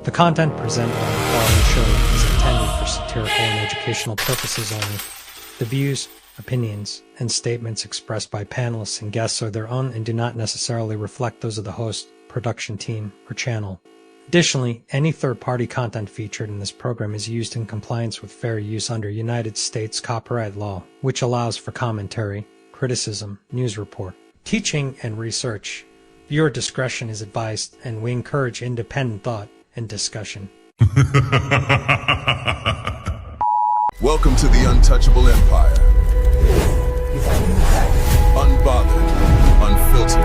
The content presented on the following show is intended for satirical and educational purposes only. The views, opinions, and statements expressed by panelists and guests are their own and do not necessarily reflect those of the host, production team, or channel. Additionally, any third-party content featured in this program is used in compliance with fair use under United States copyright law, which allows for commentary, criticism, news report, teaching, and research. Viewer discretion is advised, and we encourage independent thought and discussion. Welcome to the Untouchable Empire. Unbothered, unfiltered,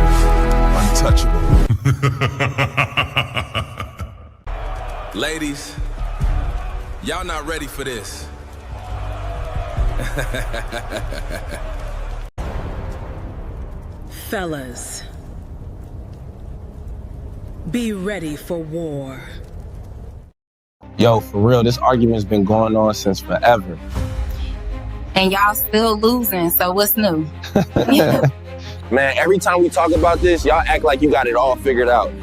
untouchable. Ladies, y'all not ready for this. Fellas, be ready for war. Yo, for real, this argument's been going on since forever. And y'all still losing, so what's new? Man, every time we talk about this, y'all act like you got it all figured out.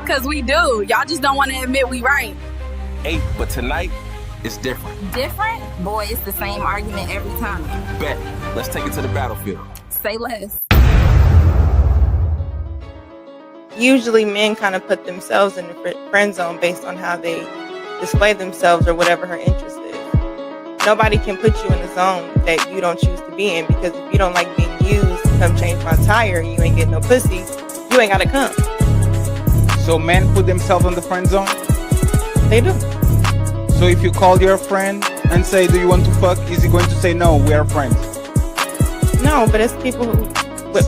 Cause we do. Y'all just don't want to admit we right. Hey, but tonight, it's different. Different? Boy, it's the same argument every time. Bet. Let's take it to the battlefield. Say less. Usually men kind of put themselves in the friend zone based on how they display themselves or whatever her interest is. Nobody can put you in a zone that you don't choose to be in, because if you don't like being used to come change my tire and you ain't getting no pussy, you ain't gotta come. So men put themselves in the friend zone? They do. So if you call your friend and say, do you want to fuck? Is he going to say, no, we are friends? No, but it's people who...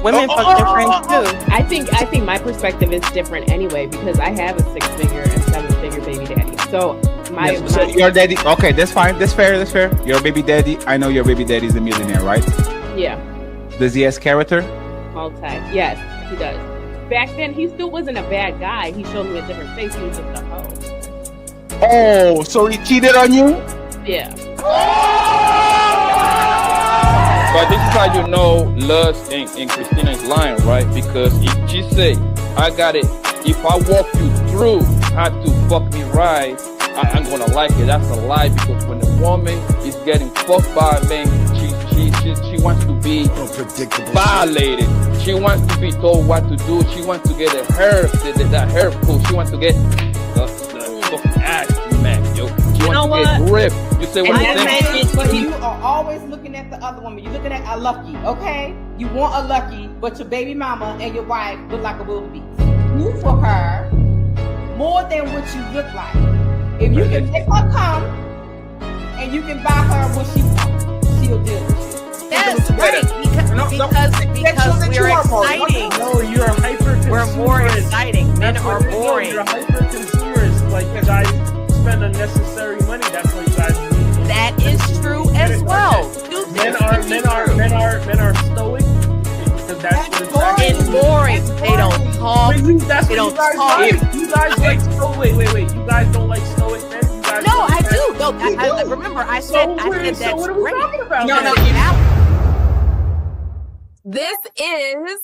Women fuck their friends too. I think my perspective is different anyway, because I have a 6-figure and 7-figure baby daddy. So so your daddy, okay, that's fine, that's fair. Your baby daddy, I know your baby daddy is a millionaire, right? Yeah. Does he have character? Yes, he does. Back then, he still wasn't a bad guy. He showed me a different face. He was just a hoe. Oh, so he cheated on you? Yeah. But this is how you know Luz and Christina is lying, right? Because if she say, I got it, if I walk you through how to fuck me right, I'm gonna like it. That's a lie, because when a woman is getting fucked by a man, she wants to be violated. She wants to be told what to do. She wants to get a herb, that herb coat. She wants to get the fucking ass smacked, yo. know get what? ripped. You say what And you then think? maybe- But you are always looking at the other woman. You're looking at a Lucky, okay? You want a Lucky, but your baby mama and your wife look like a wildebeest. You for her more than what you look like. If you can make her come and you can buy her what she wants, she'll deal with you. Yes, right. Because we're exciting. No, you're hyper. We're more exciting. Men That's are what it is. boring. You're hyper consumers. Like you guys spend unnecessary money. That's what you guys need. That is true as well. Men are stoic because that's what attracts It's them. boring. They don't talk. That's They what don't you guys talk. like. You guys like stoic. Wait. You guys don't like stoic men? You guys No, don't I like- do. No, I remember I said So that's what are we great. talking about? No, then? This is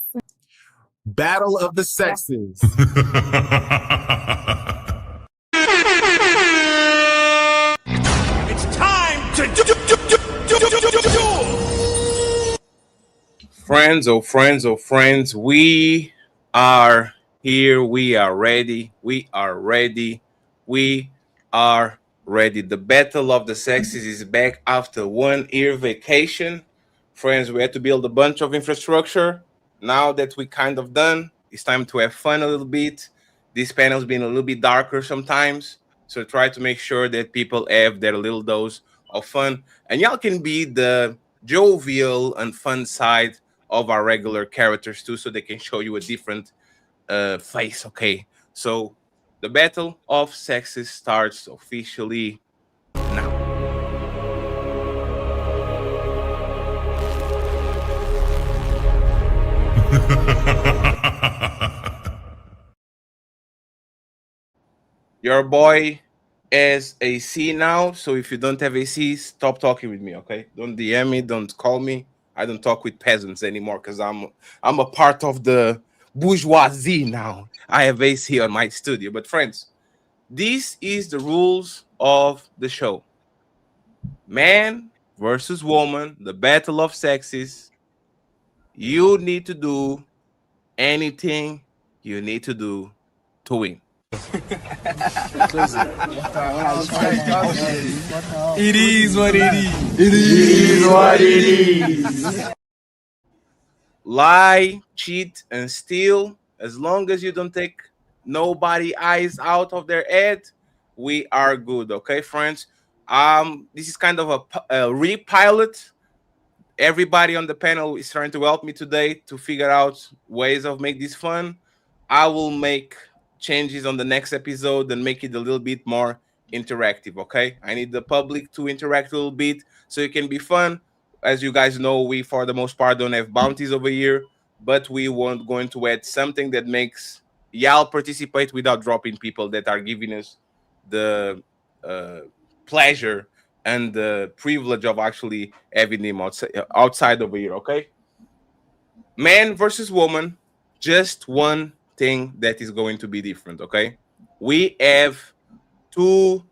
Battle of the Sexes. It's time to do. Friends, oh friends, we are here. We are ready. We are ready. We are ready. The Battle of the Sexes is back after 1 year vacation. Friends, we had to build a bunch of infrastructure. Now that we kind of done, it's time to have fun a little bit. This panel's been a little bit darker sometimes, so try to make sure that people have their little dose of fun. And y'all can be the jovial and fun side of our regular characters too, so they can show you a different face. Okay, so the Battle of Sexes starts officially now. Your boy has AC now, so if you don't have AC, stop talking with me, okay? Don't DM me, don't call me. I don't talk with peasants anymore because I'm a part of the bourgeoisie now. I have AC on my studio. But friends, this is the rules of the show. Man versus woman, the Battle of Sexes. You need to do anything you need to do to win. It is what it is. It is what it is. Lie, cheat, and steal. As long as you don't take nobody eyes out of their head, we are good. Okay, friends. This is kind of a repilot. Everybody on the panel is trying to help me today to figure out ways of make this fun. I will make changes on the next episode and make it a little bit more interactive. Okay, I need the public to interact a little bit so it can be fun. As you guys know, we for the most part don't have bounties over here, but we want going to add something that makes y'all participate without dropping people that are giving us the pleasure and the privilege of actually having them outside over here. Okay, man versus woman, just one thing that is going to be different. Okay, we have two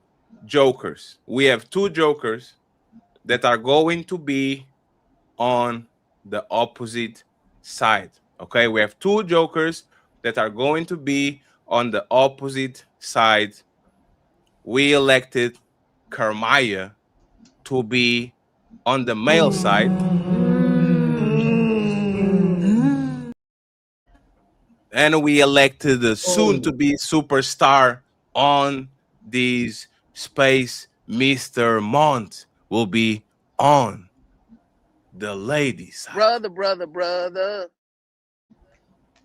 jokers. We have two jokers that are going to be on the opposite side. Okay, we have two jokers that are going to be on the opposite side. We elected Carmaya to be on the male side. And we elected the soon-to-be superstar on this space. Mr. Mont will be on the ladies' side. Brother.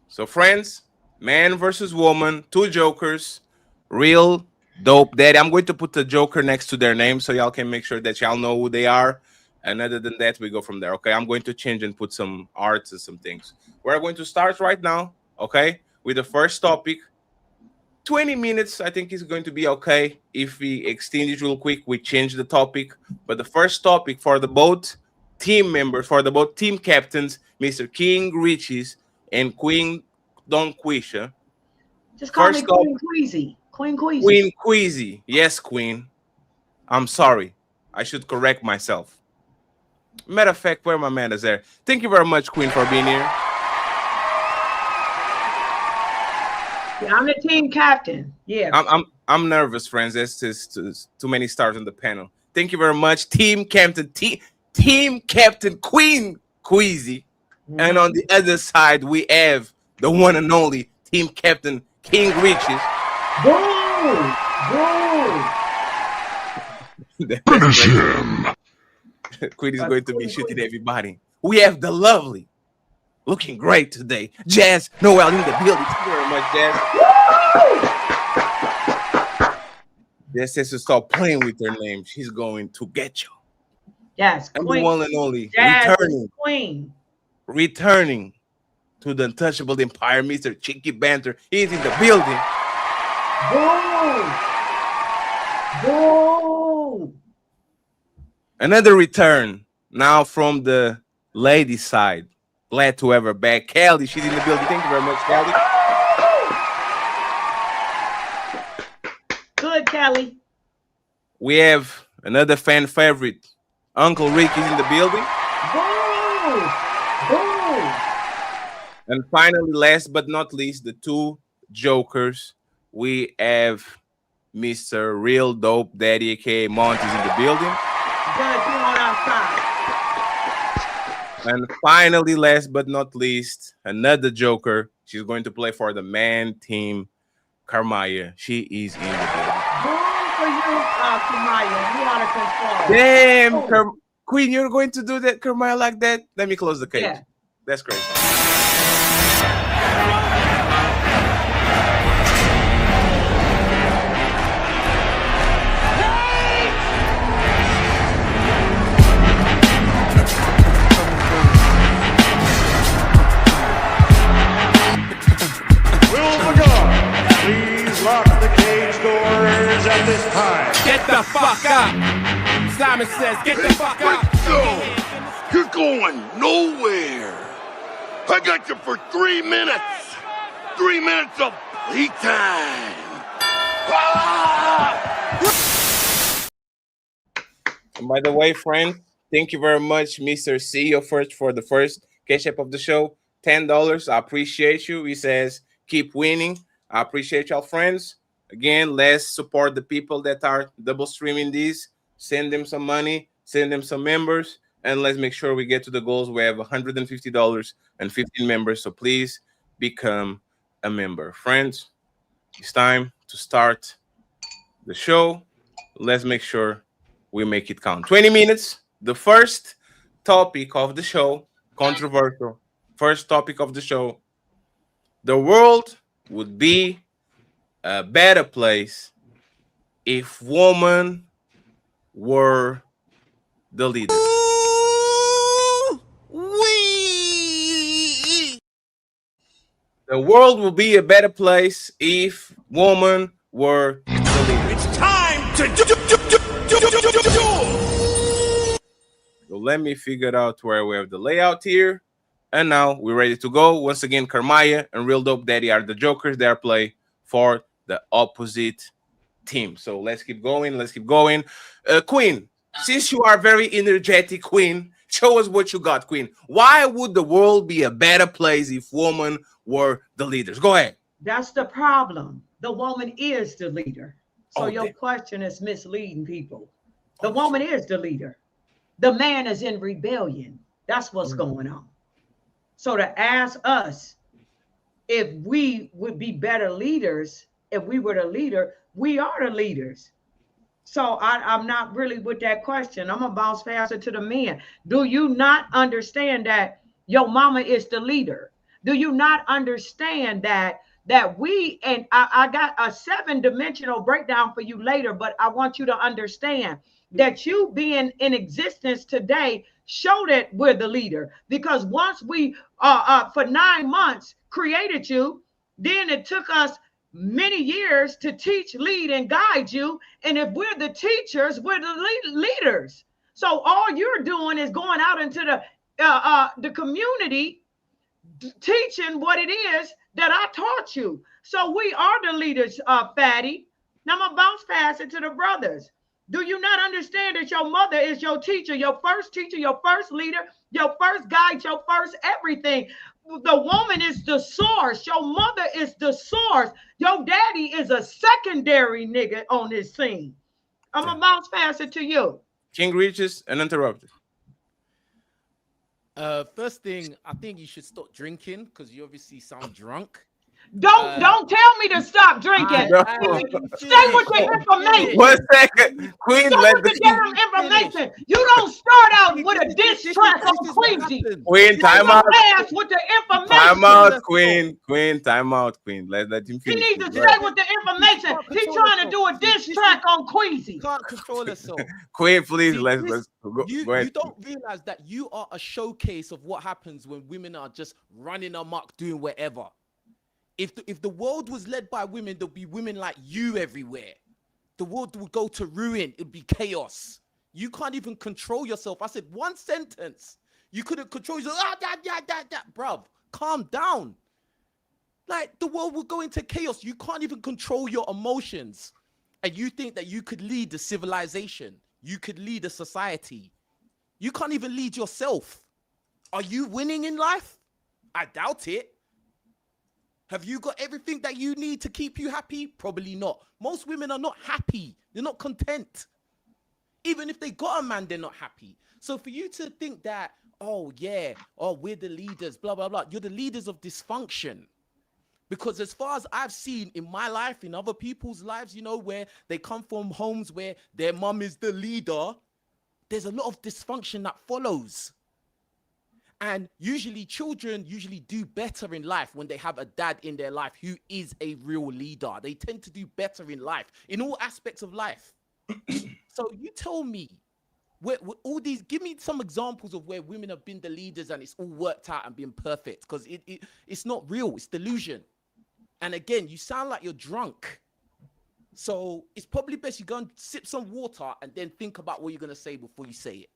So, friends, man versus woman, two jokers, real dope daddy. I'm going to put the joker next to their name so y'all can make sure that y'all know who they are. And other than that, we go from there. Okay, I'm going to change and put some arts and some things. We're going to start right now. Okay, with the first topic. 20 minutes, I think, is going to be okay. If we extend it real quick, we change the topic. But the first topic for the both team members, for the both team captains, Mr. King Riches and Queen Donquisha. Just call me Queen Queasy. Queen Queasy. Queen Queasy. Yes, Queen. I'm sorry. I should correct myself. Matter of fact, where my man is there. Thank you very much, Queen, for being here. Yeah, I'm the team captain. Yeah. I'm nervous, friends. There's just too many stars on the panel. Thank you very much, team captain, team captain Queen Queasy, and on the other side we have the one and only team captain King Riches. Boom! Finish him. Queen is going to be shooting everybody. We have the lovely, looking great today, Jazz Noel in the building. Thank you very much, Jazz. Jazz says to stop playing with her name. She's going to get you. Yes, and Queen. the one and only Jazz returning to the untouchable empire, Mr. Cheeky Banter. He's in the building. Boom! Another return now from the lady side. Glad to have her back. Kelly, she's in the building. Thank you very much, Kelly. Good, Kelly. We have another fan favorite. Uncle Rick is in the building. Boom! And finally, last but not least, the two jokers. We have Mr. Real Dope Daddy, aka Monty's in the building. And finally, last but not least, another joker. She's going to play for the man team, Carmaya. She is in the building. Boom for you, Carmaya. You out of control. Damn, Queen, you're going to do that, Carmaya, like that? Let me close the cage. Yeah. That's great. Please lock the cage doors at this time. Get the fuck up. Simon says, get the fuck up. You're going nowhere. I got you for 3 minutes. 3 minutes of playtime. And by the way, friend, thank you very much, Mr. CEO, first for the first cash app of the show. $10. I appreciate you. He says, keep winning. I appreciate y'all, friends. Again, let's support the people that are double streaming these. Send them some money, send them some members, and let's make sure we get to the goals. We have $150 and 15 members, so please become a member. Friends, it's time to start the show. Let's make sure we make it count. 20 minutes. The first topic of the show, controversial. First topic of the show. The world would be a better place if women were the leader. The world will be a better place if women were the leader. It's time to do. So let me figure out where we have the layout here. And now we're ready to go. Once again, Carmaya and Real Dope Daddy are the jokers. They are play for the opposite team. So let's keep going. Let's keep going. Queen, since you are very energetic, Queen, show us what you got, Queen. Why would the world be a better place if women were the leaders? Go ahead. That's the problem. The woman is the leader. So your question is misleading people. The woman is the leader. The man is in rebellion. That's what's going on. So to ask us if we would be better leaders, if we were the leader, we are the leaders. So I'm not really with that question. I'm gonna bounce faster to the men. Do you not understand that your mama is the leader? Do you not understand that we, and I got a 7-dimensional breakdown for you later, but I want you to understand that you being in existence today show that we're the leader, because once we for 9 months created you, then it took us many years to teach, lead, and guide you. And if we're the teachers, we're the leaders. So all you're doing is going out into the community, teaching what it is that I taught you. So we are the leaders, Fatty. Now I'm gonna bounce past it to the brothers. Do you not understand that your mother is your teacher, your first leader, your first guide, your first everything? the woman is the source. Your mother is the source. Your daddy is a secondary nigga on this scene. I'm gonna bounce past it to you. King reaches uninterrupted. First thing, I think you should stop drinking because you obviously sound drunk. Don't tell me to stop drinking. Stay with the information. 1 second, Queen. Stay with the damn information. You don't start out with a diss track on Queasy. Queen, time out. Ass with the information. Time out, Queen. Queen, time out, Queen. Let him He finish. needs to stay with the information. He's trying to do a diss track on Queasy. Can't control herself. Queen, please, See, let's Chris, go. You Go ahead. don't realize that you are a showcase of what happens when women are just running amok, doing whatever. If the world was led by women, there'd be women like you everywhere. The world would go to ruin. It'd be chaos. You can't even control yourself. I said one sentence. You couldn't control yourself. Bruv, calm down. Like, the world would go into chaos. You can't even control your emotions. And you think that you could lead the civilization. You could lead a society. You can't even lead yourself. Are you winning in life? I doubt it. Have you got everything that you need to keep you happy? Probably not. Most women are not happy. They're not content. Even if they got a man, they're not happy. So for you to think that, oh yeah, oh, we're the leaders, blah, blah, blah. You're the leaders of dysfunction. Because as far as I've seen in my life, in other people's lives, you know, where they come from homes where their mum is the leader, there's a lot of dysfunction that follows. And usually children do better in life when they have a dad in their life who is a real leader. They tend to do better in life, in all aspects of life. So you tell me, where all these, give me some examples of where women have been the leaders and it's all worked out and been perfect, because it's not real, it's delusion. And again, you sound like you're drunk. So it's probably best you go and sip some water and then think about what you're going to say before you say it.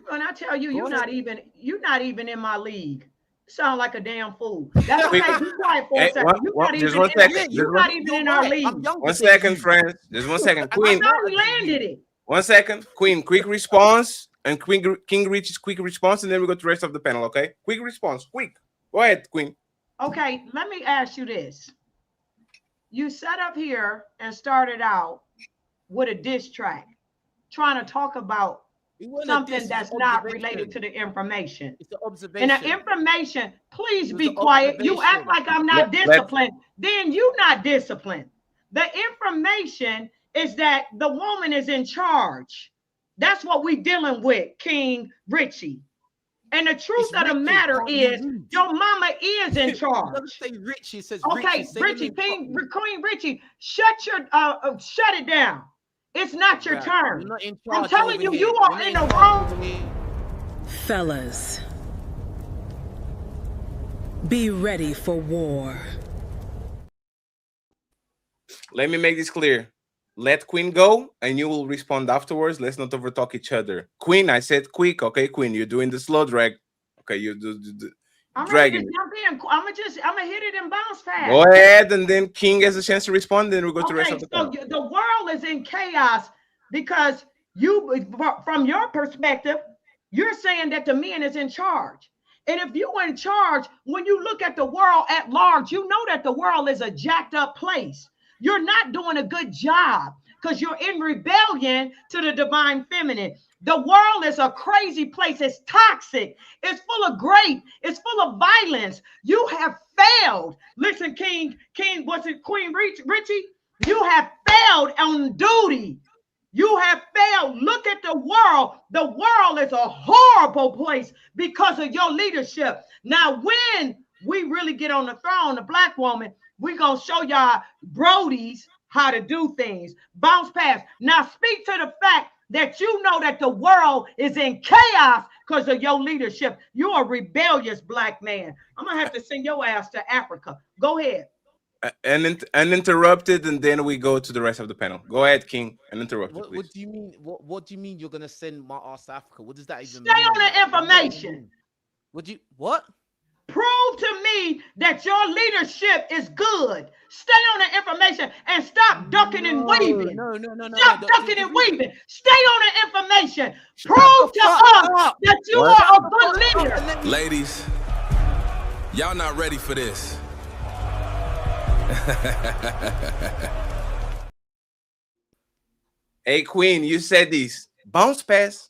When I tell you, you're not even in my league. You sound like a damn fool. That's okay. Be quiet for a second. You're not even in our league. 1 second, friends. Just 1 second, Queen. I thought we landed it. 1 second, Queen. Quick response, and King reaches quick response, and then we go to the rest of the panel. Okay? Quick response. Quick. Go ahead, Queen. Okay, let me ask you this. You sat up here and started out with a diss track, trying to talk about something that's not related to the information. It's the observation. And the information, please be quiet. You act like I'm not disciplined. Then you're not disciplined. The information is that the woman is in charge. That's what we're dealing with, King Richie. And the truth of the matter is, your mama is in charge. It doesn't say Richie, it says okay, Richie, Queen Richie, shut it down. It's not your turn. I'm telling you, you are in the wrong. Fellas, be ready for war. Let me make this clear. Let Queen go, and you will respond afterwards. Let's not overtalk each other. Queen, I said quick. Okay, Queen, you're doing the slow drag. Okay, you do I'm dragging. I'm gonna hit it and bounce past. Go ahead, and then King has a chance to respond. Then we'll go to the rest of the panel. So the world is in chaos because from your perspective, you're saying that the man is in charge. And if you're in charge, when you look at the world at large, you know that the world is a jacked up place. You're not doing a good job because you're in rebellion to the divine feminine. The world is a crazy place. It's toxic. It's full of grape. It's full of violence. You have failed. Listen, King, what's it, Queen Richie? You have failed on duty. You have failed. Look at the world. The world is a horrible place because of your leadership. Now, when we really get on the throne, the black woman, we're going to show y'all Brodies how to do things. Bounce past. Now, speak to the fact that you know that the world is in chaos because of your leadership. You're a rebellious black man. I'm going to have to send your ass to Africa. Go ahead. Uninterrupted, and then we go to the rest of the panel. Go ahead, King. Uninterrupted, please. What do you mean? What do you mean you're going to send my ass to Africa? What does that even mean? Stay on the information. What? Prove to me that your leadership is good. Stay on the information and stop ducking and weaving. No. Stop ducking and weaving. Stay on the information. Prove to us that you are a good leader. Ladies, Y'all not ready for this. Hey, Queen, you said this. Bounce pass.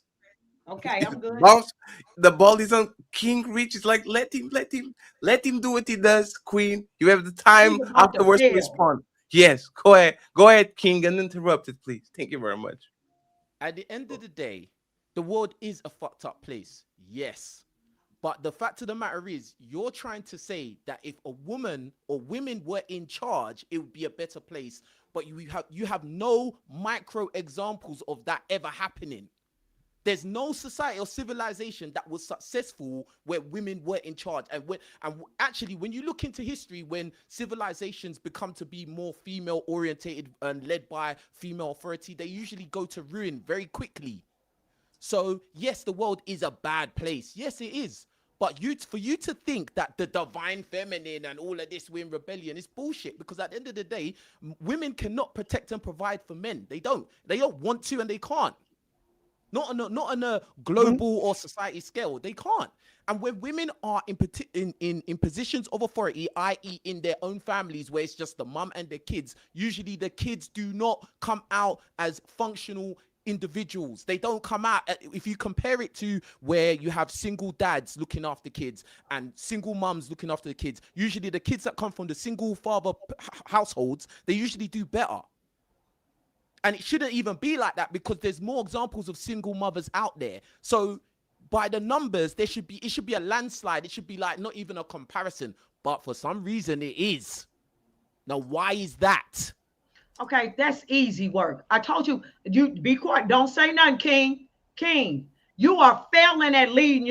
Okay, I'm good. Bounce. The ball is on King Rich. It's like, let him do what he does, Queen. You have the time He's about to afterwards to fail. respond. Yes, go ahead. Go ahead, King, uninterrupted, please. Thank you very much. At the end of the day, the world is a fucked up place. Yes. But the fact of the matter is, you're trying to say that if a woman or women were in charge, it would be a better place. But you have no micro examples of that ever happening. There's no society or civilization that was successful where women were in charge. And actually, when you look into history, when civilizations become to be more female orientated and led by female authority, they usually go to ruin very quickly. So yes, the world is a bad place. Yes, it is. But for you to think that the divine feminine and all of this, we're in rebellion, is bullshit. Because at the end of the day, women cannot protect and provide for men. They don't want to, and they can't. Not on a global or society scale. They can't. And when women are in positions of authority, i.e. in their own families, where it's just the mum and the kids, usually the kids do not come out as functional individuals. They don't come out. If you compare it to where you have single dads looking after kids and single mums looking after the kids, usually the kids that come from the single father households, they usually do better. And it shouldn't even be like that, because there's more examples of single mothers out there. So by the numbers, it should be a landslide. It should be like not even a comparison. But for some reason it is. Now, why is that? Okay, that's easy work. I told you, you be quiet. Don't say nothing, King. King, you are failing at leading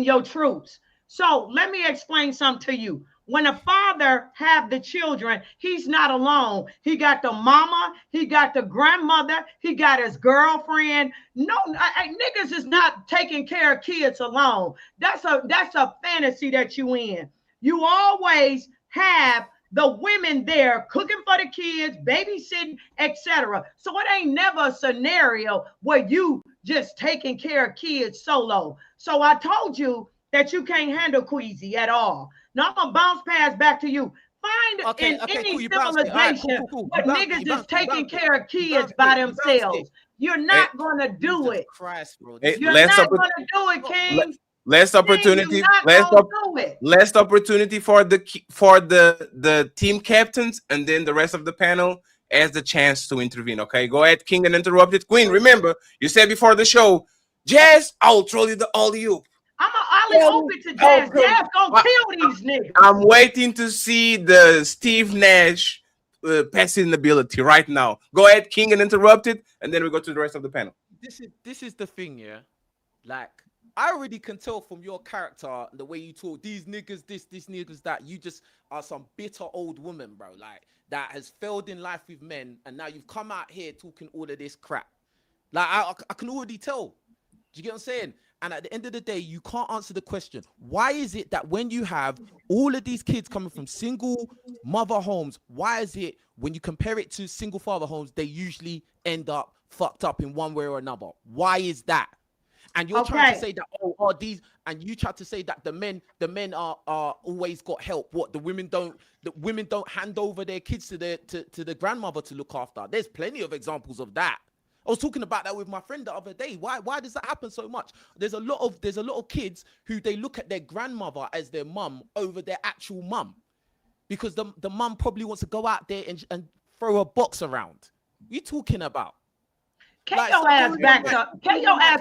your troops. So let me explain something to you. When a father have the children, he's not alone. He got the mama, he got the grandmother, he got his girlfriend. No, niggas is not taking care of kids alone. That's a fantasy that you in. You always have the women there cooking for the kids, babysitting, etc. So it ain't never a scenario where you just taking care of kids solo. So I told you that you can't handle Queasy at all. Now I'm gonna bounce pass back to you. Find in any civilization where niggas is taking care of kids by themselves. You're not gonna do it. You're not gonna do it, King. Last opportunity. Last opportunity for the team captains, and then the rest of the panel has the chance to intervene. Okay, go ahead, King, and interrupt it. Queen, remember you said before the show, Jazz, I'll throw you the alley-oop. I'm gonna open to Jazz. Jazz gonna kill these niggas. I'm waiting to see the Steve Nash passing ability right now. Go ahead, King, and interrupt it, and then we go to the rest of the panel. This is the thing, yeah. Like, I already can tell from your character, the way you talk, these niggas, these niggas, that you just are some bitter old woman, bro. Like, that has failed in life with men, and now you've come out here talking all of this crap. Like, I can already tell. Do you get what I'm saying? And at the end of the day, you can't answer the question. Why is it that when you have all of these kids coming from single mother homes, why is it when you compare it to single father homes, they usually end up fucked up in one way or another? Why is that? And you're trying to say that these, and you try to say that the men are always got help. What, the women don't hand over their kids to the grandmother to look after. There's plenty of examples of that. I was talking about that with my friend the other day. Why does that happen so much? There's a lot of kids who they look at their grandmother as their mum over their actual mum, because the mum probably wants to go out there and throw a box around. What are you talking about? Take your ass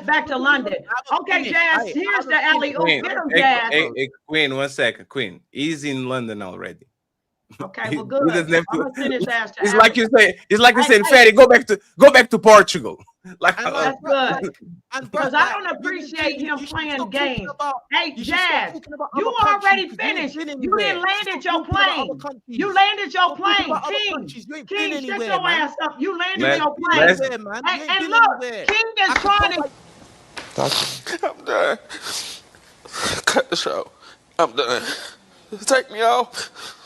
back to London. Okay, Jazz, here's the alley-oop. Get him, Jazz. Hey, Queen, 1 second. Queen, he's in London already. Okay, well, good. I'm gonna send his ass to it's like you said, Fatty, go back to Portugal. Like, that's good. Because I don't appreciate him playing games. Hey, Jazz, you already finished. You didn't landed your plane. You landed your plane. King, shut your ass up. You landed your plane. And look, King is trying to. I'm done. Cut the show. I'm done. Take me off.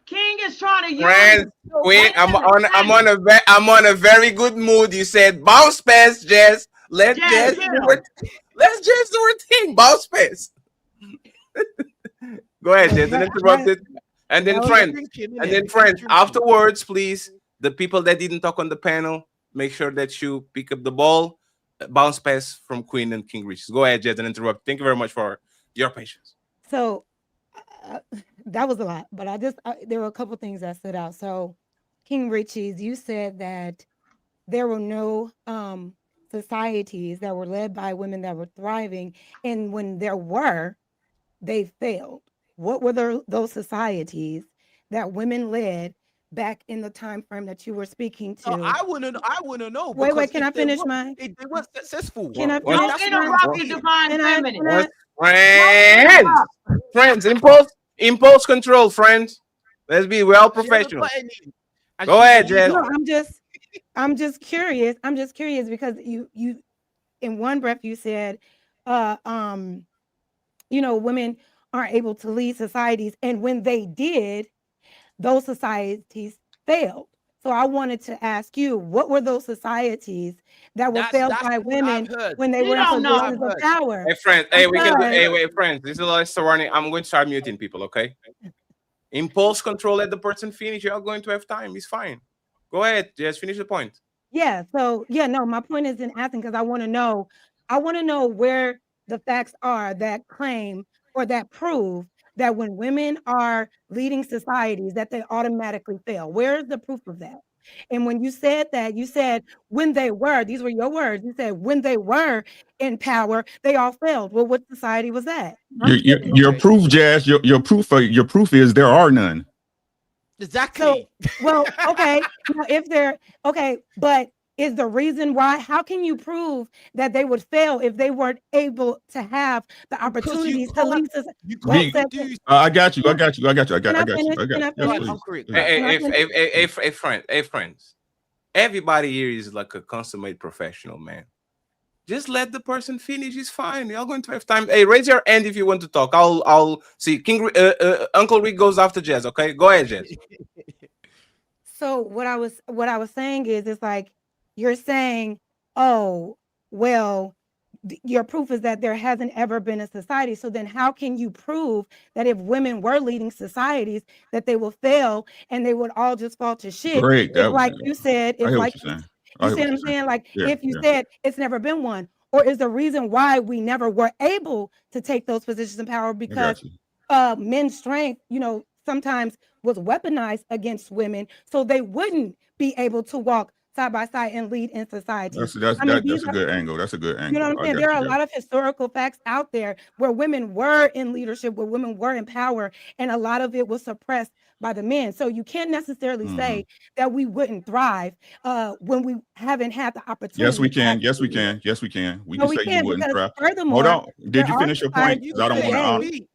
King is trying to use Friends, Queen, I'm on a very good mood. You said bounce pass, Jazz. Let's Jazz do her thing. Bounce pass. Go ahead, Jess, and interrupt it. And then friends, afterwards, please, the people that didn't talk on the panel, make sure that you pick up the ball, bounce pass from Queen and King Riches. Go ahead, Jess, and interrupt. Thank you very much for your patience. So that was a lot, but there were a couple things that stood out. So King Riches, you said that there were no societies that were led by women that were thriving, and when there were, they failed. What were those societies that women led back in the time frame that you were speaking to? I wanna know. Wait, can I finish mine? They weren't successful. Can I finish? Don't interrupt your divine feminine. Friends, impulse control, friends. Let's be well professional. Go ahead, Jess. No, I'm just curious. I'm just curious because you in one breath you said women aren't able to lead societies, and when they did, those societies failed. So I wanted to ask you, what were those societies that were failed by women when they were in positions of power? Hey, friends. Friends. This is Alexa warning. I'm going to start muting people, okay? Impulse control. Let the person finish. You're going to have time. It's fine. Go ahead. Just finish the point. Yeah. So my point is in asking because I want to know where the facts are that claim or that prove that when women are leading societies that they automatically fail. Where is the proof of that? And when you said that, you said when they were, these were your words, you said when they were in power, they all failed. Well, what society was that? Your proof, Jazz, your proof is there are none. Exactly. So, okay. Now, but is the reason why? How can you prove that they would fail if they weren't able to have the opportunities to lead? I got you. Hey, friends. Everybody here is like a consummate professional, man. Just let the person finish. It's fine. You're going to have time. Hey, raise your hand if you want to talk. I'll see. Uncle Rick goes after Jazz. Okay, go ahead, Jazz. So what I was saying is, it's like you're saying, oh, well, your proof is that there hasn't ever been a society. So then how can you prove that if women were leading societies that they will fail and they would all just fall to shit? Great. You said, if like you said, I'm saying, like if you said it's never been one, or is the reason why we never were able to take those positions in power because men's strength, sometimes was weaponized against women, so they wouldn't be able to walk side by side and lead in society. That's a good angle. That's a good angle. You know what I'm saying? There are a lot of historical facts out there where women were in leadership, where women were in power, and a lot of it was suppressed by the men. So you can't necessarily say that we wouldn't thrive when we haven't had the opportunity. Yes, we can. Yes, we can. Yes, we can. We can say you wouldn't thrive. Furthermore, hold on. Did you finish your point? I don't want to.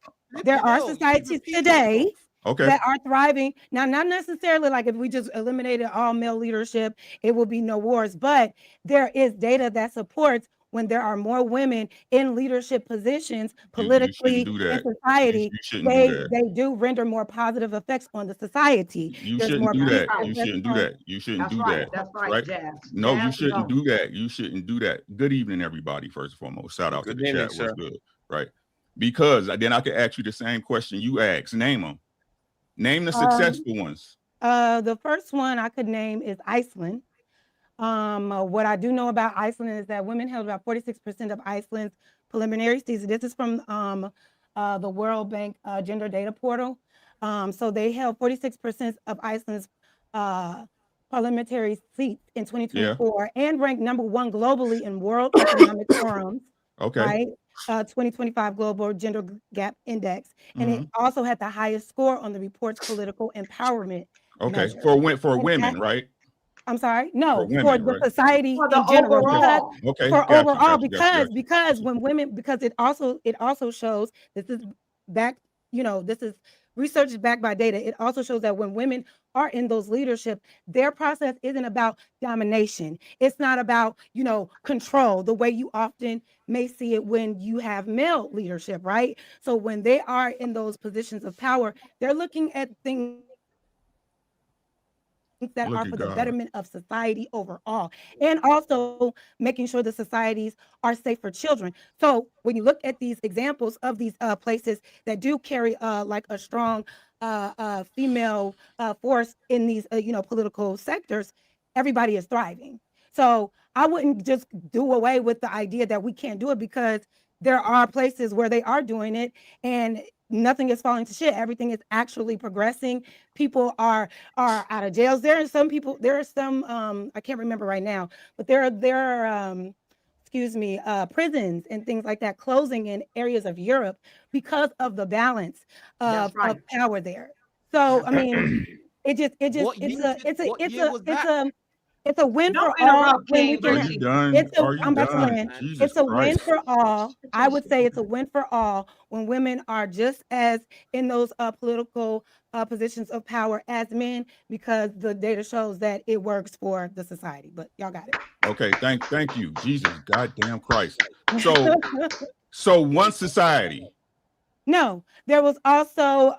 There are societies today Okay. that are thriving. Now, not necessarily like if we just eliminated all male leadership, it will be no wars, but there is data that supports when there are more women in leadership positions politically in society, they do render more positive effects on the society. You shouldn't do that. You shouldn't do that. You shouldn't do that. That's right, Jazz. No, you shouldn't do that. You shouldn't do that. Good evening, everybody. First and foremost, shout out to the chat. What's good, right? Because then I could ask you the same question you asked. Name them. Name the successful ones. The first one I could name is Iceland. What I do know about Iceland is that women held about 46% of Iceland's preliminary seats. This is from the World Bank Gender Data Portal. So they held 46% of Iceland's parliamentary seats in 2024 and ranked #1 globally in World Economic Forum's right? 2025 Global Gender Gap Index. And it also had the highest score on the report's political empowerment. Okay, measure. for women, right? I'm sorry, no, women, for the society in general. overall. Because when women, because it also shows, this is back, this is research is backed by data. It also shows that when women are in those leadership, their process isn't about domination. It's not about, control the way you often may see it when you have male leadership, right? So when they are in those positions of power, they're looking at things that Look are at for the God. betterment of society overall, and also making sure the societies are safe for children. So when you look at these examples of these places that do carry like a strong female force in these political sectors, everybody is thriving. So I wouldn't just do away with the idea that we can't do it, because there are places where they are doing it and nothing is falling to shit. Everything is actually progressing. People are out of jails. There are some people, there are some I can't remember right now, but there are prisons and things like that closing in areas of Europe because of the balance of power there. So I mean, it's a win for all when we can. I'm about to land. It's a win for all. I would say it's a win for all when women are just as in those political positions of power as men, because the data shows that it works for the society. But y'all got it. Okay, thank you, Jesus, goddamn Christ. So one society. No, there was also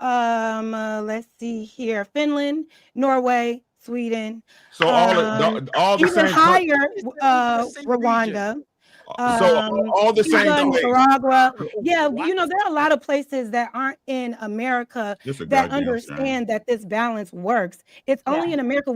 let's see here, Finland, Norway, Sweden. So all the even same higher, Rwanda. So all the same Nicaragua. Yeah, you know, there are a lot of places that aren't in America that understand that this balance works. It's only in America.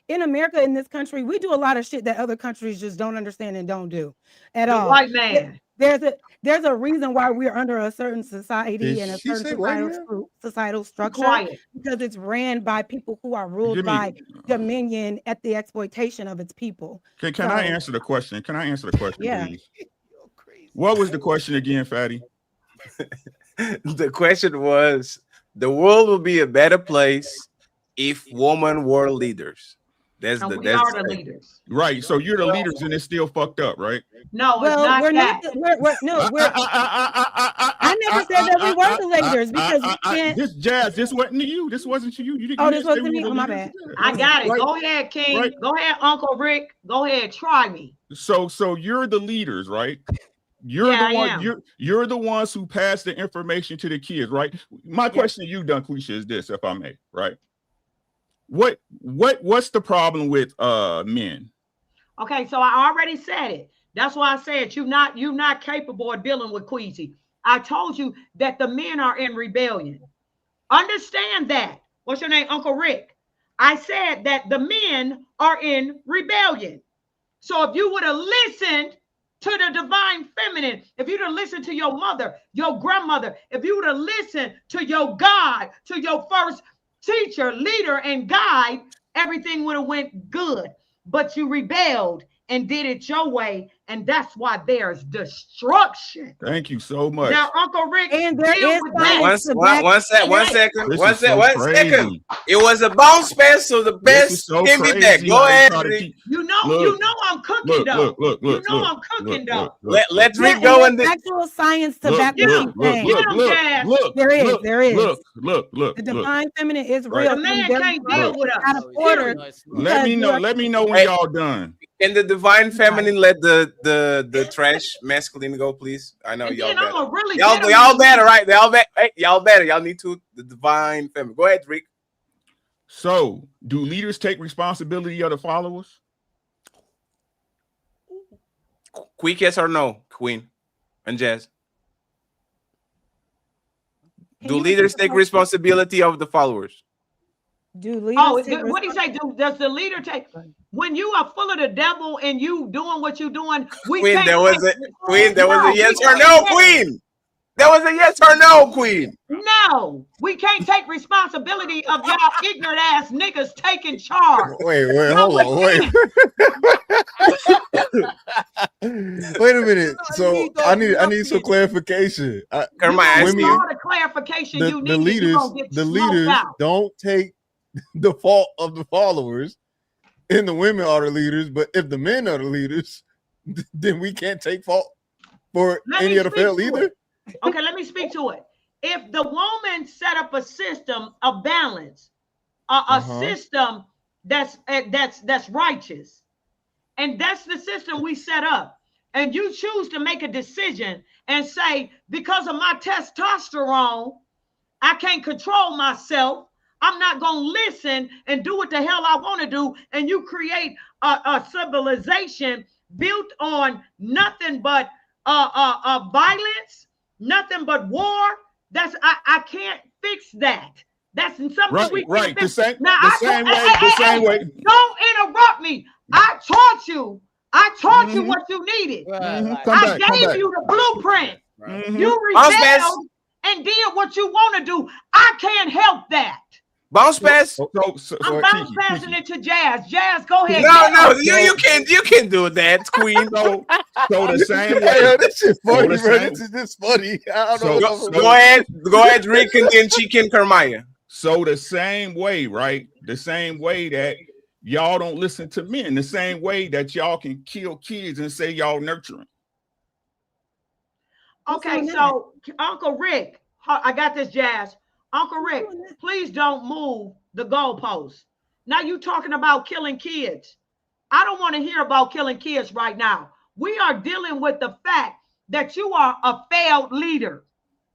In America, in this country, we do a lot of shit that other countries just don't understand and don't do at all. White man. There's a reason why we're under a certain society and a certain societal structure, because it's ran by people who are ruled by dominion at the exploitation of its people. Can I answer the question? Yeah. Please? What was the question again, Fatty? The question was, the world will be a better place if women were leaders. That's and the we are the leaders. Right. So you're the leaders and it's still fucked up, right? No, well, it's not we're that. I never said that we were the leaders, because we can't. This wasn't to you. This wasn't to you. You didn't. Oh, this wasn't me. Oh, my bad. I got it. Right. Go ahead, King. Right. Go ahead, Uncle Rick. Go ahead. Try me. So you're the leaders, right? You're you're the ones who pass the information to the kids, right? My question to you, Dunquisha, is this, if I may, right? What's the problem with men? Okay, so I already said it. That's why I said you're not capable of dealing with Queasy. I told you that the men are in rebellion. Understand that. What's your name, Uncle Rick? I said that the men are in rebellion. So if you would have listened to the divine feminine, if you'd have listened to your mother, your grandmother, if you would have listened to your God, to your first teacher, leader, and guide, everything would have went good. But you rebelled and did it your way, and that's why there's destruction. Thank you so much. Now, Uncle Rick, and there is one second. It was a bounce pass, so the best can be there. Go ahead, Rick. You know I'm cooking though. I'm cooking though. Let Rick go and actual science to back what he's saying. There is. Look. The divine feminine is real. The man can't deal with us. Out of order. Let me know when y'all done. Can the divine feminine let the trash masculine go, please? I know y'all better. Y'all better, right? Y'all better. Y'all need to the divine feminine. Go ahead, Rick. So, do leaders take responsibility of the followers? Quick yes or no, Queen and Jazz. Do leaders take responsibility of the followers? Do leaders what do you say? Does the leader take? When you are full of the devil and you doing what you're doing, Queen, there was a yes or no, Queen. There was a yes or no, Queen. No, we can't take responsibility of y'all ignorant ass niggas taking charge. Wait, hold on, wait. Wait a minute. So I need some clarification. All the clarification you need. The leaders don't take the fault of the followers, and the women are the leaders. But if the men are the leaders, then we can't take fault for any of the failed either. Okay, let me speak to it. If the woman set up a system of balance, a system that's righteous, and that's the system we set up, and you choose to make a decision and say, because of my testosterone, I can't control myself, I'm not going to listen and do what the hell I want to do. And you create a civilization built on nothing but violence, nothing but war. I can't fix that. That's something we can't fix. The same way. Don't interrupt me. I taught you what you needed. I gave you the blueprint. You rebelled and did what you want to do. I can't help that. Bounce pass. I'm bounce passing it to Jazz. Jazz, go ahead. No, you can't do that, Queen. So the same way. This is funny, bro. This is just funny. I don't know. Go ahead, Rick, and then Chicken Carmaya. So the same way, right? The same way that y'all don't listen to men, the same way that y'all can kill kids and say y'all nurturing. Okay, so Uncle Rick, I got this, Jazz. Uncle Rick, please don't move the goalposts. Now you talking about killing kids. I don't want to hear about killing kids right now. We are dealing with the fact that you are a failed leader,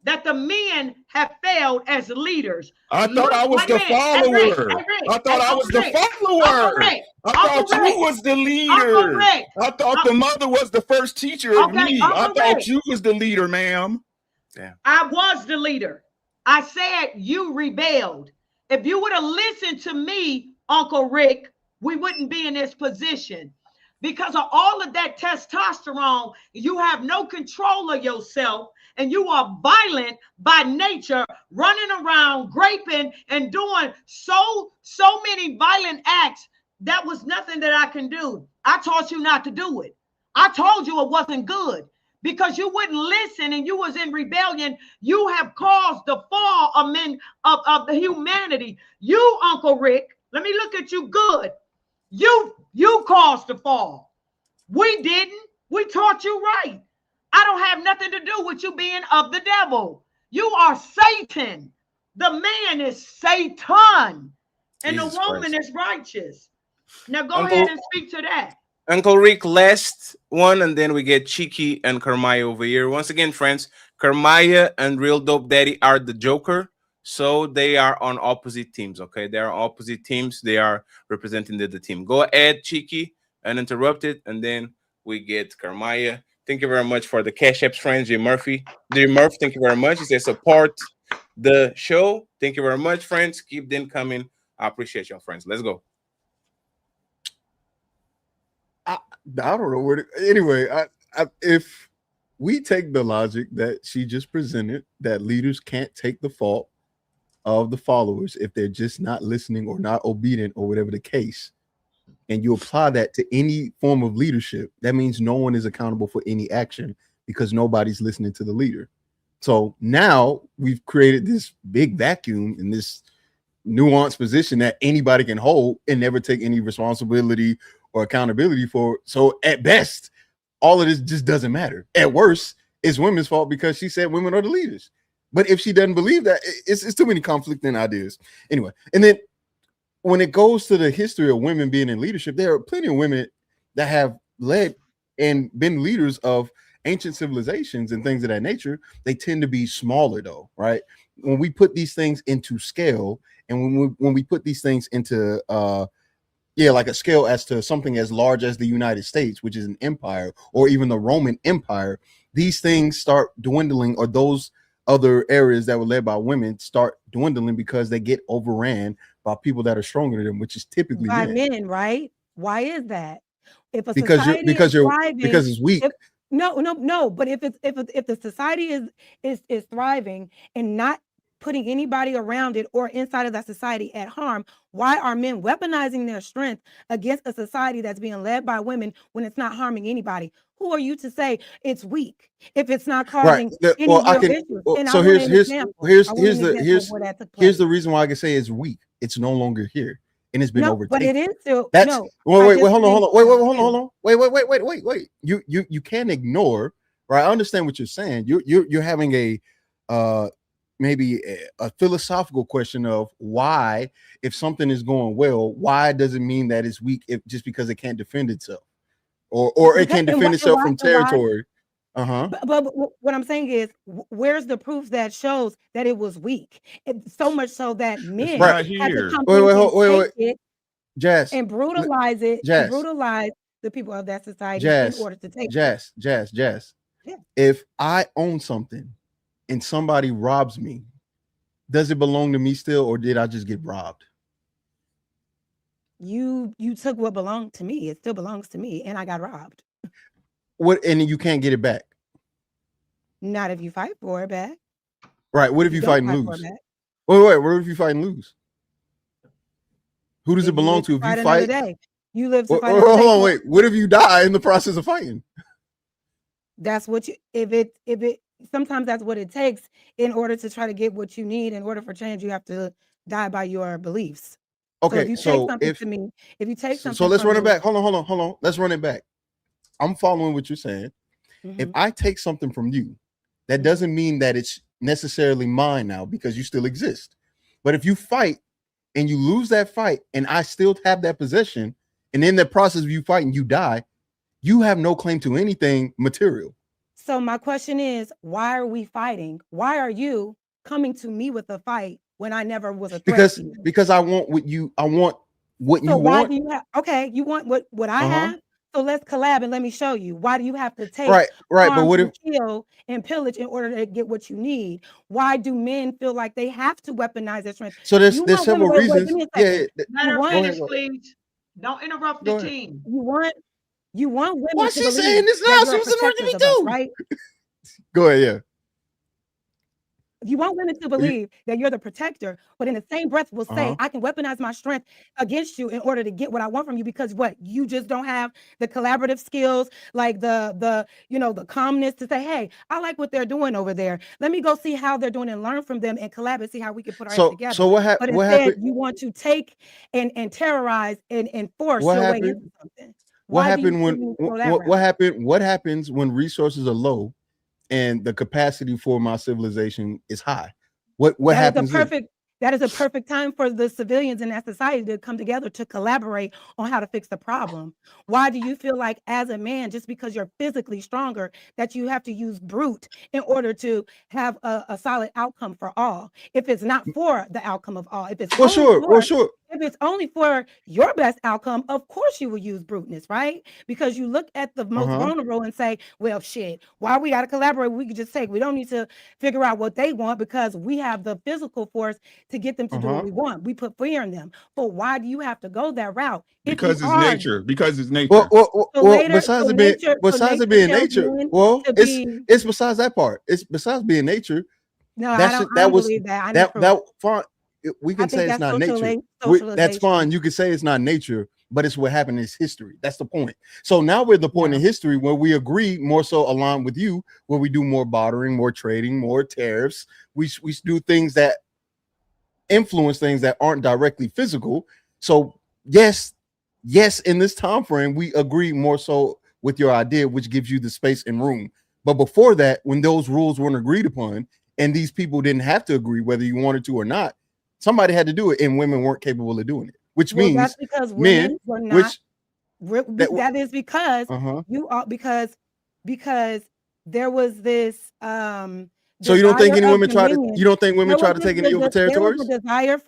that the men have failed as leaders. I thought I was the follower. I thought I was the follower. I thought you was the leader. I thought the mother was the first teacher of me. I thought you was the leader, ma'am. I was the leader. I said you rebelled. If you would have listened to me, Uncle Rick, we wouldn't be in this position. Because of all of that testosterone, you have no control of yourself, and you are violent by nature, running around, graping, and doing so many violent acts. That was nothing that I can do. I taught you not to do it. I told you it wasn't good. Because you wouldn't listen and you was in rebellion, you have caused the fall of men of the humanity. You, Uncle Rick, let me look at you good. You caused the fall. We didn't. We taught you right. I don't have nothing to do with you being of the devil. You are Satan. The man is Satan, and Jesus the woman Christ. Is righteous. Now go ahead and speak to that. Uncle Rick, last one, and then we get Cheeky and Carmaya over here. Once again, friends, Carmaya and Real Dope Daddy are the Joker, so they are on opposite teams, okay? They are opposite teams. They are representing the team. Go ahead, Cheeky, uninterrupted, and then we get Carmaya. Thank you very much for the Cash Apps, friends. J Murphy, thank you very much. He says support the show. Thank you very much, friends. Keep them coming. I appreciate y'all, friends. Let's go. I don't know where to, anyway, if we take the logic that she just presented, that leaders can't take the fault of the followers if they're just not listening or not obedient or whatever the case, and you apply that to any form of leadership, that means no one is accountable for any action because nobody's listening to the leader. So now we've created this big vacuum in this nuanced position that anybody can hold and never take any responsibility or accountability for. So at best, all of this just doesn't matter. At worst, it's women's fault because she said women are the leaders. But if she doesn't believe that, it's too many conflicting ideas. Anyway, and then when it goes to the history of women being in leadership, there are plenty of women that have led and been leaders of ancient civilizations and things of that nature. They tend to be smaller though, right? When we put these things into scale, and when we put these things into like a scale as to something as large as the United States, which is an empire, or even the Roman Empire, these things start dwindling, or those other areas that were led by women start dwindling because they get overran by people that are stronger than them, which is typically by men, right? Why is that? If a because it's weak. No. But if the society is thriving and not putting anybody around it or inside of that society at harm, why are men weaponizing their strength against a society that's being led by women when it's not harming anybody? Who are you to say it's weak if it's not causing any real issues? So here's the reason why I can say it's weak. It's no longer here, and it's been overtaken. But it is still. Wait, hold on. Wait. You can't ignore, right? I understand what you're saying. You're having a maybe a philosophical question of why, if something is going well, why does it mean that it's weak just because it can't defend itself, or it can't defend itself from territory? But what I'm saying is, where's the proof that shows that it was weak? So much so that men right had here. to come Wait. it Jazz. and brutalize it, Jazz. and brutalize the people of that society Jazz. in order to take Jazz. Yeah. If I own something and somebody robs me, does it belong to me still, or did I just get robbed? You took what belonged to me. It still belongs to me, and I got robbed. What? And you can't get it back. Not if you fight for it back. Right. What if you fight and don't lose? for it back. Wait. What if you fight and lose? Who does it belong to? If you fight, day. You live to Wait, fight. hold another day. on, wait. What if you die in the process of fighting? That's what you. If it. Sometimes that's what it takes in order to try to get what you need. In order for change, you have to die by your beliefs. Okay, So if you take something to me, if you take something, so let's from run it me- back. Hold on. Let's run it back. I'm following what you're saying. If I take something from you, that doesn't mean that it's necessarily mine now because you still exist. But if you fight and you lose that fight and I still have that possession, and in the process of you fighting, you die, you have no claim to anything material. So my question is, why are we fighting? Why are you coming to me with a fight when I never was a threat to you? Because I want what you want. So why do you have? Okay, you want what I Uh-huh. have. So let's collab and let me show you. Why do you have to take Right, but harm what and if- kill and pillage in order to get what you need? Why do men feel like they have to weaponize their strength? So there's You there's want several women- wait, reasons. give me a Yeah, second. Let her You want- finish, please. Don't interrupt Go the ahead. team. You want women Why to she believe saying this that now? you She are was interrupting me protectors of us, too. right? Go ahead. Yeah. You want women to believe that you're the protector, but in the same breath will say, Uh-huh. I can weaponize my strength against you in order to get what I want from you, because what, you just don't have the collaborative skills, like the calmness to say, hey, I like what they're doing over there. Let me go see how they're doing and learn from them and collab and see how we can put our heads together. So what But what instead, happened? you want to take and terrorize and force What your way happened? into something. What Why do you happened when choose to go that what route? happened? What happens when resources are low and the capacity for my civilization is high? What happens? That is a perfect time for the civilians in that society to come together to collaborate on how to fix the problem. Why do you feel like, as a man, just because you're physically stronger, that you have to use brute in order to have a solid outcome for all? If it's not for the outcome of all, if it's if it's only for your best outcome, of course you will use bruteness, right? Because you look at the most vulnerable and say, well, shit, why we got to collaborate? We could just take, we don't need to figure out what they want because we have the physical force to get them to do what we want. We put fear in them. But why do you have to go that route? Because it's nature. Because it's nature. Well, besides it being nature, it's besides that part. It's besides being nature. No, I don't believe that. That fine. We can say it's not nature. That's fine. You can say it's not nature, but it's what happened in history. That's the point. So now we're at the point in history where we agree more so aligned with you, where we do more bartering, more trading, more tariffs. We do things that influence things that aren't directly physical. So yes, in this time frame, we agree more so with your idea, which gives you the space and room. But before that, when those rules weren't agreed upon, and these people didn't have to agree whether you wanted to or not, somebody had to do it, and women weren't capable of doing it. Which means that's because men, women were not. That is because you are because there was this. So you don't think any women try to? You don't think women try to take any over territories? There was a desire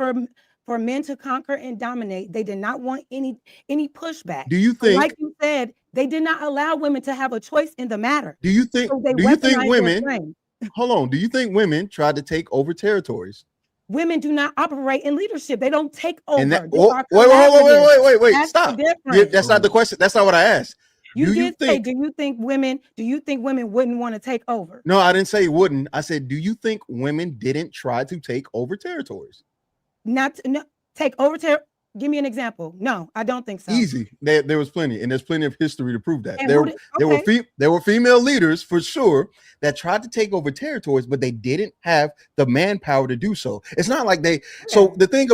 for men to conquer and dominate. They did not want any pushback. Do you think, like you said, they did not allow women to have a choice in the matter? Do you think? So they do you think weaponized their women? strength. Hold on. Do you think women tried to take over territories? Women do not operate in leadership. They don't take over. And that, They are wait. That's Stop. the difference. That's not the question. That's not what I asked. Do you think women wouldn't want to take over? No, I didn't say wouldn't. I said, do you think women didn't try to take over territories? Not take over territory. Give me an example. No, I don't think so. Easy. There was plenty, and there's plenty of history to prove that. And There were female leaders for sure that tried to take over territories, but they didn't have the manpower to do so. It's not like they. So the thing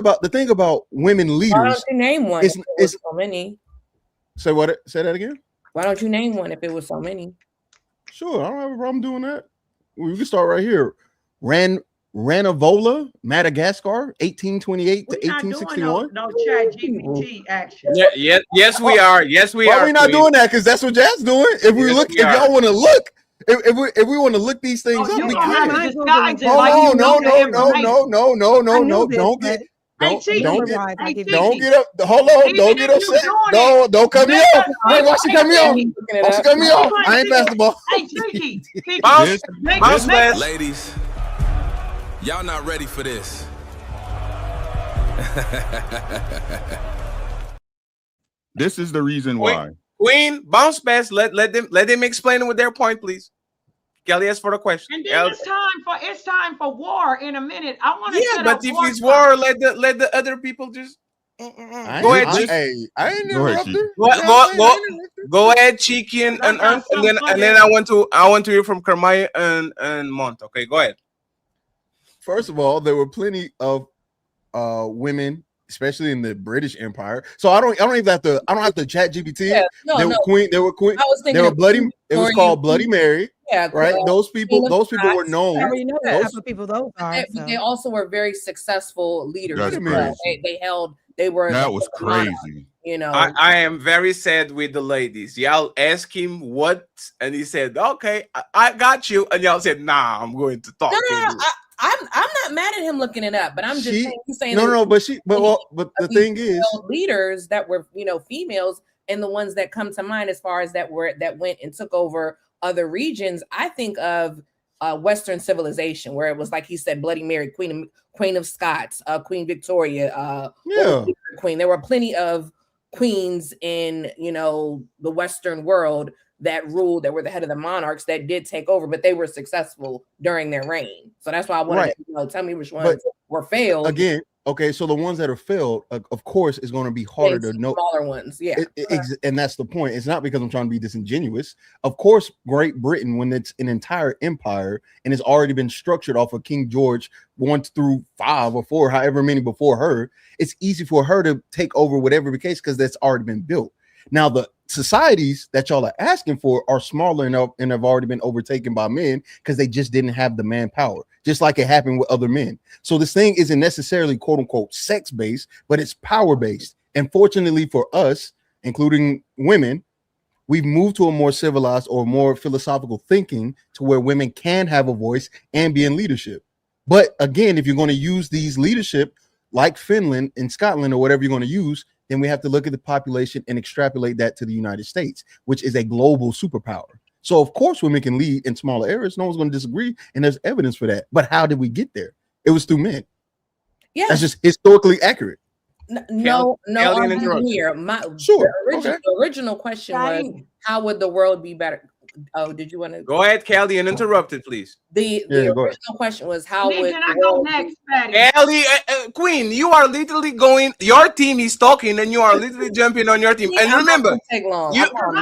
about women leaders. Why don't you name one? It's so many. Say what? Say that again. Why don't you name one if it was so many? Sure, I don't have a problem doing that. We can start right here. Ranavola, Madagascar, 1828 to 1861. No chat GPT action. Yes, we are. Yes, we Why are. are we not doing that? Because that's what Jazz doing. If we look, if y'all want to look, If we want to look these things up, you we gonna have can. to disguise it Hold like you on, know the no, information. don't get up. Hold on, don't get upset. No, don't cut me off. Wait, why she cut me off? Why she cut me off? I ain't basketball. Hey, Cheeky. Ladies, y'all not ready for this. This is the reason why. Queen, bounce pass. Let them explain it with their point, please. Kelly asked for the question. And then it's time for war in a minute. I want to but if it's war, let the other people just go ahead. I ain't interrupted. Go ahead, Cheeky and then I want to hear from Kermaya and Mont. Okay, go ahead. First of all, there were plenty of women, especially in the British Empire. So I don't even have to chat GPT. Yeah, There were queen. They were bloody. It was called Bloody Mary. Yeah, right. Those people were known. I already know that type of people those are. But they also were very successful leaders. That's as well. They were. That was crazy. You know, I am very sad with the ladies. Y'all ask him what, and he said, "Okay, I got you," and y'all said, "Nah, I'm going to talk." No. I'm not mad at him looking it up, but I'm just saying. But the thing is, leaders that were females and the ones that come to mind as far as that went and took over other regions. I think of Western civilization, where it was like he said, Bloody Mary, Queen of Scots, Queen Victoria, Queen. There were plenty of queens in the Western world that ruled, that were the head of the monarchs that did take over, but they were successful during their reign. So that's why I wanted to tell me which ones were failed. Again, okay, so the ones that are failed, of course, is going to be harder to know. Smaller ones, yeah. And that's the point. It's not because I'm trying to be disingenuous. Of course, Great Britain, when it's an entire empire and it's already been structured off of King George 1 through 5 or 4, however many before her, it's easy for her to take over whatever the case because that's already been built. Now, the societies that y'all are asking for are smaller enough and have already been overtaken by men because they just didn't have the manpower, just like it happened with other men. So this thing isn't necessarily quote unquote sex based, but it's power based. And fortunately for us, including women, we've moved to a more civilized or more philosophical thinking to where women can have a voice and be in leadership. But again, if you're going to use these leadership like Finland and Scotland or whatever you're going to use, then we have to look at the population and extrapolate that to the United States, which is a global superpower. So of course women can lead in smaller areas. No one's going to disagree. And there's evidence for that. But how did we get there? It was through men. Yeah. That's just historically accurate. No, I'm here. The original question was, how would the world be better? Oh, did you want to go ahead, Kelly, and interrupt it, please? The original question was, how would I go next, Patty? Kelly, Queen, you are literally going. Your team is talking, and you are literally jumping on your team. And remember, take long.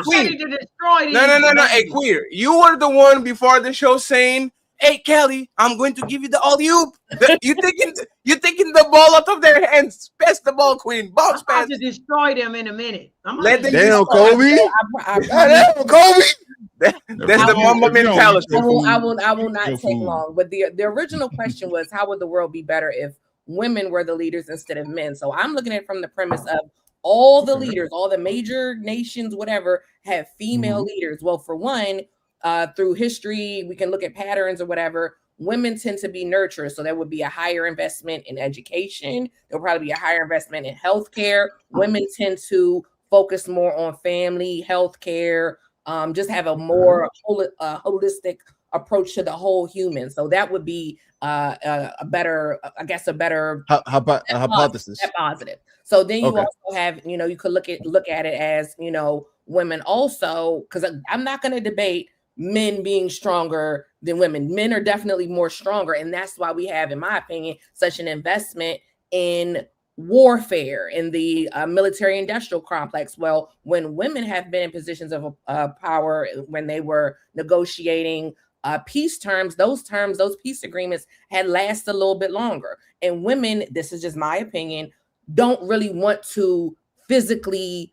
Queen, no. Hey, Queer, you were the one before the show saying, "Hey, Kelly, I'm going to give you the alley-oop." You taking the ball out of their hands. Pass the ball, Queen. Bounce pass. I'm to destroy them in a minute. Let them damn, Kobe. Damn, Kobe. That's the Mamba mentality. I will not take long. But the original question was, how would the world be better if women were the leaders instead of men? So I'm looking at it from the premise of all the leaders, all the major nations, whatever, have female leaders. Well, for one, through history, we can look at patterns or whatever. Women tend to be nurturers, so there would be a higher investment in education. There'll probably be a higher investment in healthcare. Women tend to focus more on family, healthcare, just have a more holistic approach to the whole human. So that would be a better hypothesis. Positive. So then you also have, you could look at it as, women also, because I'm not going to debate men being stronger than women. Men are definitely more stronger. And that's why we have, in my opinion, such an investment in warfare, in the military industrial complex. Well, when women have been in positions of power, when they were negotiating peace terms, those peace agreements had lasted a little bit longer. And women, this is just my opinion, don't really want to physically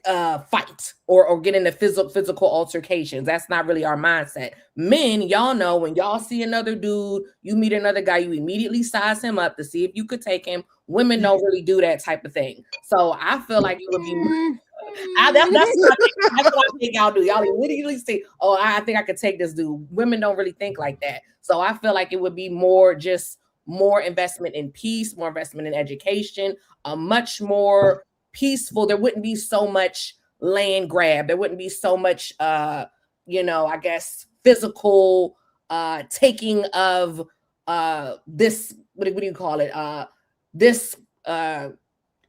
fight or get into physical altercations. That's not really our mindset. Men, y'all know, when y'all see another dude, you meet another guy, you immediately size him up to see if you could take him. Women don't really do that type of thing. So I feel like it would be That's what I think y'all do. Y'all immediately say, "Oh, I think I could take this dude." Women don't really think like that, so I feel like it would be more investment in peace, more investment in education, a much more peaceful. There wouldn't be so much land grab. There wouldn't be so much, I guess, physical taking of this. What do you call it? This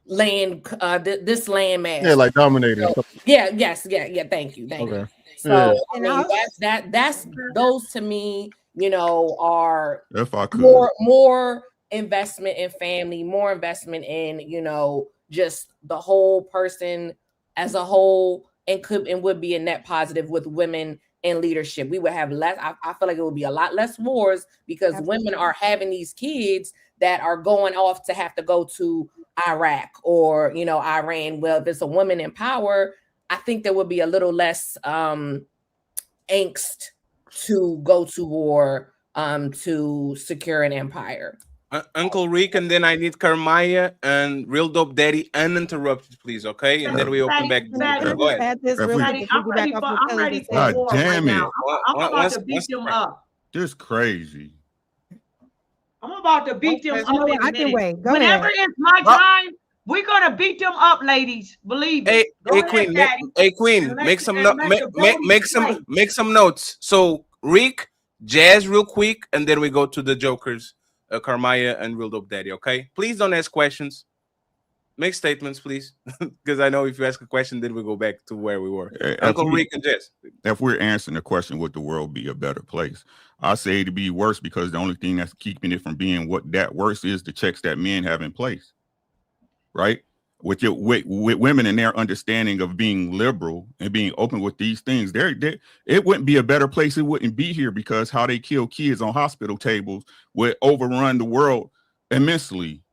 land, this land mass. Yeah, like dominating. So, yes. Thank you. Okay. So I mean, that's those to me, are if I could. more investment in family, more investment in, just the whole person as a whole, and would be a net positive with women in leadership. We would have less. I feel like it would be a lot less wars because women are having these kids that are going off to have to go to Iraq or Iran. Well, if it's a woman in power, I think there would be a little less angst to go to war to secure an empire. Uncle Rick, and then I need Carmaya and Real Dope Daddy uninterrupted, please, okay? And then we open back. Go ahead. I'm ready for God war damn right it. now. I'm about to beat them up. This crazy. I'm about to beat them up. I can wait. Go Whenever ahead. it's my time, we're gonna beat them up, ladies. Believe me. Queen, make some notes. So Rick, Jazz, real quick, and then we go to the Jokers, Carmaya and Real Dope Daddy. Okay, please don't ask questions. Make statements, please, because I know if you ask a question, then we go back to where we were. Uncle Rick and Jazz. If we're answering the question, would the world be a better place? I say to be worse because the only thing that's keeping it from being what that worse is the checks that men have in place. Right? With women and their understanding of being liberal and being open with these things, it wouldn't be a better place. It wouldn't be here because how they kill kids on hospital tables would overrun the world immensely.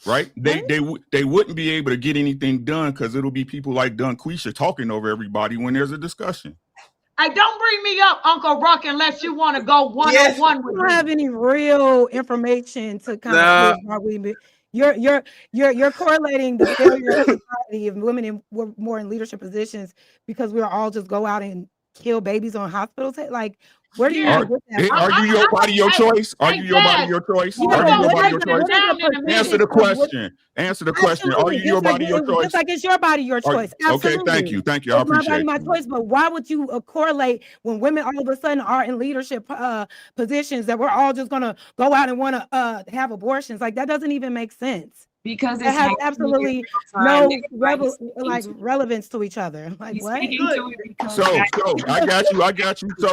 Right? They wouldn't be able to get anything done because it'll be people like Dunquisha talking over everybody when there's a discussion. Hey, don't bring me up, Uncle Ruck, unless you want to go one-on-one with You don't me. have any real information to kind of prove why we. You're correlating the failure of society of women were more in leadership positions because we'll all just go out and kill babies on hospitals. Like, where do you get that? Are you your body, your choice? Are you your body, your choice? Are you your body, your choice? Answer the question. Answer the question. Are you your body, your choice? Just like it's your body, your choice. Okay, thank you. Thank you. I appreciate it. My body, my choice. But why would you correlate when women all of a sudden are in leadership positions that we're all just going to go out and want to have abortions? Like, that doesn't even make sense. Because it has absolutely no relevance to each other. Like, what? So I got you. So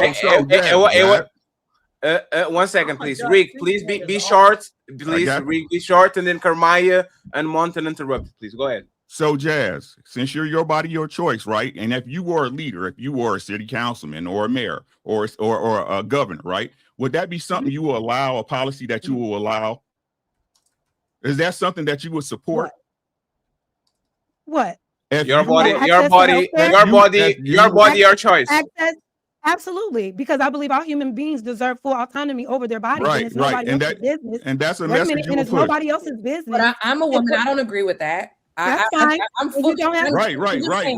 1 second, please. Rick, please be short. Please, Rick, be short, and then Carmaya and Monten interrupt. Please go ahead. So, Jazz, since you're your body, your choice, right? And if you were a leader, if you were a city councilman or a mayor or a governor, right? Would that be something you will allow, a policy that you will allow? Is that something that you would support? What? Your body, your choice. Access, absolutely, because I believe all human beings deserve full autonomy over their bodies. Right, and it's nobody else's business. And that's a message you it's nobody else's business. But I'm a woman. I don't agree with that. That's fine. I'm You don't have right. She's gonna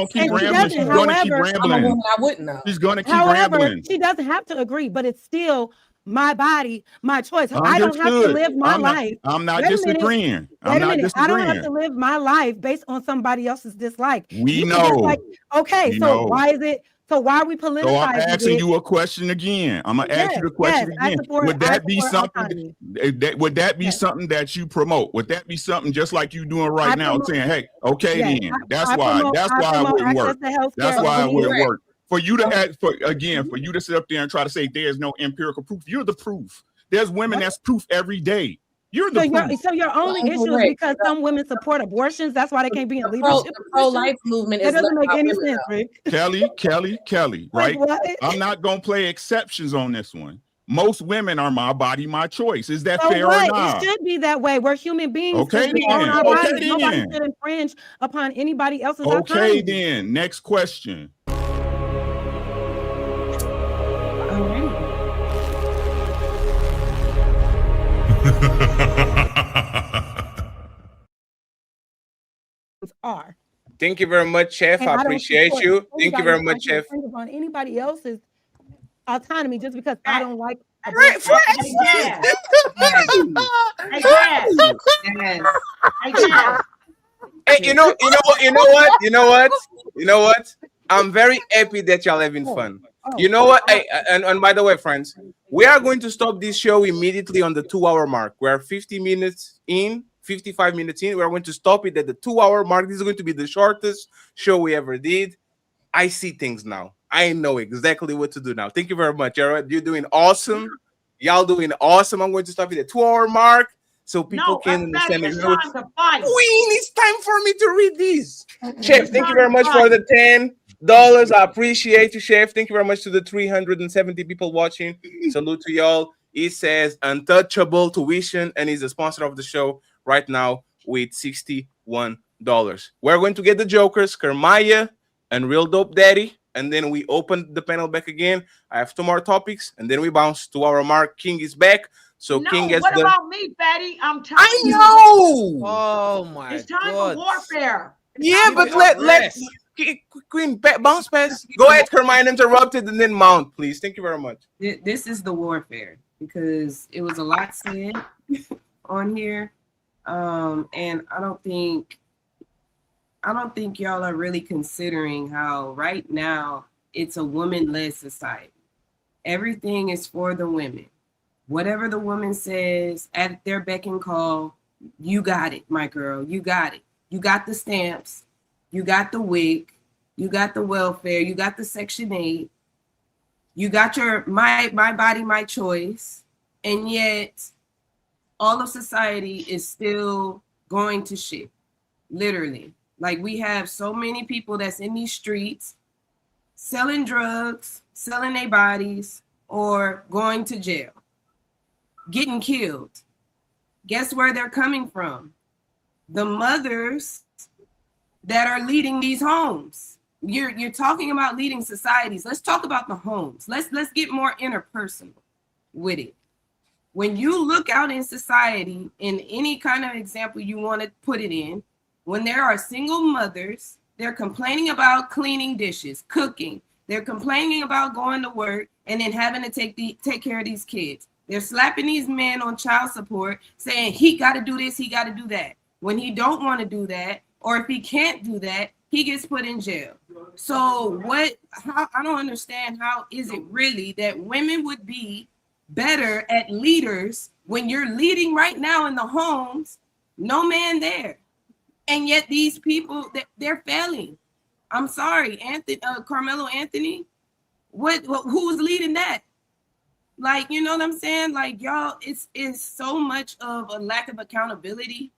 keep rambling. She's gonna keep rambling. I'm a woman. I wouldn't know. She's gonna keep However, rambling. she doesn't have to agree, but it's still my body, my choice. I don't have to live my life. I'm not disagreeing. I don't have to live my life based on somebody else's dislike. We know. Why is it? So why are we politicizing? So I'm asking you a question again. I'm gonna ask you the question again. Would that be something? Would that be something that you promote? Would that be something just like you doing right now, saying, "Hey, okay, then that's why it wouldn't work. That's why it wouldn't work." For you to add, for you to sit up there and try to say there's no empirical proof, you're the proof. There's women that's proof every day. You're the proof. So your only issue is because some women support abortions. That's why they can't be in leadership. The pro-life movement It doesn't make any sense, Rick. Kelly, right? I'm not gonna play exceptions on this one. Most women are my body, my choice. Is that fair or not? It should be that way. We're human beings. Okay, then. Nobody should infringe upon anybody else's autonomy. Okay, then. Next question. Thank you very much, Chef. And I don't appreciate support you. Thank you very anybody much, trying Chef. to infringe upon anybody else's autonomy just because I don't like. Right, Hey, you know what? I'm very happy that y'all having fun. You know what? Hey, and by the way, friends, we are going to stop this show immediately on the 2-hour mark. We're 50 minutes in, 55 minutes in. We're going to stop it at the 2-hour mark. This is going to be the shortest show we ever did. I see things now. I know exactly what to do now. Thank you very much. You're doing awesome. Y'all doing awesome. I'm going to stop it at the 2-hour mark so people can understand. It's time to fight. Queen, it's time for me to read this. Chef, thank you very much for the $10. I appreciate you, Chef. Thank you very much to the 370 people watching. Salute to y'all. It says Untouchable Tuition, and he's a sponsor of the show right now with $61. We're going to get the jokers, Kermaya and Real Dope Daddy, and then we open the panel back again. I have 2 more topics, and then we bounce to our mark. King is back. So No, King gets what the... about me, Fatty? I'm telling I you. know! Oh my It's time for warfare. Yeah, but let's Queen bounce pass. Go ahead, Kermine, interrupted, and then mount, please. Thank you very much. This is the warfare because it was a lot said on here, and I don't think y'all are really considering how right now it's a woman-led society. Everything is for the women. Whatever the woman says at their beck and call, you got it, my girl. You got it. You got the stamps. You got the WIC. You got the welfare. You got the Section 8. You got your my body, my choice. And yet all of society is still going to shit. Literally. Like we have so many people that's in these streets selling drugs, selling their bodies, or going to jail, getting killed. Guess where they're coming from? The mothers that are leading these homes. You're talking about leading societies. Let's talk about the homes. Let's get more interpersonal with it. When you look out in society, in any kind of example you want to put it in, when there are single mothers, they're complaining about cleaning dishes, cooking. They're complaining about going to work and then having to take care of these kids. They're slapping these men on child support, saying he got to do this, he got to do that. When he don't want to do that, or if he can't do that, he gets put in jail. So I don't understand how is it really that women would be better at leaders when you're leading right now in the homes, no man there. And yet these people, they're failing. I'm sorry, Anthony, Carmelo Anthony, who's leading that? Like, you know what I'm saying? Like, y'all, it's so much of a lack of accountability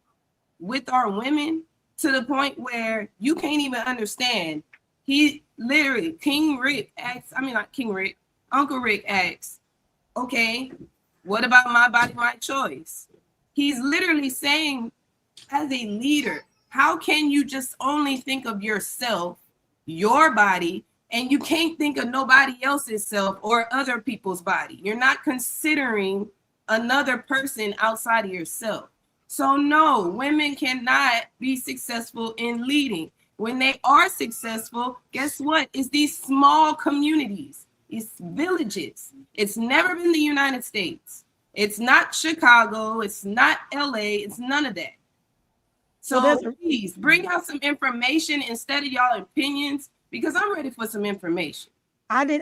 with our women to the point where you can't even understand. He literally, Uncle Rick asks, okay, what about my body, my choice? He's literally saying, as a leader, how can you just only think of yourself, your body, and you can't think of nobody else's self or other people's body? You're not considering another person outside of yourself. So no, women cannot be successful in leading. When they are successful, guess what? It's these small communities, it's villages. It's never been the United States. It's not Chicago. It's not LA. It's none of that. So please bring out some information instead of y'all opinions, because I'm ready for some information. I thank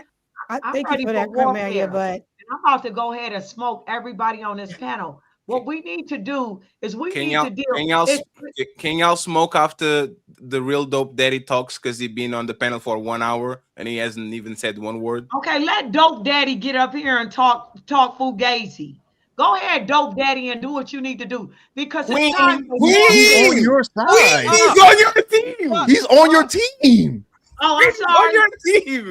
you for that, Carmelia, but I'm about to go ahead and smoke everybody on this panel. What we need to do is can y'all smoke after the Real Dope Daddy talks, because he's been on the panel for 1 hour and he hasn't even said one word? Okay, let Dope Daddy get up here and talk fugazi. Go ahead, Dope Daddy, and do what you need to do, because it's time for He's on your side. He's on your team. He's on your team. Oh, I'm sorry. On your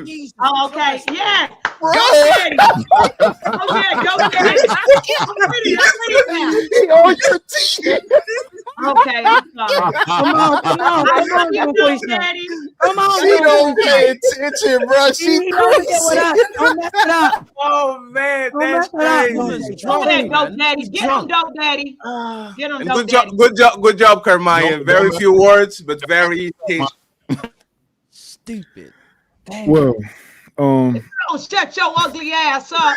team. Oh, okay. Yeah. Bro. Go Daddy. Okay, go Daddy. I'm ready now. He's on your team. Okay, I'm sorry. Come on, Daddy. Come on, she don't pay attention, bro. She don't mess it up. Oh man, that's crazy. Go ahead, Dope Daddy. Get him, Dope Daddy. Get him, Dope Daddy. Good job, Carmine. Very few words, but very stupid. Well, Don't shut your ugly ass up.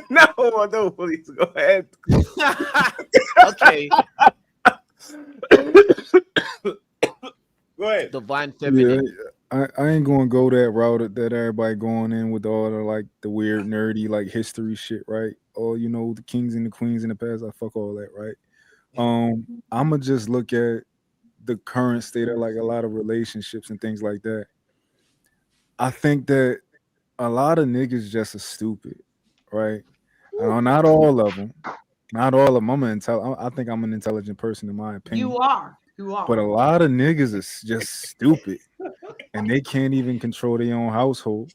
No, please go ahead. Okay. Go ahead. Divine yeah, feminine. I ain't gonna go that route that everybody going in with all the like the weird nerdy like history shit, right? Oh, you know, the kings and the queens in the past. I fuck all that, right? I'ma just look at the current state of like a lot of relationships and things like that. I think that a lot of niggas just are stupid, right? Not all of them. Not all of them. I think I'm an intelligent person in my opinion. You are. But a lot of niggas is just stupid, and they can't even control their own household.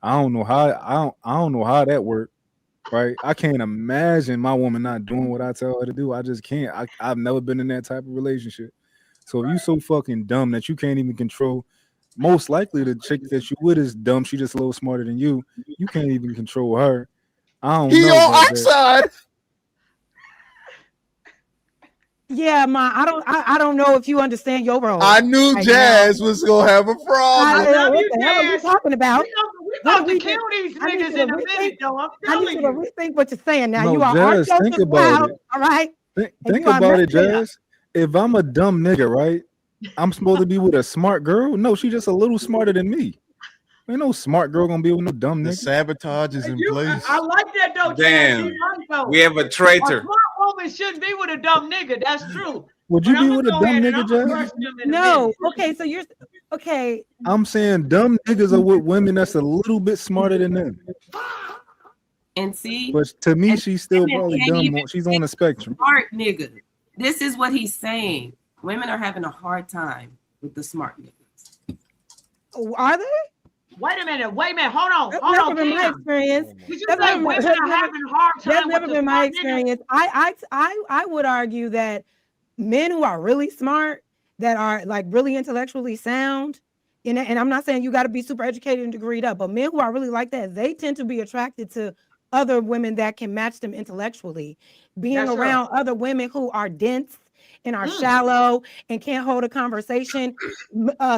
I don't know how that works, right? I can't imagine my woman not doing what I tell her to do. I just can't. I've never been in that type of relationship. So if you so fucking dumb that you can't even control, most likely the chick that you with is dumb. She just a little smarter than you. You can't even control her. I don't know. He on our side. Yeah, Ma, I don't know if you understand your role. I knew right Jazz now. was gonna have a problem. What the hell are you talking about? We about to kill these niggas in a minute, though. I'm I need telling you to you. rethink what you're saying now. No, You are Jazz, Art think Joseph about Wild, it. all right? Think you are about it, messing up. Jazz. If I'm a dumb nigga, right? I'm supposed to be with a smart girl. No, she's just a little smarter than me. Ain't no smart girl gonna be with no dumb The nigga. sabotage is in place. I like that, though. Damn. Jazz. You're right, though. We have a traitor. A smart woman shouldn't be with a dumb nigga. That's true. Would you But be I'ma with a go dumb ahead and nigga, I'ma Jazz? crush them in a No. minute. Okay, so you're okay. I'm saying dumb niggas are with women that's a little bit smarter than them. And see, But to me, and she's still women probably can't dumb. even She's on the spectrum. smart nigga. This is what he's saying. Women are having a hard time with the smart niggas. Are they? Wait a minute. Hold on. That's Hold never on. been my Kim. experience. Did you That's say never- women that's are never- having a hard time That's with never the been my smart niggas? experience. I would argue that men who are really smart, that are like really intellectually sound, and I'm not saying you got to be super educated and degreed up, but men who are really like that, they tend to be attracted to other women that can match them intellectually. Being That's around other women who are dense and are shallow and can't hold a conversation,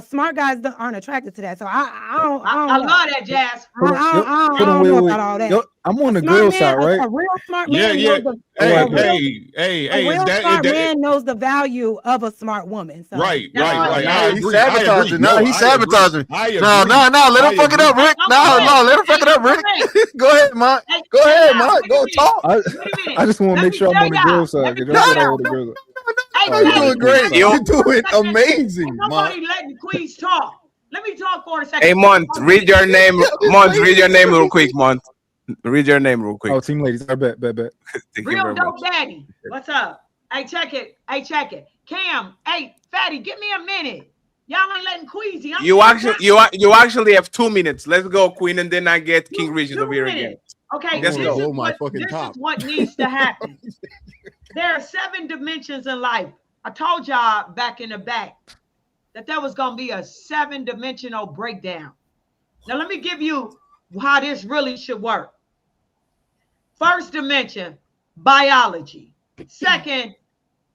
smart guys aren't attracted to that. So I don't I know. love that, Jazz. I don't know about all that. Yo, I'm on the Smart girl man, side, right? A real smart Yeah, man yeah. knows the Hey, a real- hey, a real is that, smart is that man knows the value of a smart woman. So right? that's Right. what- I He's agree. sabotaging. No, he's sabotaging. I agree. No, let him fuck it up, Rick. No, let him fuck it up, Rick. Go ahead, Mark. Go ahead, Mark. Go talk. I just want to make sure I'm on the girl side. Because y'all said I was the girl side. No, you're doing great. You're doing amazing, Mark. Nobody letting the queens talk. Let me talk for a second. Hey, Mont, read your name. Mont, read your name real quick, Mont. Read your name real quick. Oh, team ladies. I bet. Thank you Real very dope much. daddy. What's up? Hey, check it. Cam, hey, Fatty, give me a minute. Y'all ain't letting Queasy. You actually have 2 minutes. Let's go, Queen, and then I get King Richard over here again. Okay, Let's this go. is what needs to happen. There are 7 dimensions in life. I told y'all back in the back that there was going to be a 7-dimensional breakdown. Now, let me give you how this really should work. First dimension, biology. Second,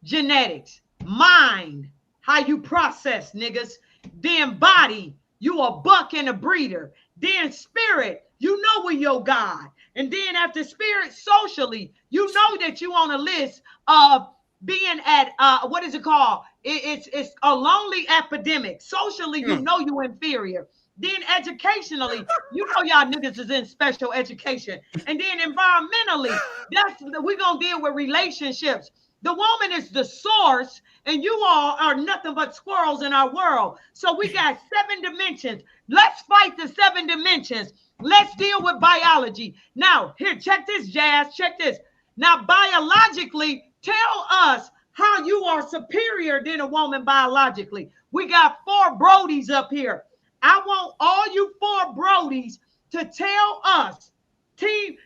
genetics. Mind, how you process, niggas. Then body, you a buck and a breeder. Then spirit, you know we your God. And then after spirit, socially, you know that you on a list of being at what is it called? It's a lonely epidemic. Socially, you know you inferior. Then educationally, you know y'all niggas is in special education. And then environmentally, we're gonna deal with relationships. The woman is the source, and you all are nothing but squirrels in our world. So we got 7 dimensions. Let's fight the 7 dimensions. Let's deal with biology. Now, here, check this, Jazz. Check this. Now, biologically, tell us how you are superior than a woman biologically. We got 4 Brodies up here. I want all you 4 Brodies to tell us, Team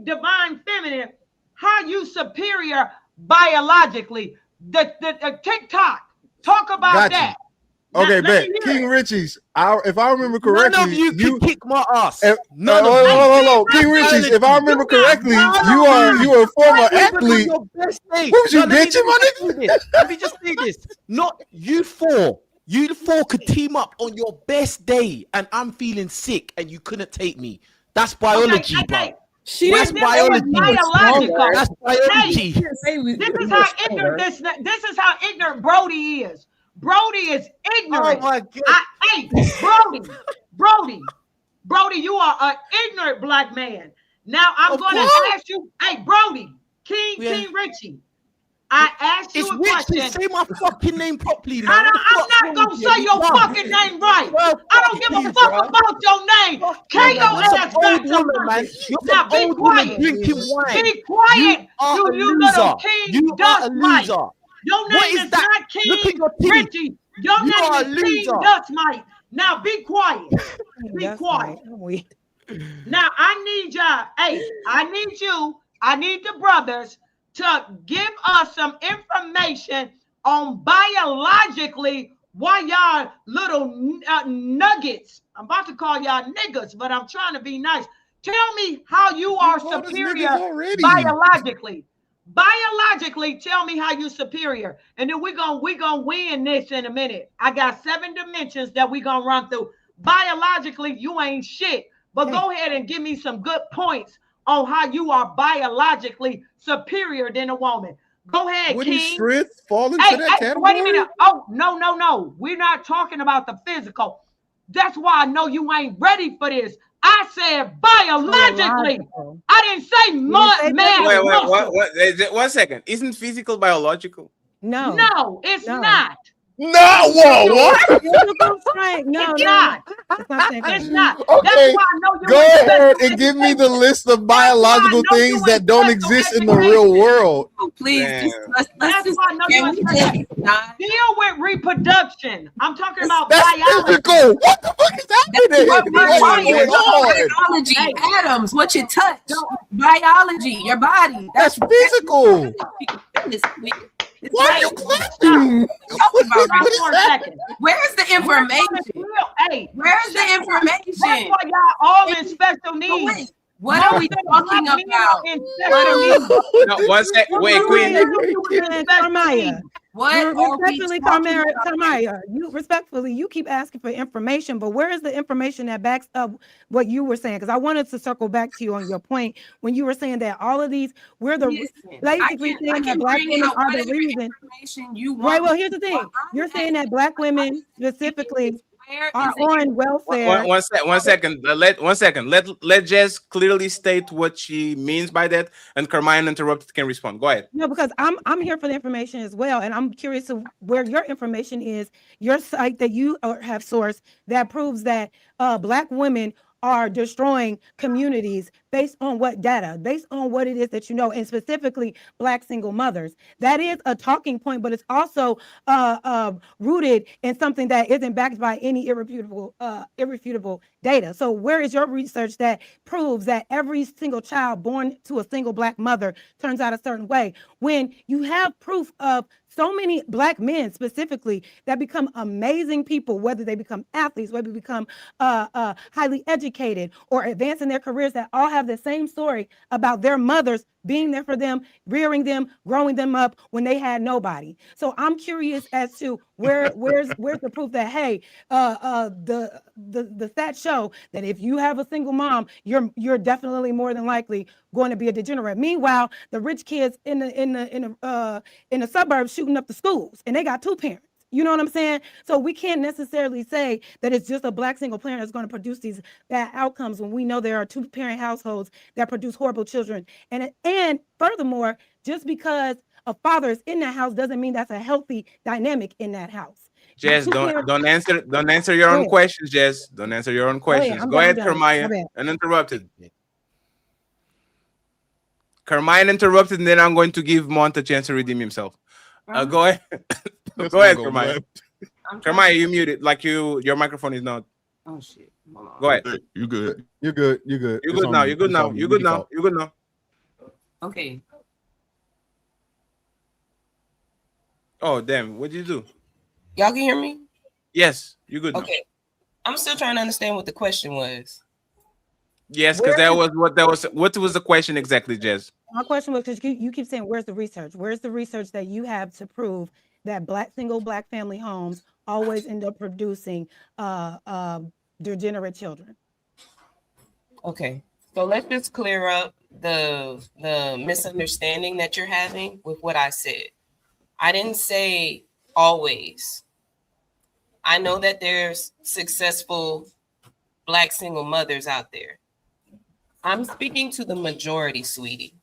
Divine Feminine, how you superior biologically. The TikTok, talk about Got you. that. Okay, Let bet. me hear King it. Richie's. If I remember correctly, None of you can kick my ass. None of you. King Richie's. If I remember correctly, you are a former athlete. Who's you bitching, my nigga? Let me just say this. Not you 4. You four could team up on your best day, and I'm feeling sick, and you couldn't take me. That's biology, bro. That's biology. Biological. That's biology. This is how ignorant Brody is. Brody is ignorant. Oh my God. Hey, Brody, you are an ignorant black man. Now I'm going to ask you, hey, Brody, King Richie. I asked you a question. Say my fucking name properly, man. I'm not gonna say your fucking name right. I don't give a fuck about your name. KO ass back to man. Now be quiet. Be quiet. You little King Dust Mite. Your name is not King Richie. Your name is King Dust Mite. Now be quiet. Be quiet. Now I need y'all. Hey, I need the brothers to give us some information on biologically why y'all little nuggets. I'm about to call y'all niggas, but I'm trying to be nice. Tell me how you are superior biologically. Biologically, tell me how you superior. And then we're gonna win this in a minute. I got 7 dimensions that we're gonna run through. Biologically, you ain't shit. But go ahead and give me some good points on how you are biologically superior than a woman. Go ahead, Wouldn't King. strength fall into that category? Wait a minute. Oh, no. We're not talking about the physical. That's why I know you ain't ready for this. I said biologically. I didn't say man. Wait, 1 second. Isn't physical biological? No, it's not. No, whoa, what? No, it's not. It's not. Okay, that's why I know you go ahead and give me the list of biological things that don't exist in the real world. Please, let's that's why I know you deal with reproduction. I'm talking about That's biology. physical. What the fuck is happening? Biology, atoms, what you touch, biology, your body. That's physical. Why are you clapping? Where's the information? Hey, where's the information? That's why y'all all in special needs. What are we talking about? No, 1 second. Wait, Queen. Carmaya. What respectfully, Carmaya, you keep asking for information, but where is the information that backs up what you were saying? Because I wanted to circle back to you on your point when you were saying that all of these, we're the basically saying that black women are the reason. Right. Well, here's the thing: you're saying that black women specifically are on welfare. One second. Let Jess clearly state what she means by that, and Carmine interrupted can respond. Go ahead. No, because I'm here for the information as well, and I'm curious of where your information is, your site that you have sourced that proves that black women are destroying communities based on what data, based on what it is that you know, and specifically black single mothers. That is a talking point, but it's also rooted in something that isn't backed by any irrefutable data. So where is your research that proves that every single child born to a single black mother turns out a certain way, when you have proof of so many black men specifically that become amazing people, whether they become athletes, whether they become highly educated or advancing their careers, that all have the same story about their mothers being there for them, rearing them, growing them up when they had nobody. So I'm curious as to where's the proof that, hey, the stats show that if you have a single mom, you're definitely more than likely going to be a degenerate. Meanwhile, the rich kids in the suburbs shooting up the schools, and they got 2 parents. You know what I'm saying? So we can't necessarily say that it's just a black single parent that's going to produce these bad outcomes when we know there are 2-parent households that produce horrible children. And furthermore, just because a father is in that house doesn't mean that's a healthy dynamic in that house. Jess, don't answer your own questions, Jess. Don't answer your own questions. Go ahead, Carmine. Uninterrupted. Carmine interrupted, and then I'm going to give Mont a chance to redeem himself. Go ahead. Go ahead, Carmine. Carmine, you muted. Like your microphone is not. Oh shit. Go ahead. You good. You're good. You're good now. You're good now. You're good now. You're good now. Okay. Oh damn! What did you do? Y'all can hear me? Yes, you're good. Okay. I'm still trying to understand what the question was. Yes, because what was the question exactly, Jess? My question was, because you keep saying, where's the research? Where's the research that you have to prove that single black family homes always end up producing degenerate children. Okay, so let's just clear up the misunderstanding that you're having with what I said. I didn't say always. I know that there's successful black single mothers out there. I'm speaking to the majority, sweetie.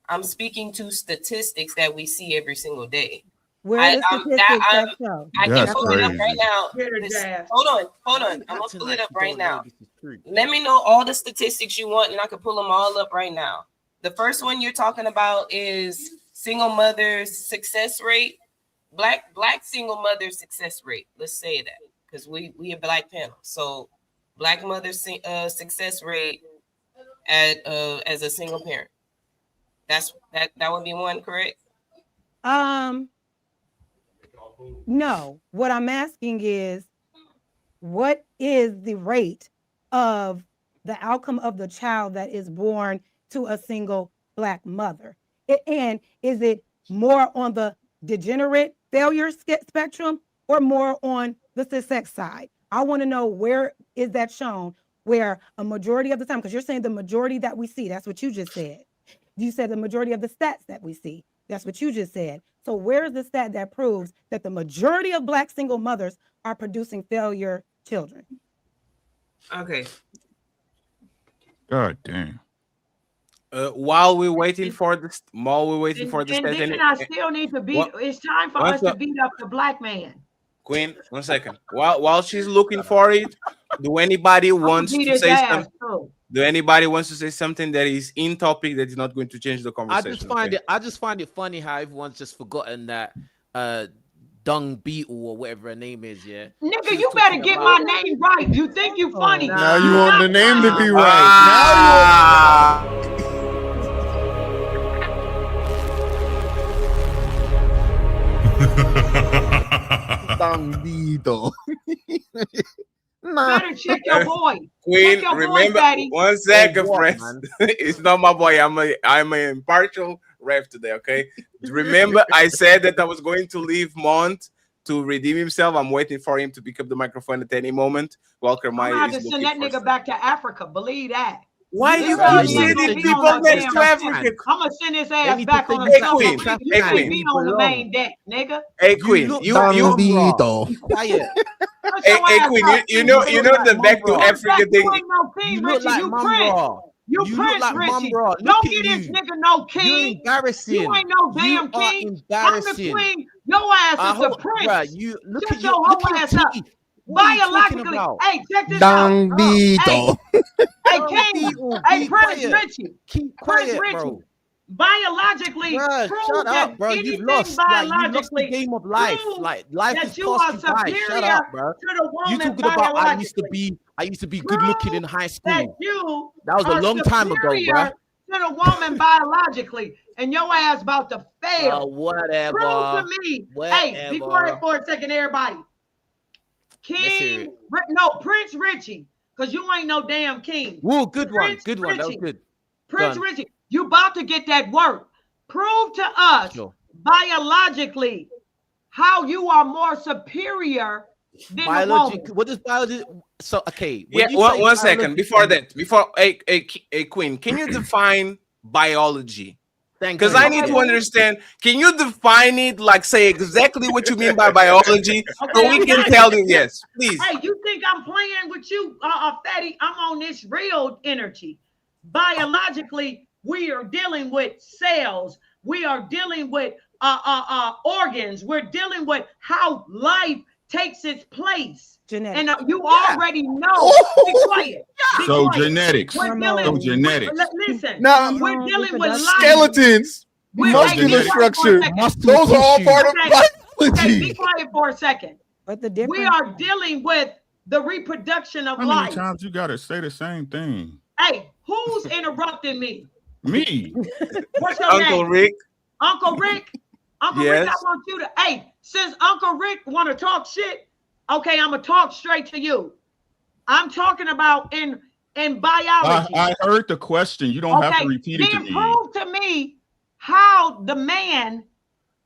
I'm speaking to statistics that we see every single day. Where are the statistics that show? I can pull it up right now. Jazz. Hold on. I'm gonna pull it up right now. Let me know all the statistics you want, and I can pull them all up right now. The first one you're talking about is single mothers success rate, black single mother success rate. Let's say that because we a black panel. So black mother success rate as a single parent. That would be one, correct? No. What I'm asking is, what is the rate of the outcome of the child that is born to a single black mother? And is it more on the degenerate failure spectrum or more on the success side? I want to know, where is that shown, where a majority of the time, because you're saying the majority that we see, that's what you just said. You said the majority of the stats that we see. That's what you just said. So where's the stat that proves that the majority of black single mothers are producing failure children? Okay. God damn. While we're waiting for this, And then I still need to beat. It's time for us to beat up the black man. Queen, 1 second. While she's looking for it, do anybody wants to say something? Do anybody wants to say something that is in topic that is not going to change the conversation? I just find it funny how everyone's just forgotten that Dung Beetle or whatever her name is. Yeah, nigga, you better get my name right. You think you funny? Now you want the name to be right. Bandito. Better check your boy. Queen, check your remember, boy, Daddy. 1 second, friends. It's not my boy. I'm an impartial ref today, okay? Remember, I said that I was going to leave Mont to redeem himself. I'm waiting for him to pick up the microphone at any moment. Walker I'm Maya gonna have is to send looking that for nigga back to Africa. Believe that. Why do you This keep nigga sending be people on the next to damn- Africa? I'm gonna send his ass need back to on take the Queen. submarine. You Hey, can't Queen. be on the main deck, nigga. Hey, Queen, look you Bandito. quiet. Hey, Queen, you know the back to Africa thing. You ain't no king, You look Richie. like You Mum Prince. Raw. You You Prince, look like Mum Richie. Raw. Don't Look get at this you. nigga no You're king. embarrassing. You ain't no damn You are king. I'm the embarrassing. queen. Your ass I is the hope, prince. bruh, you look Shut at your your whole look at ass your up. teeth. What are you talking Biologically, about? hey, check this out. Bandito. Hey, Dung King. Beetle, Hey, be Prince quiet. Richie. Keep Prince quiet, Richie. bro. Biologically, Bruh, prove shut that up, bro. anything You lost the biologically game of life. prove Like life that is you past are you by. Shut superior up, bro. to the You woman talking about I used biologically. to be good looking in high That school. you That was a are long time ago, superior bruh. to the woman biologically, and your ass about to fail. Whatever. Prove to me. Hey, be quiet for a second, everybody. hear King, no, Prince Richie, because you ain't no damn king. Whoa, good one. Prince Good one. That was Richie. good. Prince Done. Richie, you about to get that work. Prove to us Sure. biologically how you are more superior than the Biology. woman. What is biology? So okay. Yeah, when you one say one second. biology- Before that, before a Queen, can you define biology? Thank Because you. I need to understand. Can you define it? Like, say exactly what you mean by biology, so Okay, we I can got tell it. you yes, please. Hey, you think I'm playing with you, Fatty? I'm on this real energy. Biologically, we are dealing with cells. We are dealing with organs. We're dealing with how life takes its place. Genetics. And you already know. Be quiet. Be So quiet. genetics. We're So dealing, genetics. listen, Now, we're dealing with life. skeletons, We're- muscular hey, be quiet for a structure, second. those are all part of Okay, be biology. quiet for a second. But the We difference. are dealing with the reproduction of How many life. times you gotta say the same thing? Hey, who's interrupting me? Me. What's your Uncle name? Rick. Uncle Rick? Uncle Rick, I Yes. want you to, hey, since Uncle Rick want to talk shit, okay, I'm going to talk straight to you. I'm talking about in biology. I heard the question. You don't have Okay, to repeat it to then me. prove to me how the man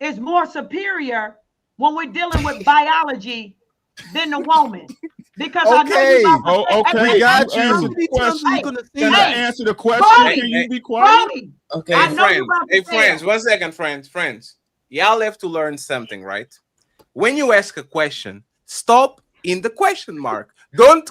is more superior when we're dealing with biology than the woman. Because I know Okay. you about to Okay. Got you. Answer the question. Can I Hey, answer the question? Brody, Can you be quiet? Brody, Okay, I know you friends. about to Hey, fail. friends. 1 second, friends. Y'all have to learn something, right? When you ask a question, stop in the question mark. Don't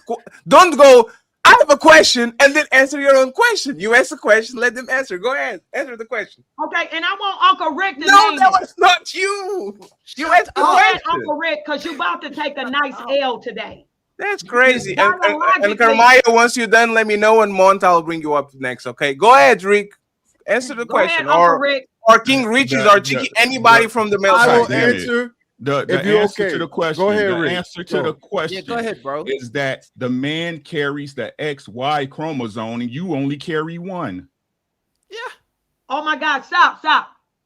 go. I have a question and then answer your own question. You ask a question, let them answer. Go ahead, answer the question. Okay, and I want Uncle Rick to No, name that it. was not you. You asked the Go ahead, question. Uncle Rick, because you about to take a nice L today. That's crazy. And Biologically- Carmaya, once you're done, let me know, and Mont, I'll bring you up next. Okay, go ahead, Rick. Answer the Go question, ahead, Uncle Rick. or King Riches, or Chicky, anybody from the male I side. will damn it. answer. The If you're answer okay. to the question. Go ahead, the Rick. answer to Go. the question. Yeah, go ahead, bro. Is that the man carries the XY chromosome and you only carry one? Oh my God, stop.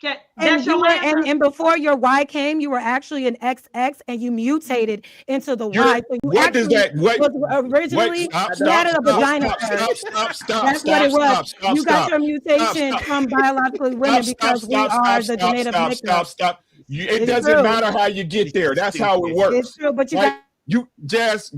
Okay, And, that's you your were, answer. and before your Y came, you were actually an XX and you mutated into the Y. So you What does actually that? Wait, was originally you had a vagina first. That's what it was. You got your mutation from biologically women because we are the genetic makeup. Stop. It It's doesn't true. matter how you get there. That's how it works. It's true, but you right? got You just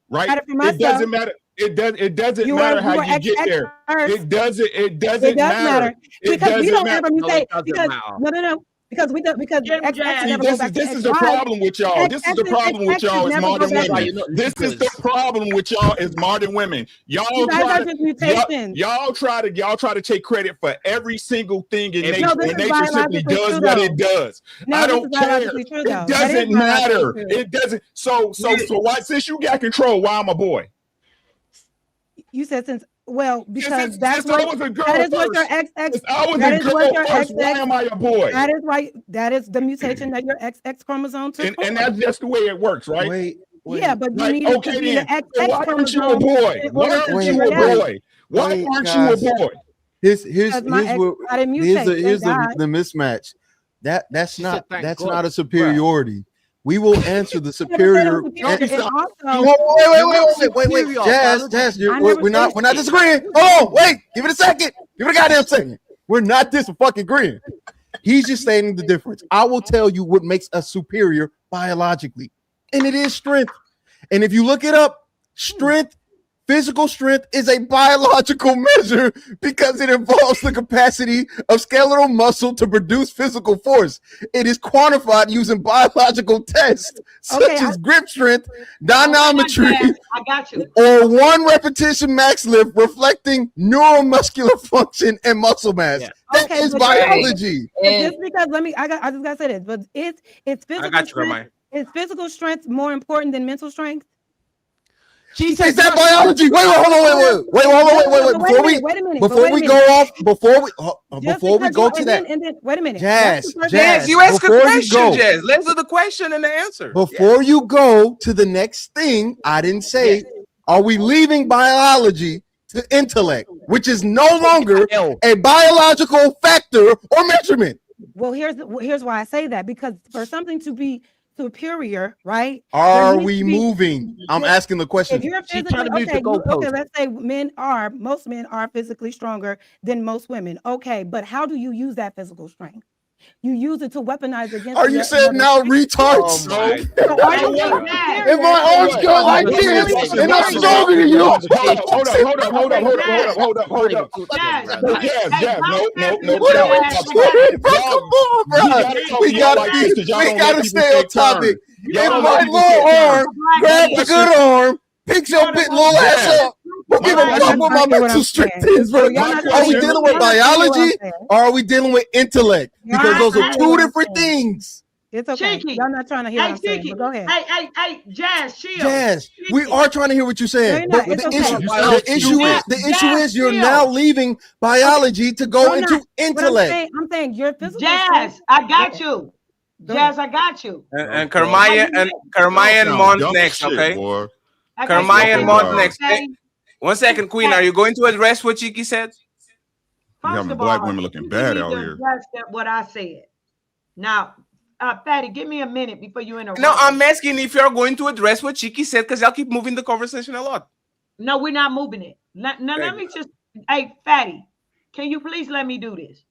right. got it from It us, doesn't though. matter. It doesn't You matter were how you get XX there. first. It doesn't It does matter It because we doesn't don't matter. ever mutate doesn't because matter. no because we don't because Yeah, XX See, never go back to this is the XY. problem with y'all. This is the problem with y'all as never go modern back to- women. This is the problem with y'all as modern women. Y'all You guys try are just to mutations. y'all try to take credit for every single thing in No, nature. this And is nature simply biologically does true, what though. it does. No, I this don't is care. biologically true, though. It That is doesn't biologically matter. true. It doesn't. So why since you got control, why I'm a boy? You said because since that's I what was a girl that is what your first. XX. Since I was that a is girl what your first, why am I a boy? That is why that is the mutation that your XX chromosome took. And that's just the way it works, right? Wait. Yeah, but you Right? need to Okay be then. the So XX why aren't you a chromosome boy? in Why order to aren't be you your a daddy. boy? Why Wait, aren't guys. you a boy? Here's Because my ex- what I didn't here's mutate, here's thank the mismatch. That's She not said, "Thank that's God." not a superiority. We will answer the I never said superior. it was superior, and also Wait, Jazz, I we're never not said- disagreeing. Hold on, wait, give it a second. Give it a goddamn second. We're not fucking agreeing. He's just stating the difference. I will tell you what makes us superior biologically, and it is strength. And if you look it up, physical strength is a biological measure because it involves the capacity of skeletal muscle to produce physical force. It is quantified using biological tests such as grip strength, dynamometry, I got you. or 1 repetition max lift, reflecting neuromuscular function and muscle mass. Yeah. That is but biology. But just because I just gotta say this, but it's physical got you, strength. Carmine. Is physical strength more important than mental strength? Is that biology? Wait, hold on. Before we go to that, and then wait a minute. Jazz, You ask a before you question, go- Jazz. Let's do the question and the answer. Before you go to the next thing, I didn't say, are we leaving biology to intellect, which is no longer a biological factor or measurement? Well, here's why I say that, because for something to be superior, right? Are there needs we to be- moving? I'm asking the question. If you're She's physically trying to move the okay, goalpost. let's say most men are physically stronger than most women. Okay, but how do you use that physical strength? You use it to weaponize against. Are you saying now retards? So are you If my arms go like this and I'm stronger than you, Hold up. Jazz, no. Come on, bro. We gotta stay on topic. If my little arm grab the good arm, picks your big little ass up. Who give a fuck what my mental strength is, bro? Are we dealing with biology or are we dealing with intellect? Because those are two different things. It's okay. Cheeky. Y'all not trying to hear what I'm saying, Cheeky. but go ahead. Hey, Jazz, chill. Jazz, we are trying to hear what you're saying, No, but you're not. the It's okay. issue is you're now leaving biology to go You're into not. What intellect. I'm saying your physical Jazz, strength- I got you. Jazz, I got you. And Carmaya and Mont next, okay? Carmaya and Mont next. Hey, 1 second, Queen. Are you going to address what Chiki said? You having black women looking bad out here. That's what I said. Now, Fatty, give me a minute before you interrupt. No, I'm asking if you're going to address what Chiki said because y'all keep moving the conversation a lot. No, we're not moving it. Let me just. Hey, Fatty, can you please let me do this?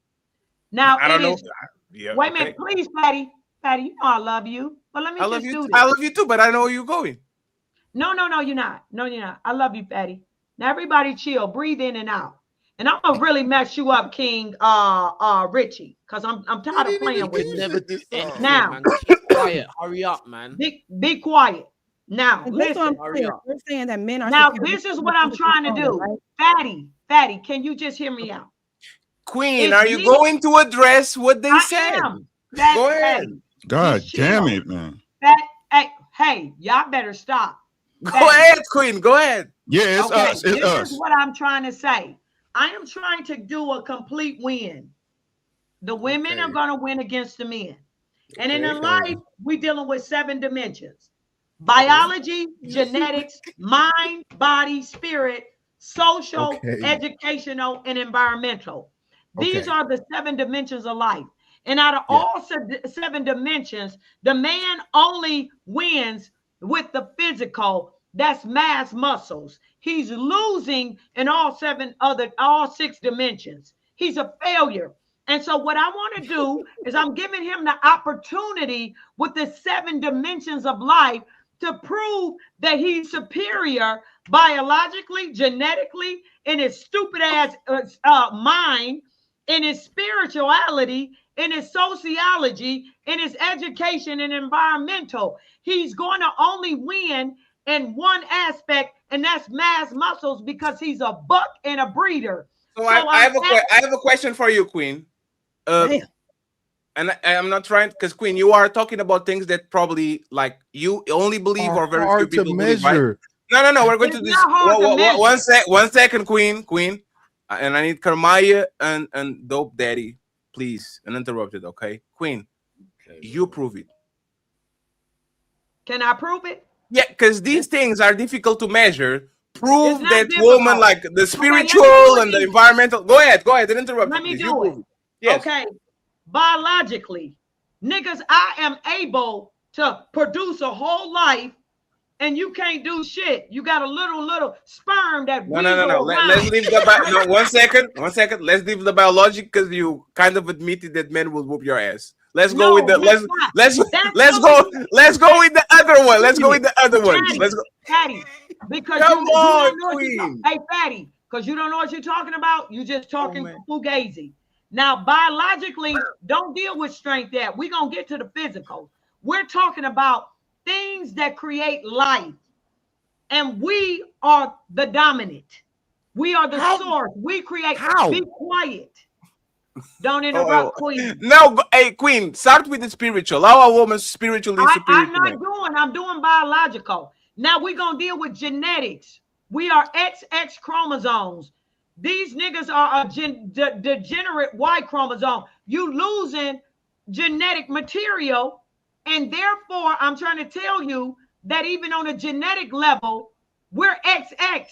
Now, I don't it know. is. Yeah, Wait a okay. minute, please, Fatty. Patty, you know I love you. But let me I just love do you. this. I love you too, but I know where you're going. No, you're not. No, you're not. I love you, Patty. Now everybody chill, breathe in and out. And I'm gonna really mess you up, King Richie, because I'm tired of playing with you. Never do anything, Now, man. Keep quiet. Hurry up, man. Be quiet. Now, And this listen. one, we're saying that men are Now, superior this is to what I'm the trying to do. right? Fatty, can you just hear me out? Queen, It's are you me. going to address what they I said? am. Go ahead. God Just damn chill. it, man. Hey, y'all better stop. Go ahead, Queen. Go ahead. Yeah, it's Okay, us. It's this us. is what I'm trying to say. I am trying to do a complete win. The women are going to win against the men. And in life, we're dealing with 7 dimensions: biology, genetics, mind, body, spirit, social, educational, and environmental. These are the 7 dimensions of life. And out of all 7 dimensions, the man only wins with the physical. That's mass muscles. He's losing in all 6 dimensions. He's a failure. And so what I want to do is I'm giving him the opportunity with the 7 dimensions of life to prove that he's superior biologically, genetically, in his stupid ass mind, in his spirituality, in his sociology, in his education and environmental. He's going to only win in one aspect, and that's mass muscles, because he's a buck and a breeder. So I have a question for you, Queen. And I'm not trying, because Queen, you are talking about things that probably like you only believe or very few hard to people believe, right? measure. No, we're going to this. One second, Queen. And I need Karmaya and Dope Daddy, please, uninterrupted, okay? Queen, you prove it. Can I prove it? Yeah, because these things are difficult to measure. Prove It's that not difficult. woman, like the spiritual do and the it. environmental. Go ahead, don't interrupt. Let me please. do You it. prove it. Yes. Okay. Biologically, niggas, I am able to produce a whole life, and you can't do shit. You got a little sperm that No. weasel around. Let's leave the no, one second. Let's leave the biologic, because you kind of admitted that men will whoop your ass. Let's go with the let's go with the other one. Let's go with the other one. Let's go. Fatty, because Come you on, don't know what you're Queen. Hey, Fatty, because you don't know what you're talking about. You just talking fugazi. Now, biologically, don't deal with strength yet. We're going to get to the physical. We're talking about things that create life. And we are the dominant. We are the source. We create. Be quiet. Don't interrupt, Queen. No, hey, Queen, start with the spiritual. How a woman spiritually superior. I'm doing biological. Now we're going to deal with genetics. We are XX chromosomes. These niggas are a degenerate Y chromosome. You losing genetic material, and therefore I'm trying to tell you that even on a genetic level, we're XX.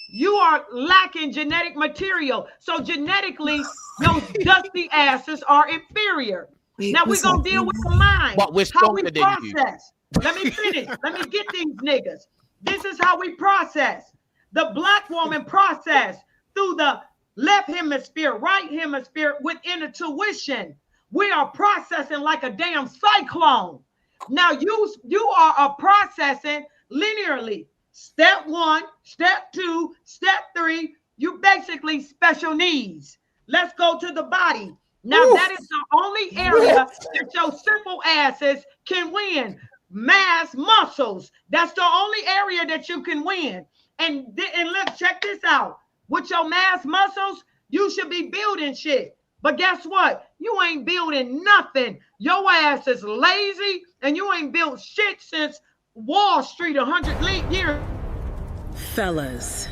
You are lacking genetic material. So genetically, those dusty asses are inferior. Now we're going to deal with the mind. But we're how we stronger than you. process. Let me finish. Let me get these niggas. This is how we process. The black woman process through the left hemisphere, right hemisphere with intuition. We are processing like a damn cyclone. Now you are processing linearly. Step 1, step 2, step 3. You basically special needs. Let's go to the body. Now that is the only area that your simple asses can win. Mass muscles. That's the only area that you can win. And let's check this out. With your mass muscles, you should be building shit. But guess what? You ain't building nothing. Your ass is lazy, and you ain't built shit since Wall Street 100 years. Fellas,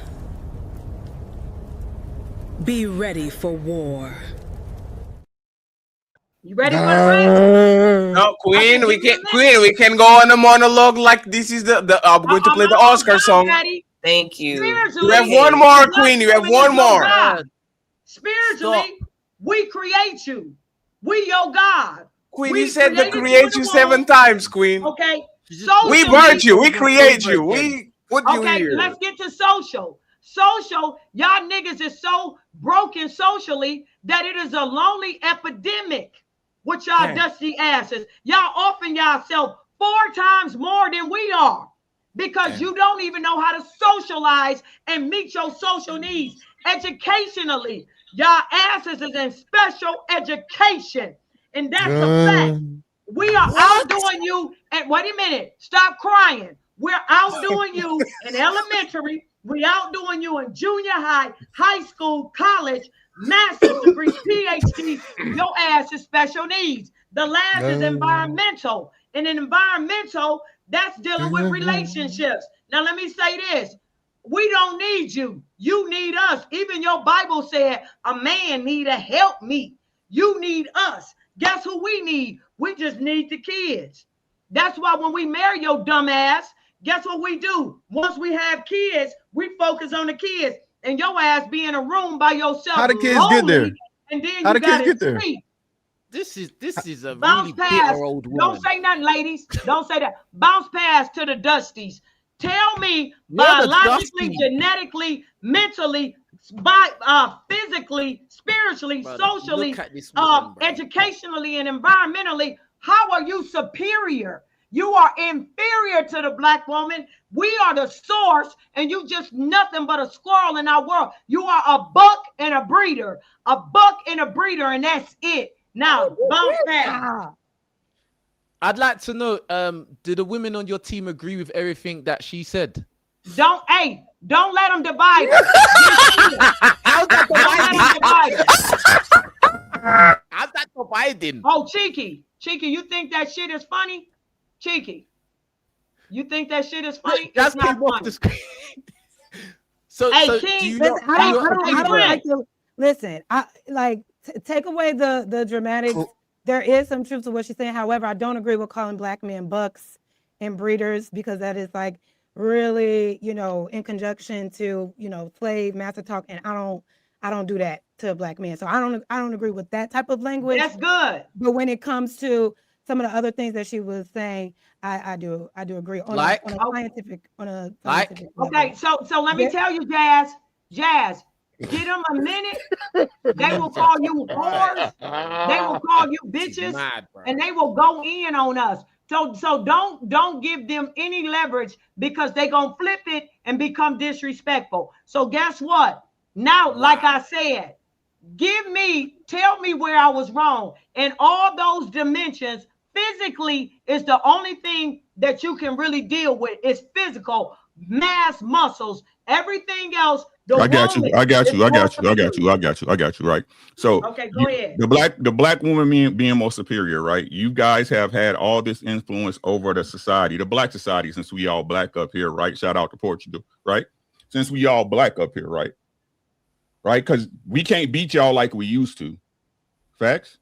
be ready for war. You ready for the race? No, Queen, we can go on a monologue like this is the I'm going to play the Oscar song. Thank you. You have one more, Queen. You have one more. Spiritually, we create you. We your God. Queen, you said to create you 7 times, Queen. Okay. We birth you. We create you. We put you here. Okay, let's get to social. Social, y'all niggas is so broken socially that it is a lonely epidemic. with y'all dusty asses. Y'all offering yourself 4 times more than we are because you don't even know how to socialize and meet your social needs educationally. Y'all asses is in special education, and that's a fact. We are outdoing you. And wait a minute, stop crying. We're outdoing you in elementary. We're outdoing you in junior high, high school, college, master's degree, PhD. Your ass is special needs. The last is environmental. And in environmental, that's dealing with relationships. Now, let me say this. We don't need you. You need us. Even your Bible said a man need a help me. You need us. Guess who we need? We just need the kids. That's why when we marry your dumb ass, guess what we do? Once we have kids, we focus on the kids. And your ass be in a room by yourself. How the kids get there? And then How you the kids got get to there? sleep. This is a Bounce really pass. bitter old woman. Don't say nothing, ladies. Don't say that. Bounce pass to the Dusties. Tell me You're the biologically, Dusty. genetically, mentally, physically, spiritually, Brother, socially, look at this woman, bro. educationally, and environmentally, how are you superior? You are inferior to the black woman. We are the source, and you just nothing but a squirrel in our world. You are a buck and a breeder. A buck and a breeder, and that's it. Now, bounce pass. I'd like to know, do the women on your team agree with everything that she said? Don't let them divide us. How's that dividing? How's that dividing? Oh, Cheeky, you think that shit is funny? Cheeky, you think that shit is funny? Just It's not came off funny. the screen. So, Hey, so King, do you Listen, not, I do you don't agree with her? like to listen. I like take away the dramatics. There is some truth to what she's saying. However, I don't agree with calling black men bucks and breeders because that is like really, in conjunction to, slave master talk. And I don't do that to a black man. So I don't agree with that type of language. That's good. But when it comes to some of the other things that she was saying, I do agree on Like? a scientific Like? level. Okay, so let me tell you, Jazz, give them a minute. They will call you whores. They will call you bitches, Mad, bro. and they will go in on us. So don't give them any leverage because they gonna flip it and become disrespectful. So guess what? Now, like I said, tell me where I was wrong. And all those dimensions, physically is the only thing that you can really deal with. It's physical, mass muscles, everything else. I got you. Right. So okay, go ahead. The black woman being more superior, right? You guys have had all this influence over the society, the black society, since we all black up here, right? Shout out to Portugal, right? Since we all black up here, right? Right? Because we can't beat y'all like we used to. Facts?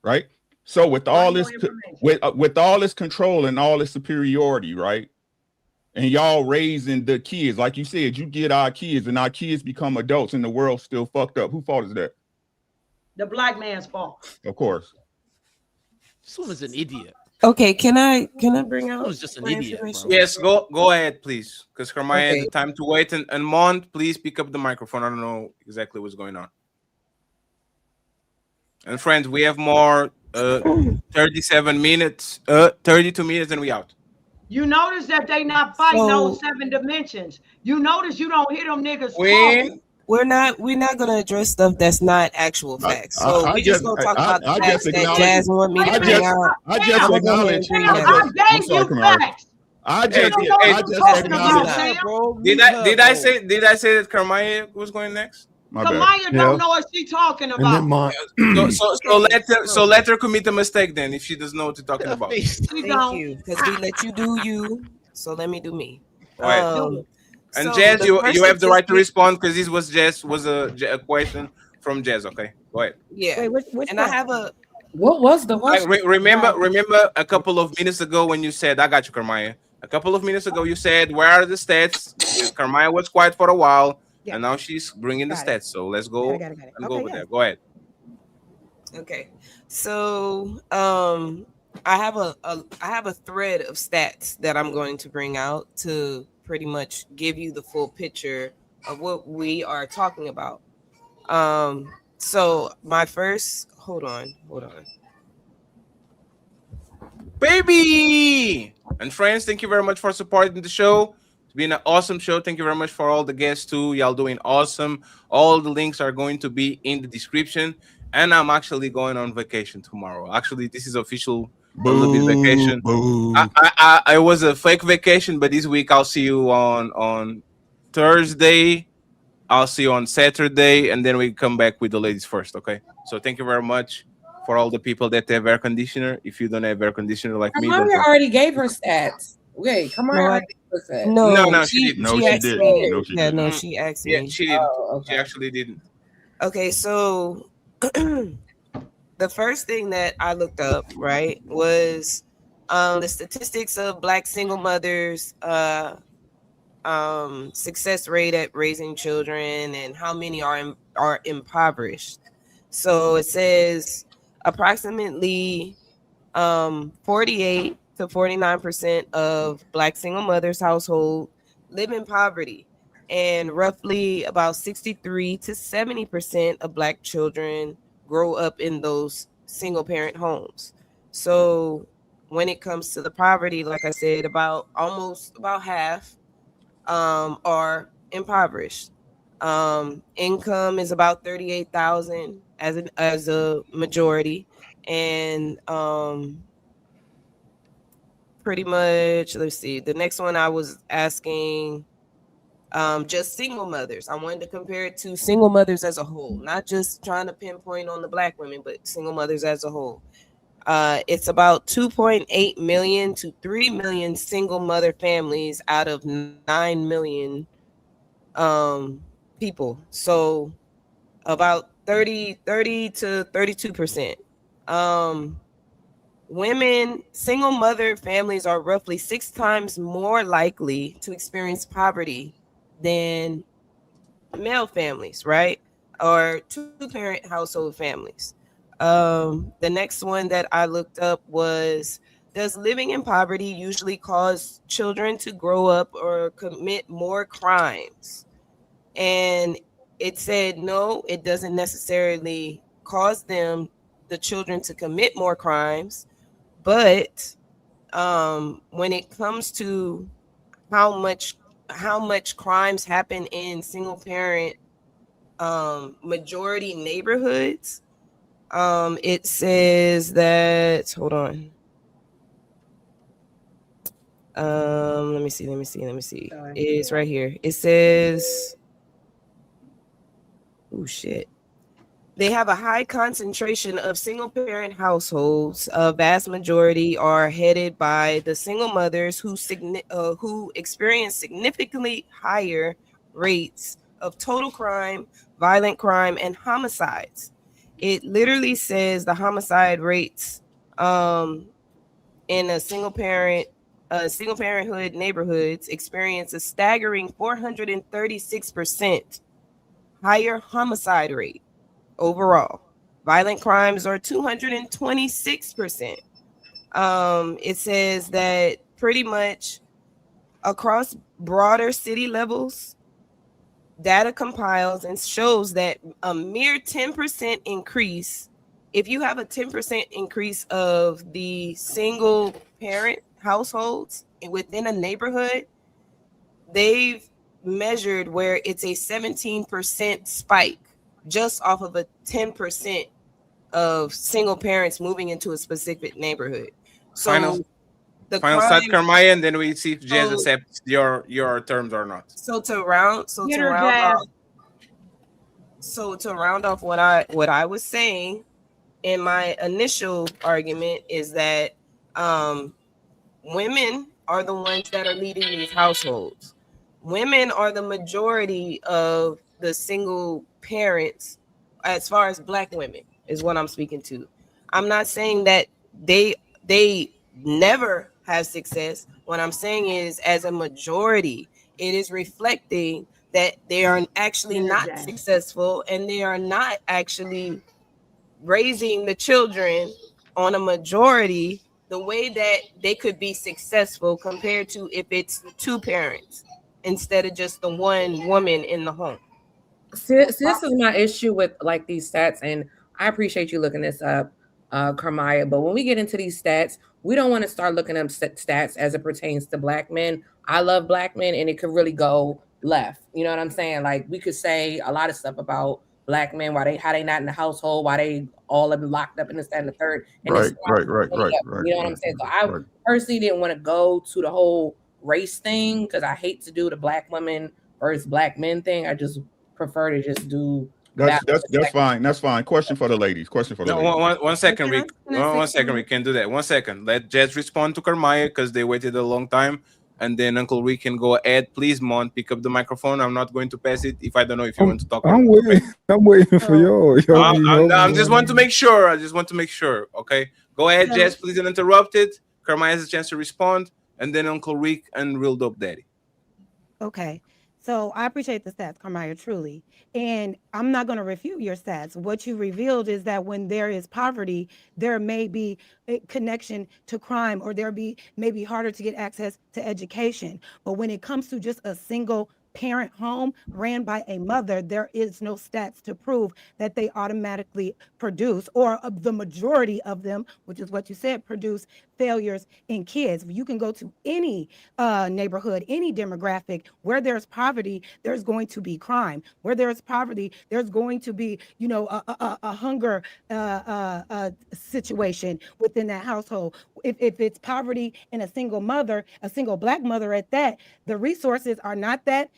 Right? So with all this with all this control and all this superiority, right? And y'all raising the kids, like you said, you get our kids and our kids become adults and the world's still fucked up. Whose fault is that? The black man's fault. Of course. This woman's an idiot. Okay, can I bring out? This just an my idiot, bro. information? Yes, go ahead, please. Because Hermione Okay. had the time to wait. And Mont, please pick up the microphone. I don't know exactly what's going on. And friends, we have more 37 minutes, 32 minutes, and we out. You notice that they not fighting So- those 7 dimensions. You notice you don't hear them niggas When talking. we're not gonna address stuff that's not actual facts. So we just gonna talk about the facts that Jasmine want me to bring out. I just acknowledge. I gave you facts. I just acknowledge. Did I say that Hermione was going next? My bad. Kamaya don't know what she's talking And about. then So let her commit a mistake then if she doesn't know what you're talking about. Thank you, because we let you do you. So let me do me. All right. And so Jazz, the you person have the right to just- respond because this was a question from Jazz. Okay, go ahead. Yeah. Wait, which And I have a. What was the Like, question? remember a couple of minutes ago when you said, I got you, Carmaya. A couple of minutes ago, you said, where are the stats? Carmaya was quiet for a while, and now she's bringing the Got stats. So let's go Got it. and go Okay, over yeah. there. Go ahead. Okay, so I have a thread of stats that I'm going to bring out to pretty much give you the full picture of what we are talking about. So my first hold on. Baby and friends, thank you very much for supporting the show. It's been an awesome show. Thank you very much for all the guests too. Y'all doing awesome. All the links are going to be in the description. And I'm actually going on vacation tomorrow. Actually, this is official. A little bit vacation. I was a fake vacation, but this week I'll see you on Thursday. I'll see you on Saturday, and then we come back with the ladies first. Okay. So thank you very much for all the people that have air conditioner. If you don't have air conditioner like me, Kamara already gave her stats. Wait, Kamara No, she didn't. No, she didn't. No, she asked me. Yeah, she didn't. She actually didn't. Okay, so the first thing that I looked up, right, was the statistics of Black single mothers, success rate at raising children, and how many are impoverished. So it says approximately 48 to 49% of Black single mothers' household live in poverty, and roughly about 63 to 70% of Black children grow up in those single parent homes. So when it comes to the poverty, like I said, about half are impoverished. Income is about 38,000 as a majority, and pretty much, let's see, the next one I was asking just single mothers. I wanted to compare it to single mothers as a whole, not just trying to pinpoint on the Black women, but single mothers as a whole. It's about 2.8 million to 3 million single mother families out of 9 million people. So about 30 to 32%. Women, single mother families are roughly 6 times more likely to experience poverty than male families, right? Or two-parent household families. The next one that I looked up was, does living in poverty usually cause children to grow up or commit more crimes? And it said, no, it doesn't necessarily cause the children to commit more crimes. But when it comes to how much crimes happen in single parent majority neighborhoods, it says that, hold on. Let me see. It's right here. It says, oh shit. They have a high concentration of single parent households. A vast majority are headed by the single mothers who experience significantly higher rates of total crime, violent crime, and homicides. It literally says the homicide rates in a single parenthood neighborhoods experience a staggering 436% higher homicide rate overall. Violent crimes are 226%. It says that pretty much across broader city levels, data compiles and shows that a mere 10% increase, if you have a 10% increase of the single parent households within a neighborhood, they've measured where it's a 17% spike just off of a 10% of single parents moving into a specific neighborhood. So final stat, Kermaya, and then we see if Jazz accepts your terms or not. To round off what I was saying in my initial argument is that women are the ones that are leading these households. Women are the majority of the single parents, as far as Black women is what I'm speaking to. I'm not saying that they never have success. What I'm saying is, as a majority, it is reflecting that they are actually not successful, and they are not actually raising the children on a majority the way that they could be successful compared to if it's 2 parents instead of just the one woman in the home. See, this is my issue with like these stats, and I appreciate you looking this up, Carmaya. But when we get into these stats, we don't want to start looking up stats as it pertains to Black men. I love Black men, and it could really go left. You know what I'm saying? Like, we could say a lot of stuff about Black men, how they not in the household, why they all of them locked up in this, that, and the third. And Right. you know what I'm saying? So I personally didn't want to go to the whole race thing because I hate to do the Black women versus Black men thing. I just prefer to just do. That's fine. That's fine. Question for the ladies. Question for the No, ladies. one second, Rick. One second, we can do that. 1 second. Let Jess respond to Carmaya because they waited a long time. And then Uncle Rick can go ahead. Please, Mon, pick up the microphone. I'm not going to pass it if I don't know if you want to talk. I'm waiting for y'all. I just want to make sure. Okay. Go ahead, Jess. Please don't interrupt it. Carmaya has a chance to respond. And then Uncle Rick and Real Dope Daddy. Okay. So I appreciate the stats, Carmaya, truly. And I'm not going to refute your stats. What you revealed is that when there is poverty, there may be a connection to crime, or may be harder to get access to education. But when it comes to just a single parent home ran by a mother, there is no stats to prove that they automatically produce, or the majority of them, which is what you said, produce failures in kids. You can go to any neighborhood, any demographic. Where there's poverty, there's going to be crime. Where there's poverty, there's going to be, a hunger situation within that household. If it's poverty in a single mother, a single Black mother at that, the resources are not that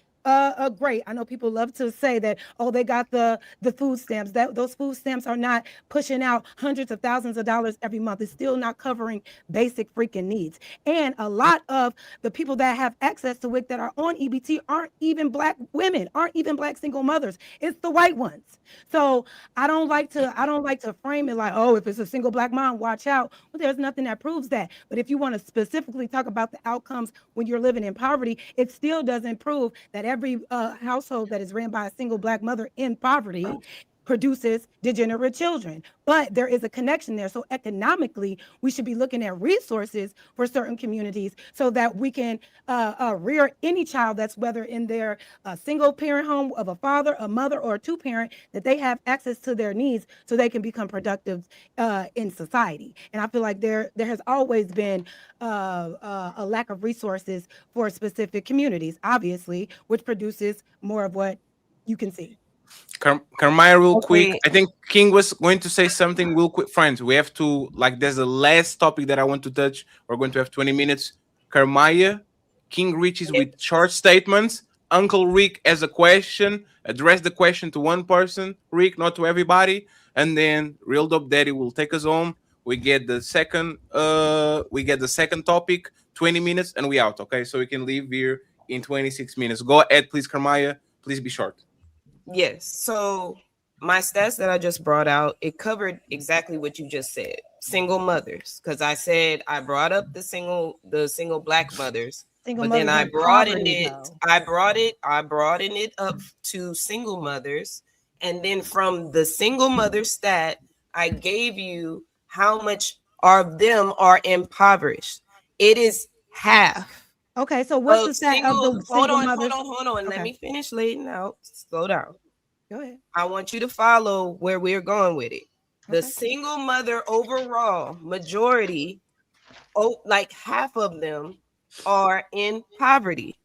great. I know people love to say that, oh, they got the food stamps. Those food stamps are not pushing out hundreds of thousands of dollars every month. It's still not covering basic freaking needs. And a lot of the people that have access to WIC that are on EBT aren't even Black women, aren't even Black single mothers. It's the white ones. So I don't like to frame it like, oh, if it's a single Black mom, watch out. Well, there's nothing that proves that. But if you want to specifically talk about the outcomes when you're living in poverty, it still doesn't prove that every household that is ran by a single Black mother in poverty produces degenerate children. But there is a connection there. So economically, we should be looking at resources for certain communities so that we can rear any child that's, whether in their single parent home of a father, a mother, or a two-parent, that they have access to their needs so they can become productive in society. And I feel like there has always been a lack of resources for specific communities, obviously, which produces more of what you can see. Carmaya, real quick. I think King was going to say something real quick. Friends, we have to, there's a last topic that I want to touch. We're going to have 20 minutes. Carmaya, King reaches with short statements. Uncle Rick has a question. Address the question to one person, Rick, not to everybody. And then Real Dope Daddy will take us home. We get the second topic, 20 minutes, and we out. Okay, so we can leave here in 26 minutes. Go ahead, please, Carmaya. Please be short. Yes. So my stats that I just brought out, it covered exactly what you just said. Single mothers, because I said I brought up the single Black mothers, but then I broadened it. I broadened it up to single mothers, and then from the single mother stat, I gave you how much of them are impoverished. It is half. Okay, so what's the stat of the single mothers? Hold on. Okay. Let me finish laying out. Slow down. Go ahead. I want you to follow where we're going with it. The single mother overall majority, like half of them, are in poverty.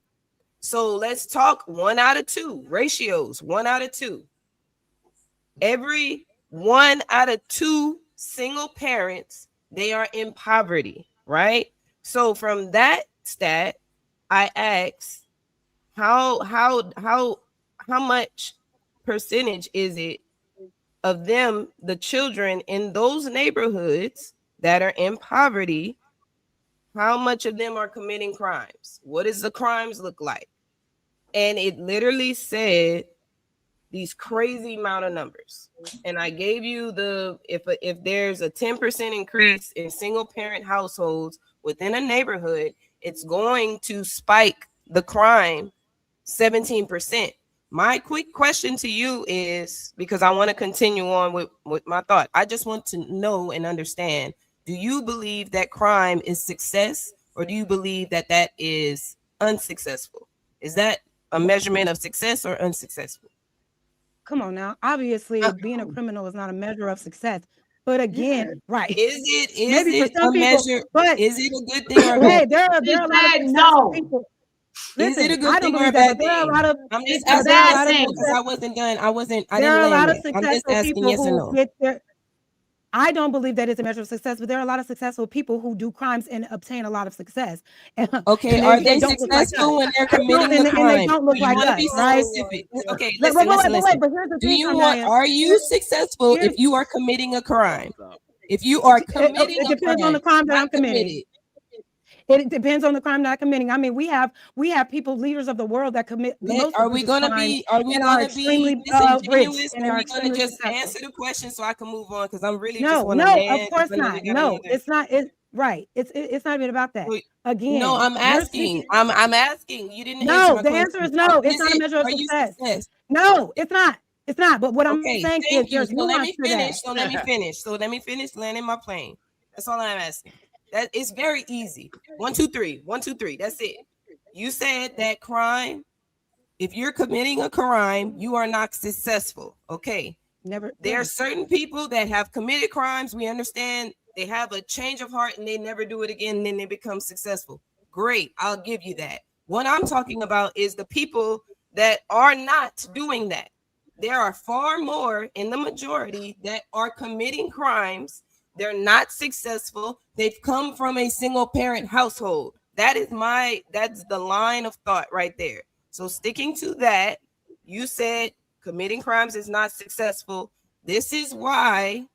So let's talk 1 out of 2 ratios. 1 out of 2. Every 1 out of 2 single parents, they are in poverty, right? So from that stat, I asked how much percentage is it of them, the children in those neighborhoods that are in poverty, how much of them are committing crimes? What does the crimes look like? And it literally said these crazy amount of numbers. And I gave you if there's a 10% increase in single parent households within a neighborhood, it's going to spike the crime 17%. My quick question to you is, because I want to continue on with my thought, I just want to know and understand, do you believe that crime is success, or do you believe that that is unsuccessful? Is that a measurement of success or unsuccessful? come on now. Obviously, being a criminal is not a measure of success. But again, right? Is it Maybe for some a people, measure? but Is it a good thing or hey, bad? there are a lot of successful people. Is it a Listen, good I don't thing or a believe that, bad but there are a thing? lot of I'm just a asking bad yes or no thing. because I wasn't done. I There are a didn't lot land of yet. I'm just successful asking people yes or who no. get their. I don't believe that is a measure of success, but there are a lot of successful people who do crimes and obtain a lot of success. Okay, And are they don't look like us. successful when they're They don't- committing the and they crime? don't look Do you like want to us, be right? specific? Okay, But listen, but here's the Do thing, you want? Kamaya. Are you successful if you are committing a crime? If you are committing It a depends on the crime that I'm not committing. committed. It depends on the crime that I'm committing. I mean, we have people, leaders of the world that commit the most Are we egregious gonna crimes be? Are we and are gonna be extremely rich disingenuous? and Are are we gonna extremely just successful. answer the question so I can move on? Because I'm really just No, want to no, land. of course 'cause I know we not. got No, another- it's not. It's right. It's not even about that. Again, No, I'm you're asking. speaking. I'm asking. You didn't answer No, my the question. answer is no. It's not a measure of Are you success. success? No, it's not. It's not. But what I'm Okay, saying thank is you. there's So let nuance me to that. finish. So let me finish. So let me finish landing my plane. That's all I'm asking. That it's very easy. 1, 2, 3. 1, 2, 3. That's it. You said that crime. If you're committing a crime, you are not successful. Okay. Never. There are certain people that have committed crimes. We understand they have a change of heart and they never do it again. And then they become successful. Great. I'll give you that. What I'm talking about is the people that are not doing that. There are far more in the majority that are committing crimes. They're not successful. They've come from a single parent household. That's the line of thought right there. So sticking to that, you said committing crimes is not successful. This is why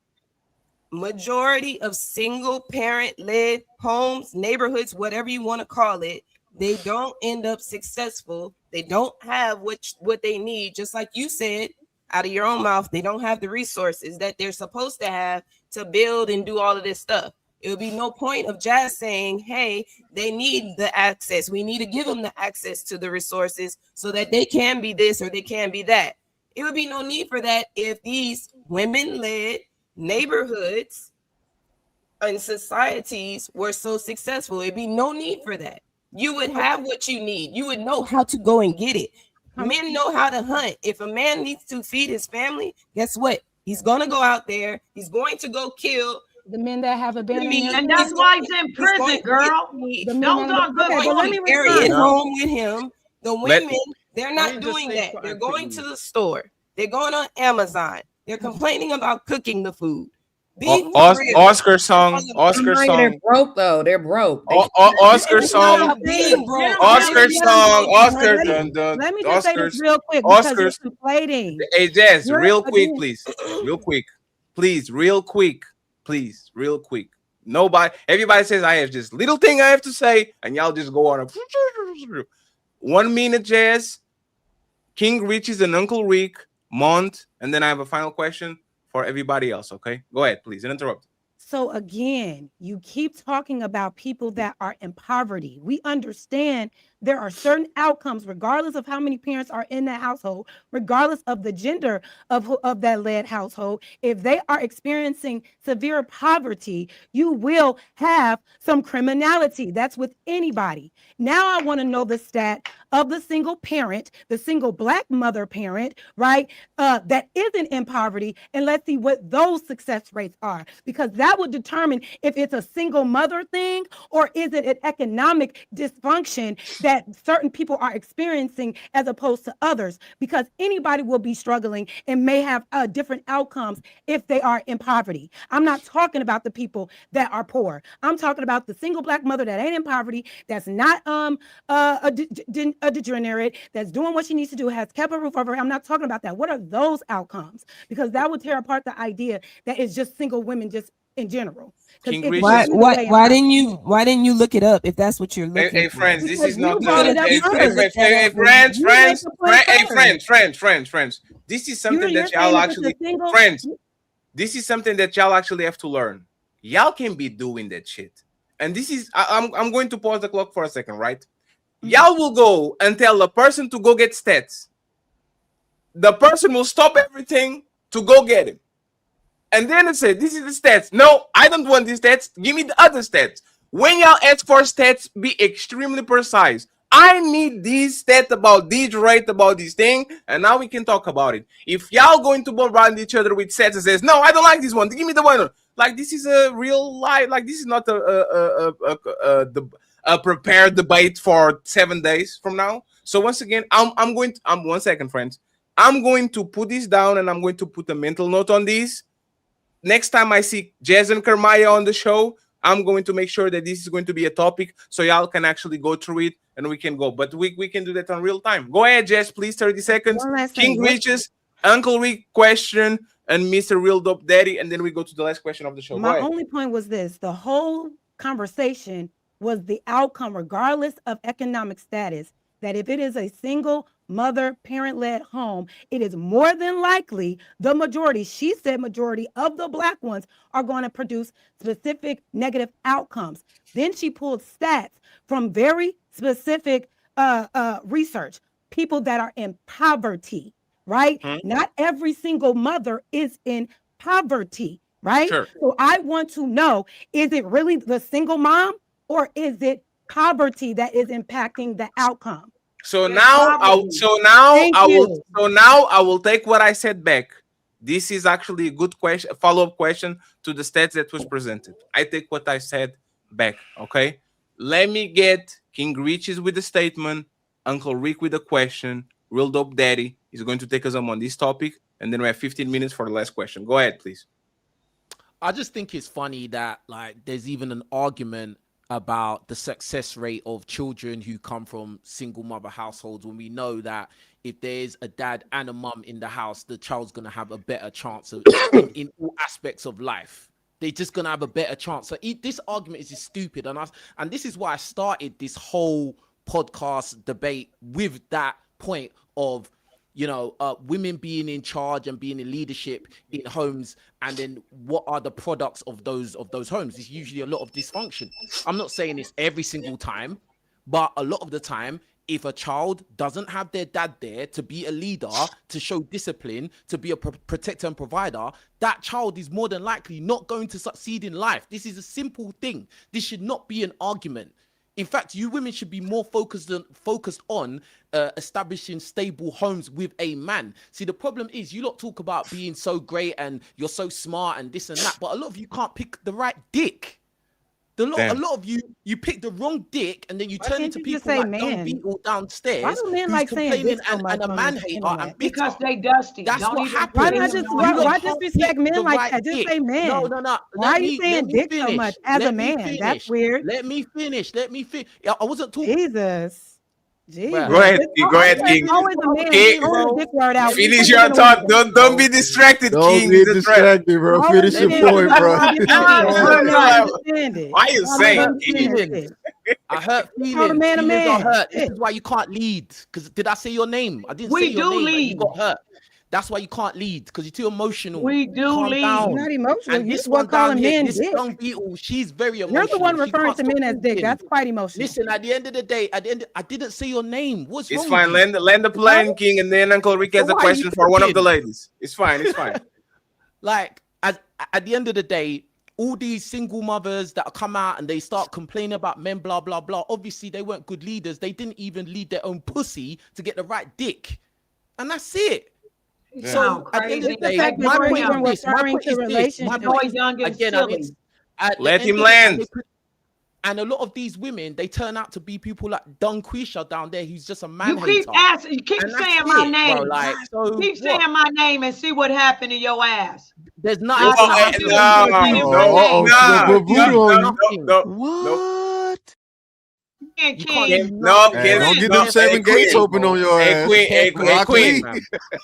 majority of single parent led homes, neighborhoods, whatever you want to call it, they don't end up successful. They don't have what they need. Just like you said out of your own mouth, they don't have the resources that they're supposed to have to build and do all of this stuff. It would be no point of Jazz saying, hey, they need the access. We need to give them the access to the resources so that they can be this or they can be that. It would be no need for that if these women-led neighborhoods and societies were so successful. It'd be no need for that. You would have what you need. You would know how to go and get it. Men know how to hunt. If a man needs to feed his family, guess what? He's going to go out there. He's going to go kill the men that have abandoned their and that's why he's in prison, girl. Those are good. Okay, but let me carry it home with him. The women, they're let not me just doing say that. They're going to the store. They're going on Amazon. They're complaining about cooking the food. Oscar song. They're broke though. They're broke. Oscar song. Oscar song. Oscar. Let me just say this real quick. Oscars. Conflating. Hey, Jazz, real quick, again. please. Real quick. Please, real quick. Please, real quick. Everybody says I have just little thing I have to say, and y'all just go on a 1 minute, Jazz. King Richie's and Uncle Rick, Mont, and then I have a final question for everybody else. Okay, go ahead, please. Don't interrupt. So again, you keep talking about people that are in poverty. We understand there are certain outcomes, regardless of how many parents are in that household, regardless of the gender of that led household. If they are experiencing severe poverty, you will have some criminality. That's with anybody. Now I want to know the stat of the single parent, the single Black mother parent, right? That isn't in poverty, and let's see what those success rates are, because that would determine if it's a single mother thing or is it an economic dysfunction that certain people are experiencing as opposed to others, because anybody will be struggling and may have different outcomes if they are in poverty. I'm not talking about the people that are poor. I'm talking about the single Black mother that ain't in poverty, that's not a degenerate, that's doing what she needs to do, has kept a roof over her. I'm not talking about that. What are those outcomes? Because that would tear apart the idea that it's just single women just in general. Why didn't you look it up if that's what you're looking Hey, for? friends, this is not friends. This is something that y'all actually friends. This is something that y'all actually have to learn. Y'all can be doing that shit. And this is I'm going to pause the clock for a second, right? Y'all will go and tell the person to go get stats. The person will stop everything to go get him. And then it said, this is the stats. No, I don't want these stats. Give me the other stats. When y'all ask for stats, be extremely precise. I need this stat about this rate about this thing, and now we can talk about it. If y'all going to bombard each other with stats and says, no, I don't like this one, give me the one. Like, this is a real lie. Like, this is not a prepared debate for 7 days from now. So once again, I'm 1 second, friends. I'm going to put this down, and I'm going to put a mental note on this. Next time I see Jazz and Kermaya on the show, I'm going to make sure that this is going to be a topic so y'all can actually go through it and we can go. But we can do that on real time. Go ahead, Jess, please, 30 seconds. King Riches, Uncle Rick question, and Mr. Real Dope Daddy, and then we go to the last question of the show. My only point was this. The whole conversation was the outcome, regardless of economic status, that if it is a single mother, parent-led home, it is more than likely the majority, she said majority of the Black ones are going to produce specific negative outcomes. Then she pulled stats from very specific research, people that are in poverty, right? Not every single mother is in poverty, right? Sure. So I want to know, is it really the single mom or is it poverty that is impacting the outcome? So now I will take what I said back. This is actually a good question, follow-up question to the stats that was presented. I take what I said back. Okay. Let me get King Riches with the statement, Uncle Rick with the question, Real Dope Daddy is going to take us on this topic, and then we have 15 minutes for the last question. Go ahead, please. I just think it's funny that like there's even an argument about the success rate of children who come from single mother households when we know that if there's a dad and a mum in the house, the child's going to have a better chance of in all aspects of life. They're just going to have a better chance. So this argument is just stupid. And this is why I started this whole podcast debate with that point of, you know, women being in charge and being in leadership in homes, and then what are the products of those homes? It's usually a lot of dysfunction. I'm not saying it's every single time, but a lot of the time, if a child doesn't have their dad there to be a leader, to show discipline, to be a protector and provider, that child is more than likely not going to succeed in life. This is a simple thing. This should not be an argument. In fact, you women should be more focused on establishing stable homes with a man. See, the problem is you lot talk about being so great and you're so smart and this and that, but a lot of you can't pick the right dick. A lot of you pick the wrong dick, and then you turn into people like Don Beetle downstairs. Why do men like saying this so much and a man hater and because they dusty. That's what happens. Why disrespect men like that? Just say men. No. Why are you saying dick so much as a man? That's weird. Let me finish. I wasn't talking. Jesus. Go ahead, King. Finish your thought. Don't be distracted, King. Don't be distracted, bro. Finish your point, bro. Why are you saying King? I hurt feelings. Feelings are hurt. This is why you can't lead. Because did I say your name? I didn't say your name. Lead. You got hurt. That's why you can't lead, because you're too emotional. We do Calm lead. down. Not emotional. And You this just one want calling down here, men this dick. young Beetle, she's very emotional. You're the one She referring can't to stop men as dick. talking. That's quite emotional. Listen, at the end of the day, I didn't say your name. What's It's wrong fine. with you? Land the plane, King, and then Uncle Rick has a why are you question for one of the talking? ladies. It's fine. Like, at the end of the day, all these single mothers that come out and they start complaining about men, blah, blah, blah. Obviously, they weren't good leaders. They didn't even lead their own pussy to get the right dick. And that's it. Yeah. So at the end of the day, my point is this. Let him land. And a lot of these women, they turn out to be people like Don Quisha down there, who's just a man You hater. keep saying my name. Bro, like, so keep saying my name and see what happened to your ass. There's not. What? Can't. No, don't get them 7 gates open on your ass. Queen.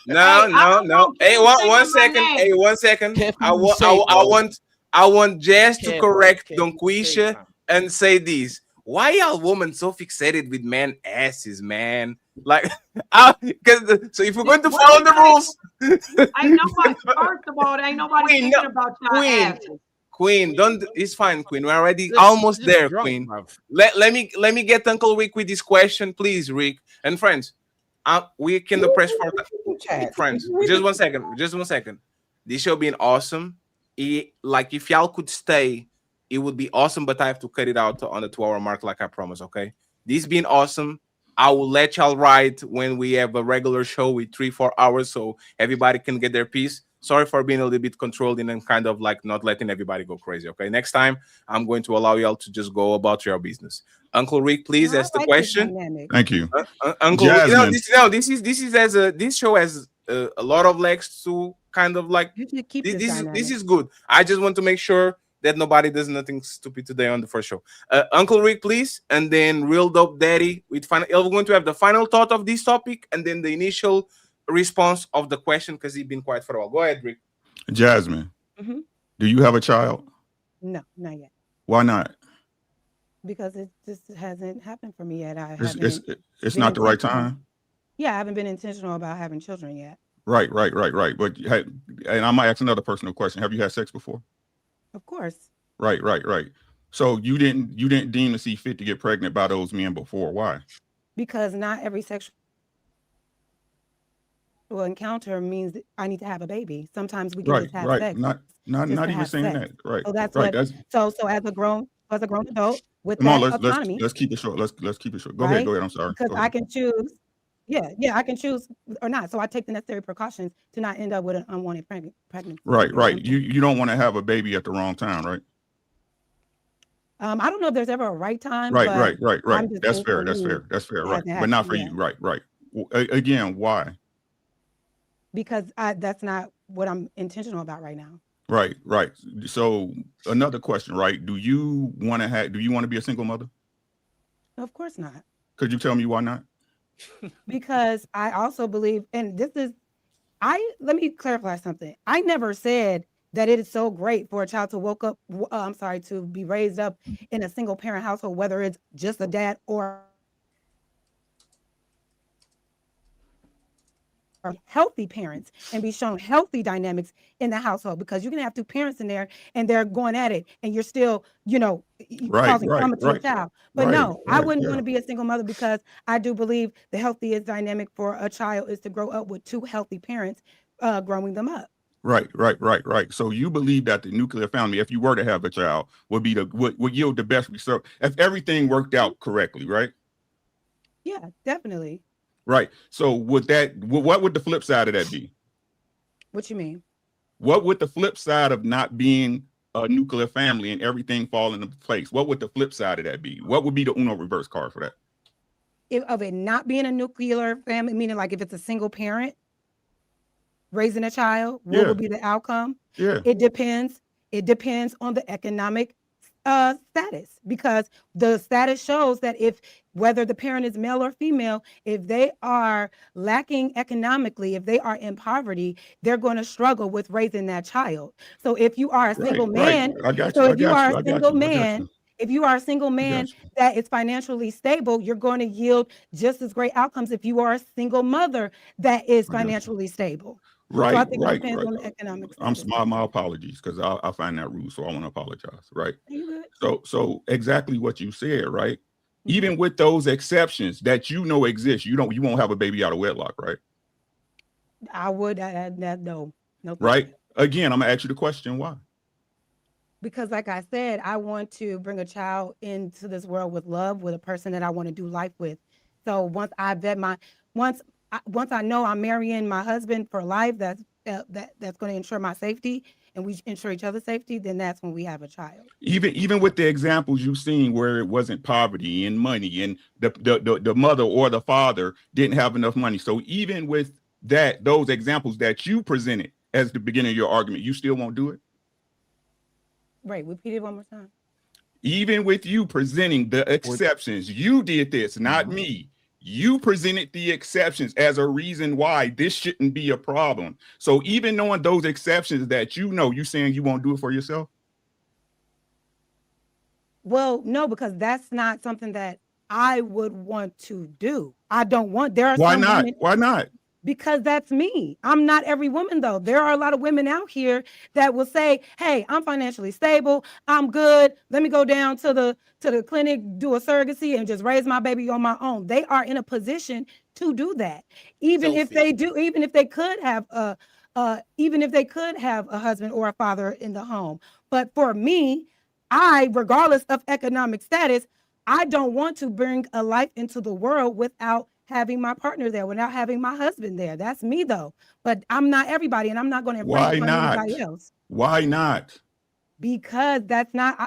No. Hey, 1 second. Hey, 1 second. I want Jazz to correct Don Quisha and say this. Why are women so fixated with man asses, man? Like, so if we're going to follow the rules, ain't nobody. First of all, ain't nobody thinking about your asses. Queen, don't. It's fine, Queen. We're already almost there, Queen. Let me get Uncle Rick with this question, please, Rick and friends. We can the press for friends. Just 1 second. This show being awesome. Like if y'all could stay, it would be awesome. But I have to cut it out on the 2-hour mark, like I promised. Okay, this being awesome. I will let y'all write when we have a regular show with 3-4 hours, so everybody can get their piece. Sorry for being a little bit controlled and kind of like not letting everybody go crazy. Okay, next time I'm going to allow y'all to just go about your business. Uncle Rick, please ask the question. Thank you, Uncle. Jasmine. This show has a lot of legs to kind of like. This is good. I just want to make sure that nobody does nothing stupid today on the first show. Uncle Rick, please, and then Real Dope Daddy. We're going to have the final thought of this topic, and then the initial response of the question because he's been quiet for a while. Go ahead, Rick. Jasmine, Mhm. do you have a child? No, not yet. Why not? Because it just hasn't happened for me yet. It's not the right time. Yeah, I haven't been intentional about having children yet. Right. But and I might ask another personal question. Have you had sex before? Of course. Right. So you didn't deem to see fit to get pregnant by those men before. Why? Because not every sexual encounter means that I need to have a baby. Sometimes we can just have sex. Not just to even have saying sex. that. Right. So that's right. what. So as a grown adult with Come on, that autonomy, let's keep it short. Let's keep it short. Go right? ahead. I'm sorry. Because Go I ahead. can choose. Yeah, I can choose or not. So I take the necessary precautions to not end up with an unwanted pregnancy. Right. You don't want to have a baby at the wrong time, right? I don't know if there's ever a right time. Right. but I'm just That's saying fair. for That's me, fair. That's fair. it Right. hasn't But not for happened you. yet. Right. Again, why? Because that's not what I'm intentional about right now. Right. So another question, right? Do you want to be a single mother? Of course not. Could you tell me why not? Because I also believe, and let me clarify something. I never said that it is so great for a child to to be raised up in a single parent household, whether it's just a dad or healthy parents, and be shown healthy dynamics in the household, because you can have two parents in there and they're going at it and you're still, causing trauma to a child. But no, I wouldn't want to be a single mother, because I do believe the healthiest dynamic for a child is to grow up with two healthy parents growing them up. Right. So you believe that the nuclear family, if you were to have a child, would yield the best result if everything worked out correctly, right? Yeah, definitely. Right. So what would the flip side of that be? What you mean? What would the flip side of not being a nuclear family and everything fall into place? What would the flip side of that be? What would be the Uno reverse card for that? Of it not being a nuclear family, meaning like if it's a single parent raising a child, what would be the outcome? Yeah. It depends. It depends on the economic status, because the status shows that whether the parent is male or female, if they are lacking economically, if they are in poverty, they're going to struggle with raising that child. So if you are a single man, if you are a single man that is financially stable, you're going to yield just as great outcomes if you are a single mother that is financially stable. Right. So I think it depends on the economic status. My apologies, because I find that rude, so I want to apologize. Right. So exactly what you said, right? Even with those exceptions that exist, you won't have a baby out of wedlock, right? I would no. Right. Again, I'm gonna ask you the question, why? Because like I said, I want to bring a child into this world with love, with a person that I want to do life with. So once I know I'm marrying my husband for life, that's going to ensure my safety, and we ensure each other's safety, then that's when we have a child. Even with the examples you've seen where it wasn't poverty and money, and the mother or the father didn't have enough money. So even with those examples that you presented as the beginning of your argument, you still won't do it? Right. Repeat it one more time. Even with you presenting the exceptions, you did this, not me. You presented the exceptions as a reason why this shouldn't be a problem. So even knowing those exceptions that you saying you won't do it for yourself? Well, no, because that's not something that I would want to do. I don't want. There are Why some not? women, Why not? because that's me. I'm not every woman, though. There are a lot of women out here that will say, hey, I'm financially stable, I'm good, let me go down to the clinic, do a surrogacy, and just raise my baby on my own. They are in a position to do that. Even if they could have a husband or a father in the home. But for me, regardless of economic status, I don't want to bring a life into the world without having my partner there, without having my husband there. That's me though. But I'm not everybody, and I'm not going to Why infringe upon not? anybody else. Why not? Because that's not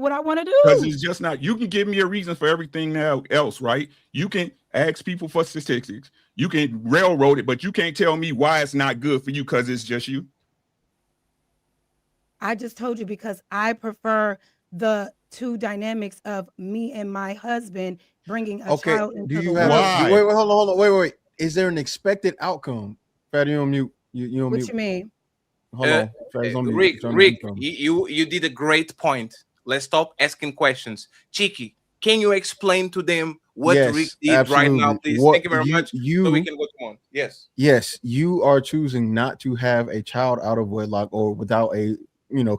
what I want to do. Because it's just not. You can give me a reason for everything now else, right? You can ask people for statistics. You can railroad it, but you can't tell me why it's not good for you because it's just you. I just told you because I prefer the two dynamics of me and my husband bringing a Okay. child into Do you the have? world. Wait, hold on. Wait. Is there an expected outcome? Fatty, you on mute. You on What mute. you mean? Hold on. Fatty's on mute. Rick, He's on Rick, mute. you did a great point. Let's stop asking questions. Cheeky, can you explain to them what Yes, Rick did right now, absolutely. please? What Thank you very much. So you- we can go on. Yes. Yes, you are choosing not to have a child out of wedlock or without a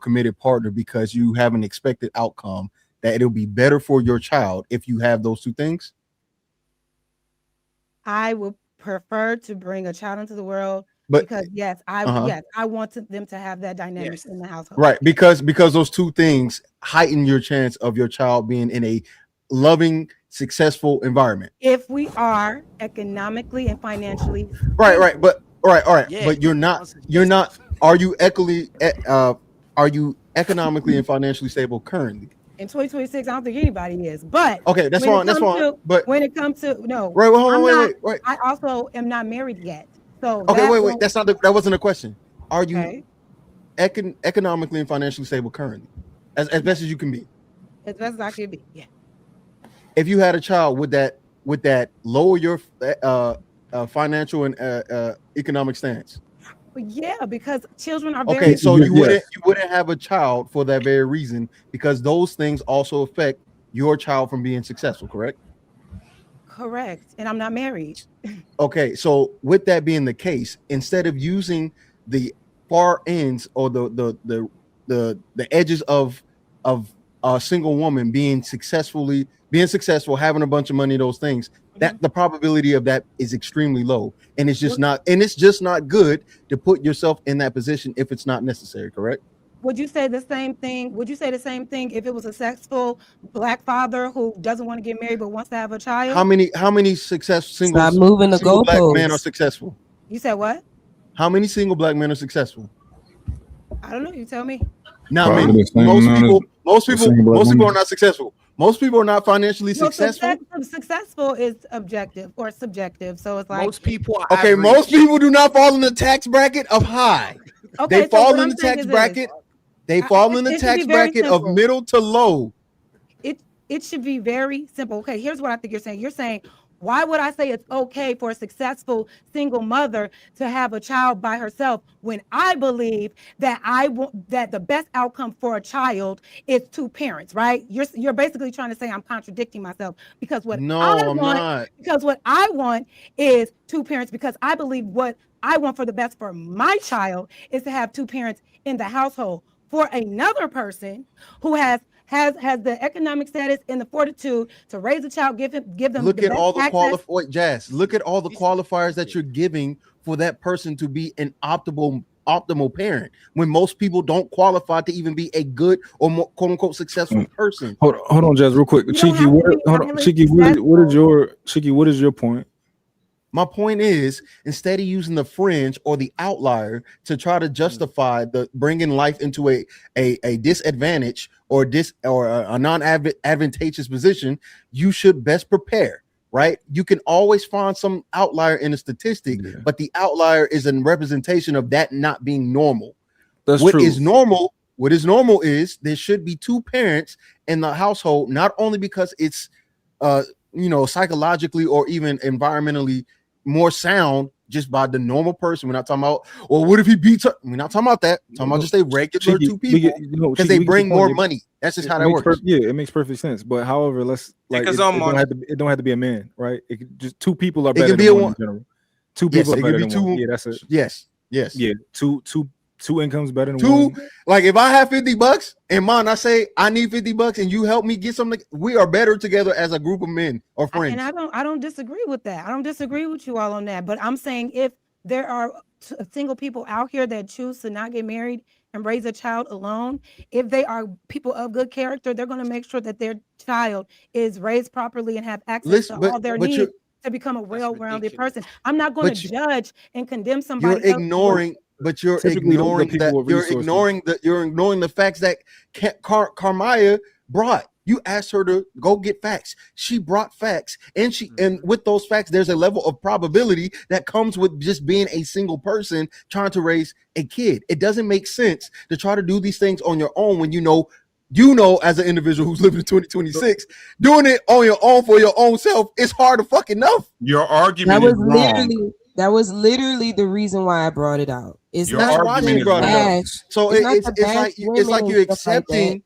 committed partner because you have an expected outcome that it'll be better for your child if you have those two things. I would prefer to bring a child into the world But- because yes, I want them to have that dynamic in the household. Right, because those two things heighten your chance of your child being in a loving, successful environment. If we are economically and financially Right, but all right. Yeah. But you're not. Are you economically and financially stable currently? in 2026, I don't think anybody is. But Okay, that's when it fine. That's comes fine. to- But when it comes to no, Right, well, hold on, I'm wait. not- I also am not married yet. So Okay, that wait. won't- That's not that wasn't a question. Are you Okay. economically and financially stable currently, as best as you can be? as best as I can be. Yeah. If you had a child, would that lower your financial and economic stance? But yeah, because children are very Okay, so you wouldn't have a child for that very reason because those things also affect your child from being successful, correct? correct. And I'm not married. Okay, so with that being the case, instead of using the far ends or the edges of a single woman being successful, having a bunch of money, those things, that the probability of that is extremely low, and it's just not good to put yourself in that position if it's not necessary, correct? Would you say the same thing? Would you say the same thing if it was a successful black father who doesn't want to get married but wants to have a child? How many single black men are successful? You said what? How many single black men are successful? I don't know. You tell me. Not Probably many. the same amount Most people single black are women. not successful. Most people are not financially Well, successful. Successful is objective or subjective. So it's like Most people are Okay, average. most people do not fall in the tax bracket of high. Okay, They so fall what in I'm the saying tax is bracket. this. They fall in it the should tax be very bracket of simple. middle to low. It should be very simple. Okay, here's what I think you're saying. You're saying, why would I say it's okay for a successful single mother to have a child by herself when I believe that that the best outcome for a child is two parents, right? You're basically trying to say I'm contradicting myself because what No, I I'm want, not. because what I want is two parents because I believe what I want for the best for my child is to have two parents in the household. For another person who has the economic status and the fortitude to raise a child, give them Look the at best all the access. Jazz. Look at all the qualifiers that you're giving for that person to be an optimal parent. When most people don't qualify to even be a good or more, quote unquote successful person. Hold on, Jazz, real quick. You don't Cheeky, have what, to be hold on, highly Cheeky, what is your point? My point is, instead of using the fringe or the outlier to try to justify the bringing life into a disadvantage or a non-advantageous position, you should best prepare, right? You can always find some outlier in a statistic, but the outlier is a representation of that not being normal. That's What true. is normal is there should be two parents in the household, not only because it's psychologically or even environmentally more sound just by the normal person. We're not talking about, well, what if he beats her? We're not talking about that. We're talking about just a regular two people because they bring more money. That's just how that works. It makes perfect sense. But however, let's like it don't have to be a man, right? It could, just two people are better than one in general. Two people are better than one. Yeah, that's it. Yes. Yeah, two incomes better than two. one. Like if I have $50 and mine, I say I need $50 and you help me get something. We are better together as a group of men or friends. And I don't disagree with that. I don't disagree with you all on that. But I'm saying if there are single people out here that choose to not get married and raise a child alone, if they are people of good character, they're going to make sure that their child is raised properly and have access to all their needs to become a well-rounded person. I'm not going to judge and condemn somebody. You're ignoring, but you're ignoring that. You're ignoring the facts that Carmaya brought. You asked her to go get facts. She brought facts, and with those facts, there's a level of probability that comes with just being a single person trying to raise a kid. It doesn't make sense to try to do these things on your own when you know, as an individual who's living in 2026, doing it on your own for your own self is hard to fucking enough. Your argument is wrong. That was literally the reason why I brought it out. It's not why you brought it out. So it's like you're accepting.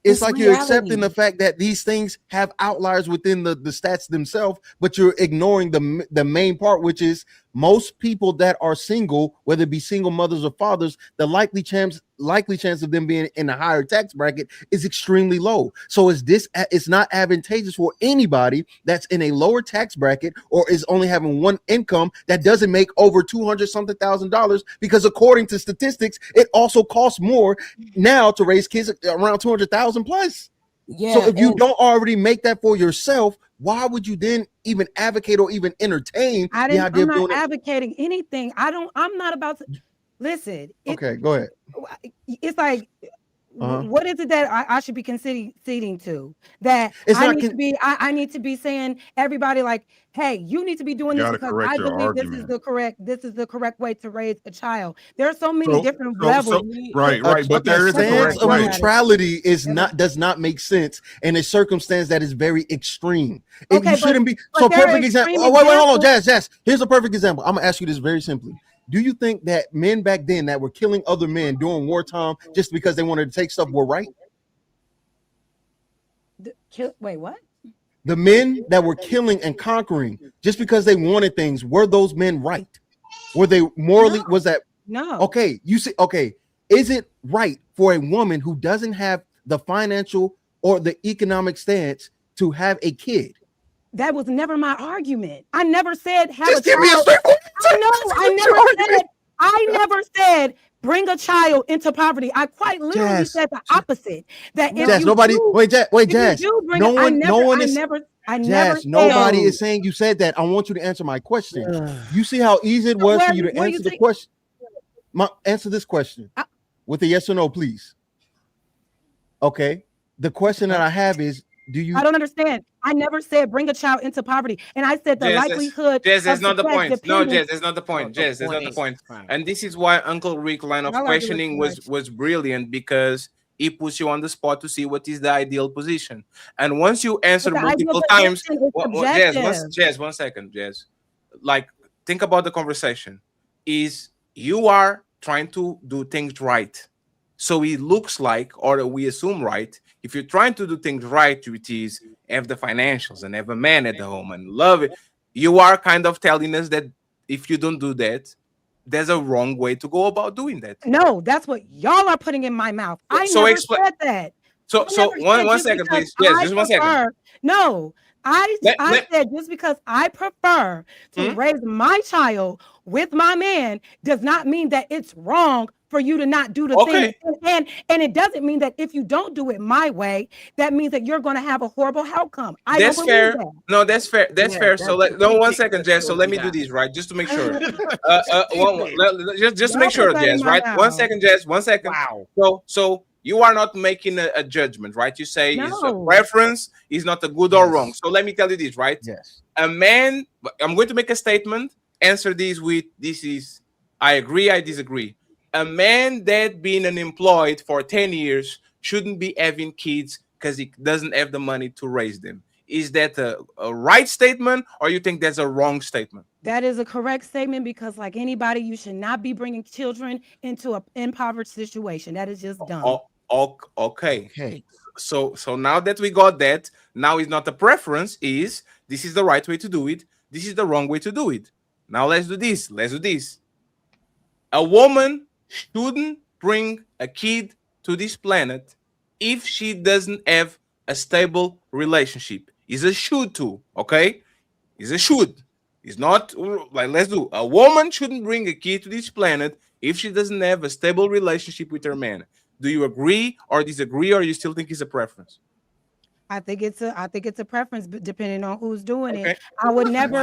It's like you're accepting the fact that these things have outliers within the stats themselves, but you're ignoring the main part, which is most people that are single, whether it be single mothers or fathers, the likely chance of them being in a higher tax bracket is extremely low. So it's not advantageous for anybody that's in a lower tax bracket or is only having one income that doesn't make over $200,000, because according to statistics, it also costs more now to raise kids around 200,000 plus. Yeah. So if you don't already make that for yourself, why would you then even advocate or even entertain the idea of doing it? I'm not advocating anything. I'm not about to listen. Okay, go ahead. It's like, what is it that I should be conceding to? That I need to be saying everybody like, hey, you need to be doing this because I believe this is the correct way to raise a child. There are so many different levels. Right. But there is a sense of neutrality does not make sense in a circumstance that is very extreme. Okay, you shouldn't be. So perfect example. Oh, wait, hold on, Jazz. Here's a perfect example. I'm gonna ask you this very simply. Do you think that men back then that were killing other men during wartime just because they wanted to take stuff were right? Wait, what? The men that were killing and conquering just because they wanted things, were those men right? Were they morally, was that? No. Okay, you see, okay. Is it right for a woman who doesn't have the financial or the economic stance to have a kid? That was never my argument. I never said have just a give child. Me a I never said bring a child into poverty. I quite literally said the opposite. That if Jazz, nobody Jazz. Nobody is saying you said that. I want you to answer my question. You see how easy it was for you to answer the question? Answer this question with a yes or no, please. Okay. The question that I have is, I don't understand. I never said bring a child into poverty. And I said the likelihood. Jazz, that's not the point. No, Jazz, that's not the point. Jazz, that's not the point. And this is why Uncle Rick's line of questioning was brilliant, because he puts you on the spot to see what is the ideal position. And once you answer multiple times, Jazz, 1 second, Jazz. Like, think about the conversation. Is you are trying to do things right. So it looks like, or we assume right, if you're trying to do things right, which is have the financials and have a man at the home and love it, you are kind of telling us that if you don't do that, there's a wrong way to go about doing that. No, that's what y'all are putting in my mouth. I never said that. So one second, please. Yes, just 1 second. No, I said just because I prefer to raise my child with my man does not mean that it's wrong for you to not do the thing. And it doesn't mean that if you don't do it my way, that means that you're going to have a horrible outcome. That's fair. No, that's fair. That's fair. So 1 second, Jess. So let me do this, right? Just to make sure. Just to make sure, Jess, right? 1 second, Jess. 1 second. Wow. So you are not making a judgment, right? You say it's a preference, is not a good or wrong. So let me tell you this, right? Yes. A man, I'm going to make a statement. Answer this with this is I agree, I disagree. A man that been unemployed for 10 years shouldn't be having kids because he doesn't have the money to raise them. Is that a right statement, or you think that's a wrong statement? That is a correct statement, because like anybody, you should not be bringing children into an impoverished situation. That is just dumb. Okay. So now that we got that, now it's not a preference, is this is the right way to do it. This is the wrong way to do it. Now let's do this. A woman shouldn't bring a kid to this planet if she doesn't have a stable relationship. It's a should to, okay? It's a should. It's not like, let's do. A woman shouldn't bring a kid to this planet if she doesn't have a stable relationship with her man. Do you agree or disagree, or you still think it's a preference? I think it's a preference, but depending on who's doing it. I would never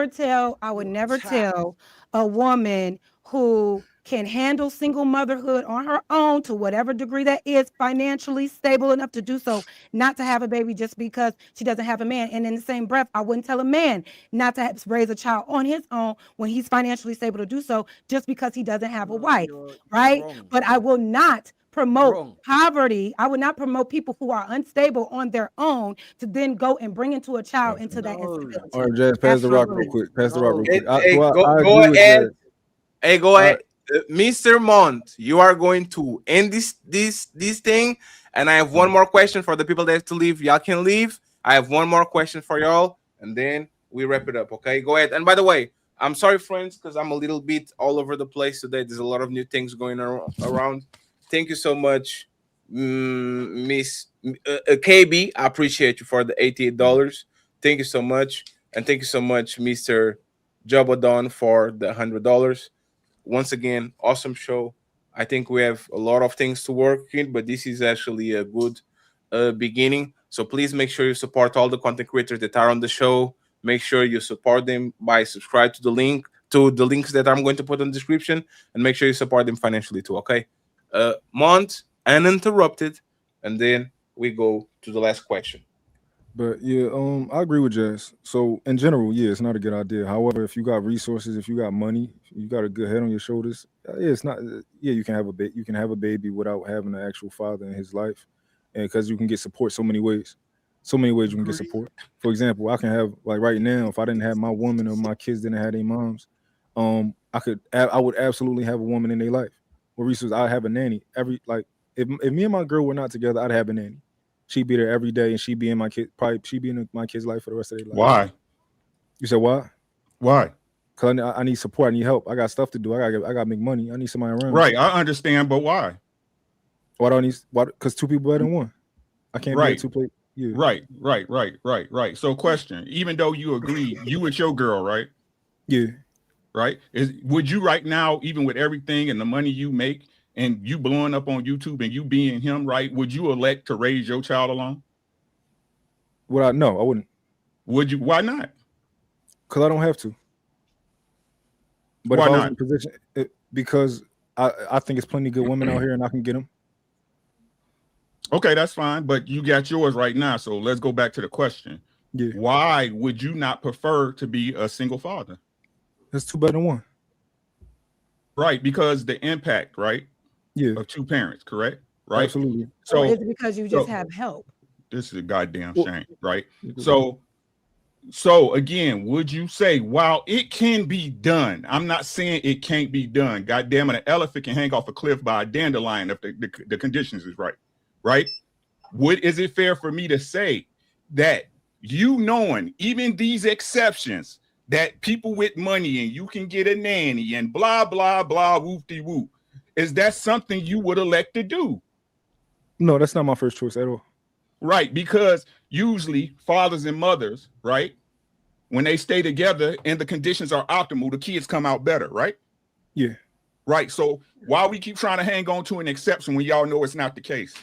tell a woman who can handle single motherhood on her own to whatever degree that is, financially stable enough to do so, not to have a baby just because she doesn't have a man. And in the same breath, I wouldn't tell a man not to raise a child on his own when he's financially stable to do so, just because he doesn't have a wife, right? But I will not promote poverty. I would not promote people who are unstable on their own to then go and bring into a child into that instability. All right, Jazz, pass the rock real quick. Pass the rock real quick. Go ahead. Hey, go ahead. Mr. Mont, you are going to end this thing, and I have one more question for the people that have to leave. Y'all can leave. I have one more question for y'all, and then we wrap it up. Okay, go ahead. And by the way, I'm sorry, friends, because I'm a little bit all over the place today. There's a lot of new things going around. Thank you so much, Miss KB. I appreciate you for the $88. Thank you so much, and thank you so much, Mr. Jabodon, for the $100. Once again, awesome show. I think we have a lot of things to work in, but this is actually a good beginning. So please make sure you support all the content creators that are on the show. Make sure you support them by subscribe to the links that I'm going to put in the description, and make sure you support them financially too. Okay, Mont, uninterrupted, and then we go to the last question. But yeah, I agree with Jazz. So in general, yeah, it's not a good idea. However, if you got resources, if you got money, you got a good head on your shoulders, yeah, it's not. Yeah, you can have a baby without having an actual father in his life, and because you can get support so many ways you can get support. For example, I can have, like right now, if I didn't have my woman or my kids didn't have their moms, I would absolutely have a woman in their life. With resources, I have a nanny if me and my girl were not together, I'd have a nanny. She'd be there every day, and she'd be in my kid. Probably she'd be in my kid's life for the rest of their life. Why? You said why? Why? Because I need support. I need help. I got stuff to do. I got to make money. I need somebody around. Right. I understand, but why? Why do I need? Why? Because two people better than one. I can't be two plate. Yeah. Right. So, question: even though you agree, you with your girl, right? Yeah. Right. Would you right now, even with everything and the money you make, and you blowing up on YouTube and you being him, right? Would you elect to raise your child alone? No, I wouldn't. Would you? Why not? Because I don't have to. But why if I was not? in a position, because I think it's plenty of good women out here, and I can get them. Okay, that's fine. But you got yours right now. So let's go back to the question. Yeah. Why would you not prefer to be a single father? That's two better than one. Right, because the impact, right? Yeah. Of two parents, correct? Right. Absolutely. So is it because you just have help? This is a goddamn shame, right? So again, would you say, while it can be done, I'm not saying it can't be done. God damn it, an elephant can hang off a cliff by a dandelion if the conditions is right, right? Is it fair for me to say that you knowing even these exceptions, that people with money and you can get a nanny and blah, blah, blah, whoop-de-whoop, is that something you would elect to do? No, that's not my first choice at all. Right, because usually fathers and mothers, right, when they stay together and the conditions are optimal, the kids come out better, right? Yeah. Right, so why we keep trying to hang on to an exception when y'all know it's not the case?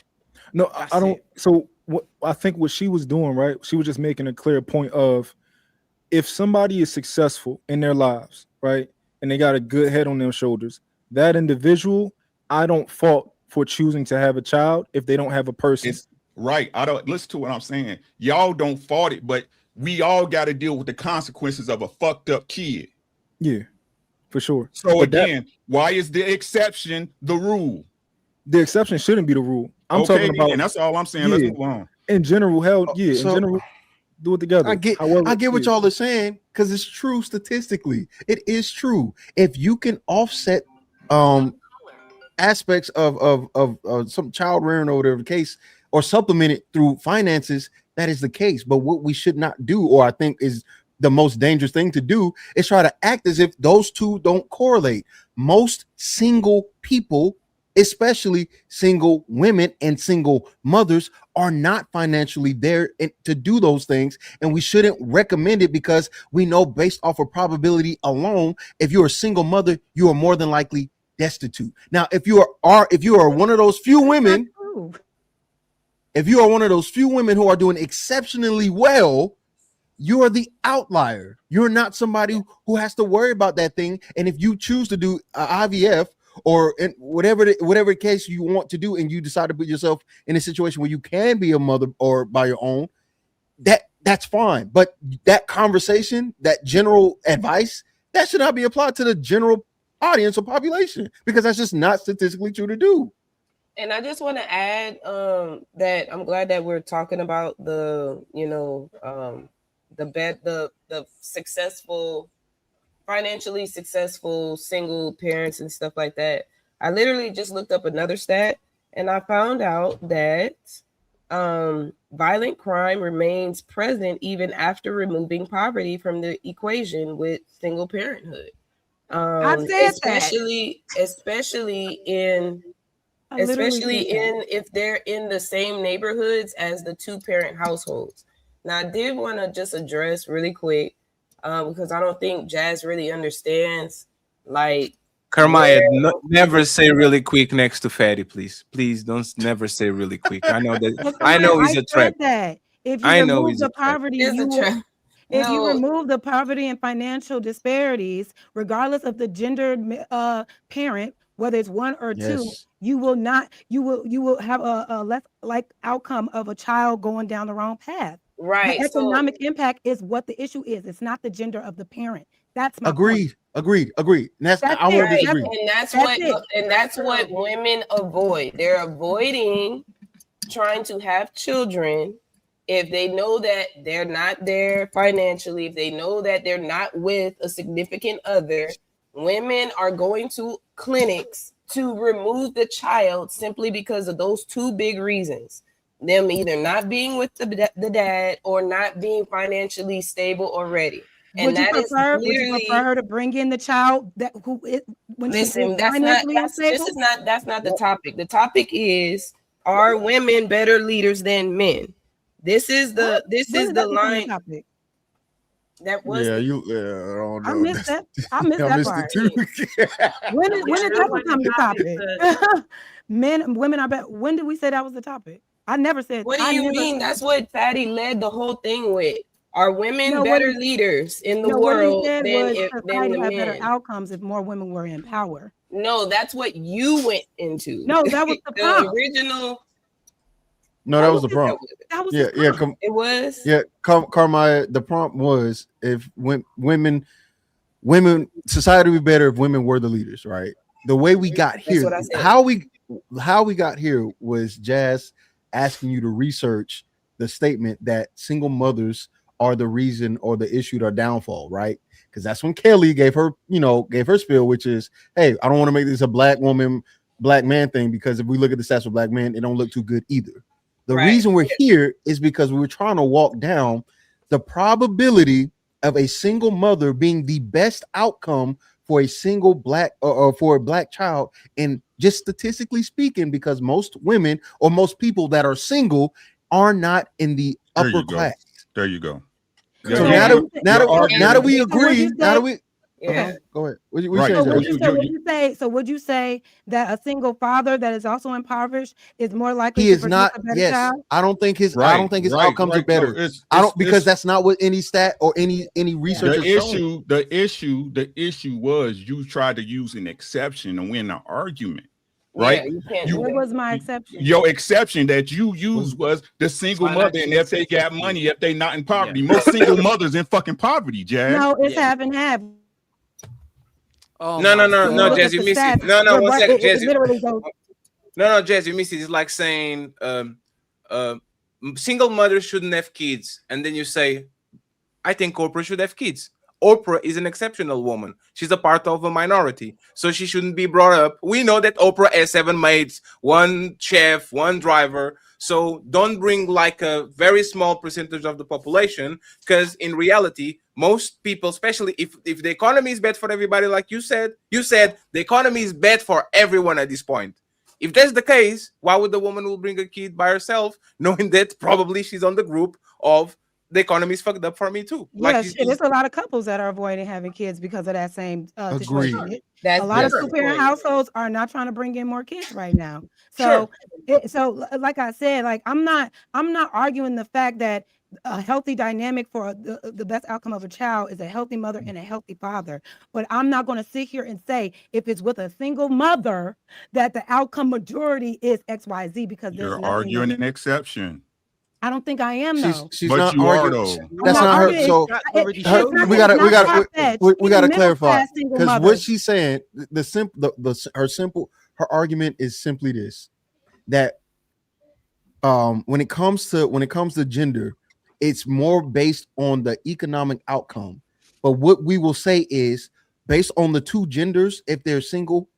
No, I don't. So what I think what she was doing, right, she was just making a clear point of, if somebody is successful in their lives, right, and they got a good head on their shoulders, that individual, I don't fault for choosing to have a child if they don't have a person. Right. I don't listen to what I'm saying. Y'all don't fault it, but we all got to deal with the consequences of a fucked up kid. Yeah, for sure. So but again, why is the exception the rule? The exception shouldn't be the rule. I'm talking about, and that's all I'm saying. Let's move on. In general, in general, do it together. I get what y'all are saying, because it's true statistically. It is true. If you can offset aspects of some child rearing or whatever the case, or supplement it through finances, that is the case. But what we should not do, or I think is the most dangerous thing to do, is try to act as if those two don't correlate. Most single people especially single women and single mothers, are not financially there to do those things. And we shouldn't recommend it because we know based off of probability alone, if you're a single mother, you are more than likely destitute. Now, if you are one of those few women, if you are one of those few women who are doing exceptionally well, you are the outlier. You're not somebody who has to worry about that thing. And if you choose to do IVF or whatever case you want to do, and you decide to put yourself in a situation where you can be a mother or by your own, that's fine. But that conversation, that general advice, that should not be applied to the general audience or population, because that's just not statistically true to do. And I just want to add that I'm glad that we're talking about the successful, financially successful single parents and stuff like that. I literally just looked up another stat, and I found out that violent crime remains present even after removing poverty from the equation with single parenthood. Especially in if they're in the same neighborhoods as the two-parent households. Now, I did want to just address really quick, because I don't think Jazz really understands, like, Carmaya, never say really quick next to Fatty, please. Please don't never say really quick. I know that. Well, I know he's a trap. That. If you I know remove he's the a trap. poverty, if you remove the poverty and financial disparities, regardless of the gendered parent, whether it's one or two, you will have a less like outcome of a child going down the wrong path. Right. The economic impact is what the issue is. It's not the gender of the parent. That's my point. Agreed. And I want to disagree. And that's what women avoid. They're avoiding trying to have children if they know that they're not there financially, if they know that they're not with a significant other. Women are going to clinics to remove the child simply because of those two big reasons. Them either not being with the dad or not being financially stable or ready. And would you prefer her to bring in the child that's not the topic. The topic is, are women better leaders than men? This is the line. Topic? That was I don't know. I missed that. I missed that part. When did that become the topic? Women are better. When did we say that was the topic? I never said. What do you mean? That's what Fatty led the whole thing with. Are women better leaders in the world than the men? Better outcomes if more women were in power. No, that's what you went into. No, that was the prompt. Original. No, that was the prompt. It was. Yeah, Carmaya, the prompt was if women, society would be better if women were the leaders, right? The way we got here, how we got here was Jazz asking you to research the statement that single mothers are the reason or the issue to our downfall, right? Because that's when Kelly gave her spiel, which is, hey, I don't want to make this a black woman, black man thing, because if we look at the stats for black men, it don't look too good either. The reason we're here is because we were trying to walk down the probability of a single mother being the best outcome for a single black or for a black child. And just statistically speaking, because most women or most people that are single are not in the upper class. There you go. So now that we agree, yeah. Go ahead. Would you say that a single father that is also impoverished is more likely? He is not. Yes, child? I don't think his outcomes are better. Because that's not what any stat or any research. The issue was you tried to use an exception to win the argument. Right. What was my exception? Your exception that you used was the single mother, and if they got money, if they not in poverty, most single mothers in fucking poverty, Jazz. No, it's half and half. No, Jazz, you missed it. No, 1 second, Jazz. No, Jazz, you missed it. It's like saying single mothers shouldn't have kids, and then you say, I think Oprah should have kids. Oprah is an exceptional woman. She's a part of a minority, so she shouldn't be brought up. We know that Oprah has 7 maids, 1 chef, 1 driver. So don't bring like a very small percentage of the population, because in reality, most people, especially if the economy is bad for everybody, like you said the economy is bad for everyone at this point. If that's the case, why would the woman will bring a kid by herself, knowing that probably she's on the group of the economy's fucked up for me too? Yeah, there's a lot of couples that are avoiding having kids because of that same situation. A lot of two-parent households are not trying to bring in more kids right now. So, like I said, like I'm not arguing the fact that a healthy dynamic for the best outcome of a child is a healthy mother and a healthy father. But I'm not going to sit here and say if it's with a single mother that the outcome majority is XYZ, because there's You're arguing an exception. I don't think I am though. She's But not you are, arguing. though. That's not her. So we gotta clarify, because what she's saying, her argument is simply this: that when it comes to gender, it's more based on the economic outcome. But what we will say is, based on the two genders, if they're single,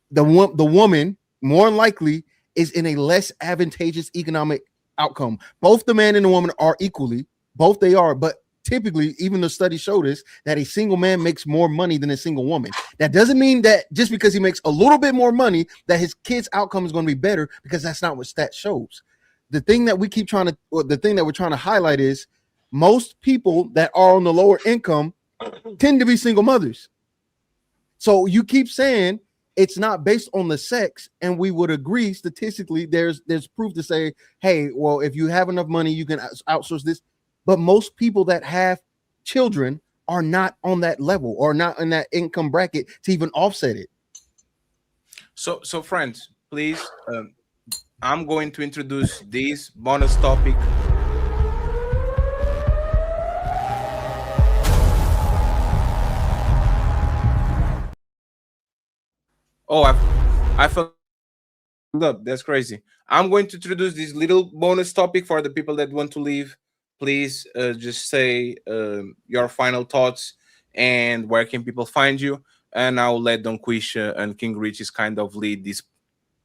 the woman more likely is in a less advantageous economic outcome. Both the man and the woman are equally, both they are, but typically, even the study showed us that a single man makes more money than a single woman. That doesn't mean that just because he makes a little bit more money that his kid's outcome is going to be better, because that's not what stats shows. The thing that we're trying to highlight is most people that are on the lower income tend to be single mothers. So you keep saying it's not based on the sex, and we would agree statistically there's proof to say, hey, well, if you have enough money, you can outsource this. But most people that have children are not on that level or not in that income bracket to even offset it. So friends, please, I'm going to introduce this bonus topic. Oh, I fucked up. That's crazy. I'm going to introduce this little bonus topic for the people that want to leave. Please just say your final thoughts and where can people find you. And I'll let Don Quisha and King Richie's kind of lead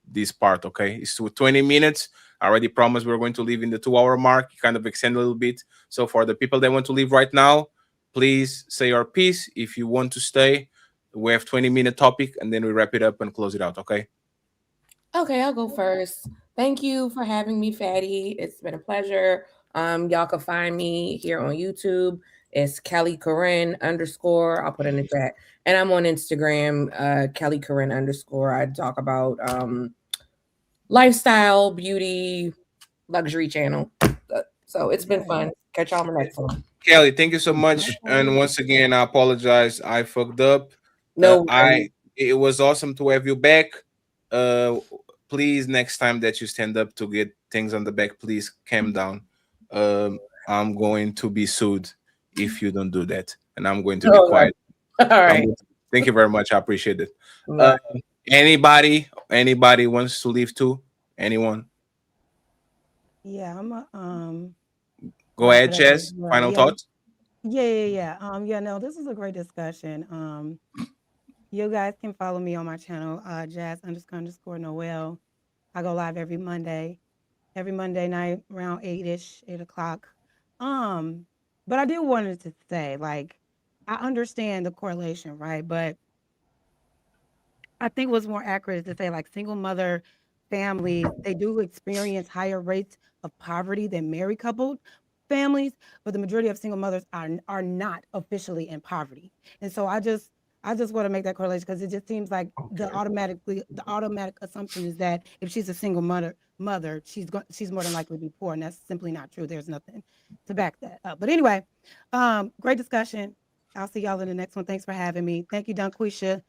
this part, okay? It's 20 minutes. I already promised we're going to leave in the 2-hour mark, kind of extend a little bit. So for the people that want to leave right now, please say your piece. If you want to stay, we have 20-minute topic, and then we wrap it up and close it out, okay? Okay, I'll go first. Thank you for having me, Fatty. It's been a pleasure. Y'all can find me here on YouTube. It's Kelly Corinne _ I'll put in the chat. And I'm on Instagram, Kelly Corinne _ I talk about lifestyle, beauty, luxury channel. So it's been fun. Catch y'all on the next one. Kelly, thank you so much. And once again, I apologize. I fucked up. No, it was awesome to have you back. Please, next time that you stand up to get things on the back, please calm down. I'm going to be sued if you don't do that, and I'm going to be quiet. All right. Thank you very much. I appreciate it. Anybody wants to leave too? Anyone? Yeah, I'm Go ahead, Chess. Final thoughts. Yeah. No, this is a great discussion. You guys can follow me on my channel, Jazz _ Noel. I go live every Monday night around 8 o'clock. But I do wanted to say, like, I understand the correlation, right? But I think what's more accurate is to say, like, single mother families, they do experience higher rates of poverty than married coupled families, but the majority of single mothers are not officially in poverty. And so I just want to make that correlation, because it just seems like the automatic assumption is that if she's a single mother, she's more than likely to be poor, and that's simply not true. There's nothing to back that up. But anyway, great discussion. I'll see y'all in the next one. Thanks for having me. Thank you, Donquisha.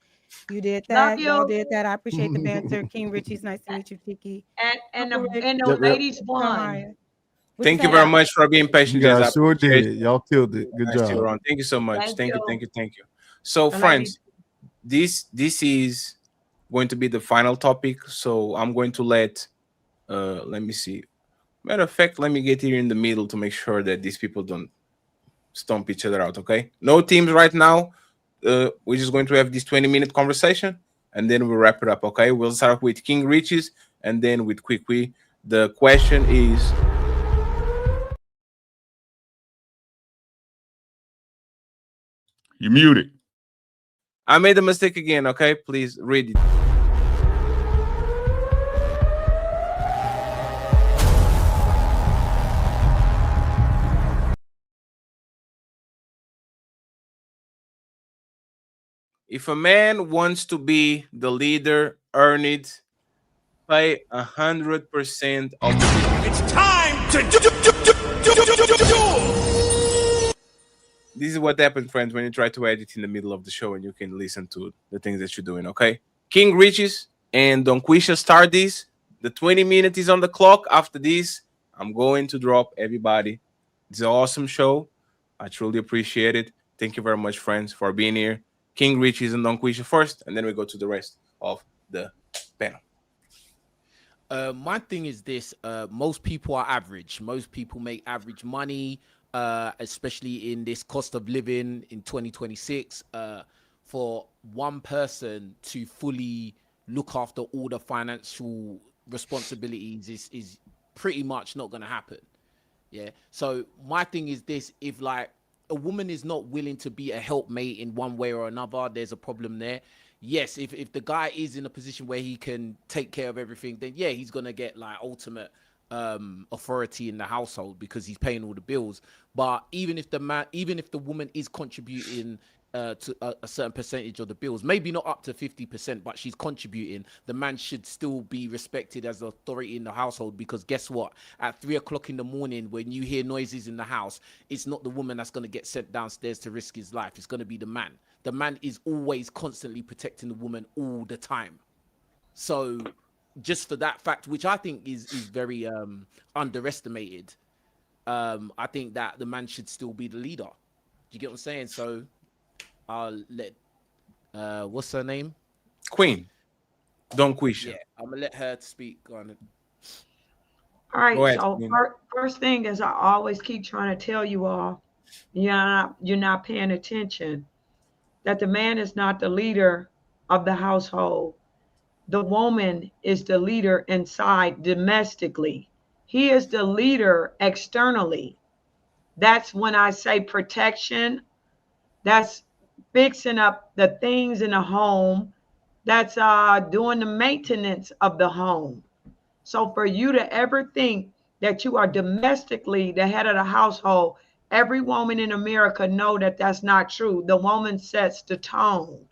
You did that. Y'all did that. I appreciate the banter. King Richie's nice to meet you, Tiki. And the ladies won. Thank you very much for being patient. You guys sure did. Y'all killed it. Good Nice to job. Thank you so much. Thank you. So, And friends, this is going to be the final topic. So I'm going to let me see. Matter of fact, let me get here in the middle to make sure that these people don't stomp each other out. Okay, no teams right now. We're just going to have this 20-minute conversation, and then we'll wrap it up. Okay, we'll start with King Riches, and then with Quick. The question is, you muted. I made a mistake again. Okay, please read it. If a man wants to be the leader, earn it. Pay 100% of the bills. It's time to This is what happens, friends, when you try to edit in the middle of the show and you can listen to the things that you're doing, okay? King Riches and Don Quisha start this. The 20 minutes is on the clock. After this, I'm going to drop everybody. It's an awesome show. I truly appreciate it. Thank you very much, friends, for being here. King Riches and Don Quisha first, and then we go to the rest of the panel. My thing is this: most people are average. Most people make average money, especially in this cost of living in 2026. For one person to fully look after all the financial responsibilities is pretty much not going to happen. Yeah. So my thing is this: if like a woman is not willing to be a helpmate in one way or another, there's a problem there. Yes, if the guy is in a position where he can take care of everything, then yeah, he's gonna get like ultimate authority in the household because he's paying all the bills. But even if the woman is contributing to a certain percentage of the bills, maybe not up to 50%, but she's contributing, the man should still be respected as the authority in the household, because guess what? At 3 o'clock in the morning, when you hear noises in the house, it's not the woman that's going to get sent downstairs to risk his life. It's going to be the man. The man is always constantly protecting the woman all the time. So just for that fact, which I think is very underestimated, I think that the man should still be the leader. Do you get what I'm saying? So I'll let what's her name? Queen. Don Quisha. Yeah, I'm gonna let her speak on it. All right. Go ahead, So Queen. first thing is, I always keep trying to tell you all, you're not paying attention, that the man is not the leader of the household. The woman is the leader inside domestically. He is the leader externally. That's when I say protection. That's fixing up the things in the home. That's doing the maintenance of the home. So for you to ever think that you are domestically the head of the household, every woman in America know that that's not true. The woman sets the tone.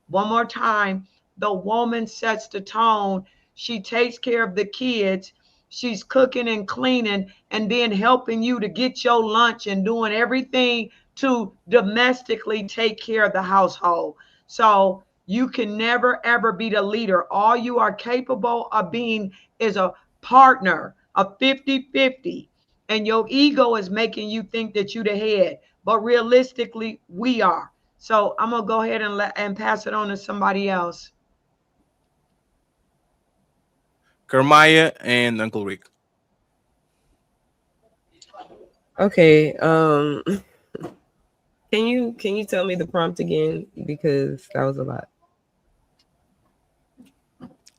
One more time, the woman sets the tone. She takes care of the kids. She's cooking and cleaning and then helping you to get your lunch and doing everything to domestically take care of the household. So you can never, ever be the leader. All you are capable of being is a partner, a 50-50. And your ego is making you think that you're the head. But realistically, we are. So I'm going to go ahead and pass it on to somebody else. Kermaya and Uncle Rick. Okay. Can you tell me the prompt again? Because that was a lot.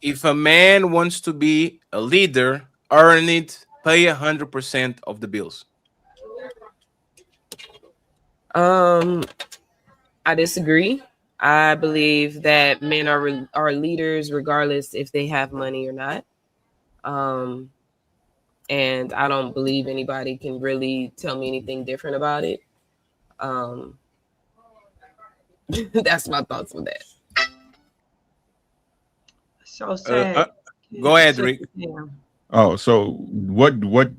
If a man wants to be a leader, earn it, pay 100% of the bills. I disagree. I believe that men are leaders regardless if they have money or not. And I don't believe anybody can really tell me anything different about it. That's my thoughts on that. So sad. Go ahead, Rick. Oh, so what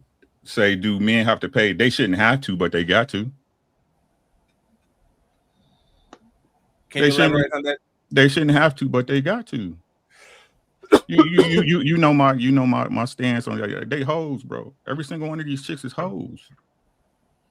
say do men have to pay? They shouldn't have to, but they got to. Can you elaborate on that? They shouldn't have to, but they got to. You know my stance on that. They hoes, bro. Every single one of these chicks is hoes.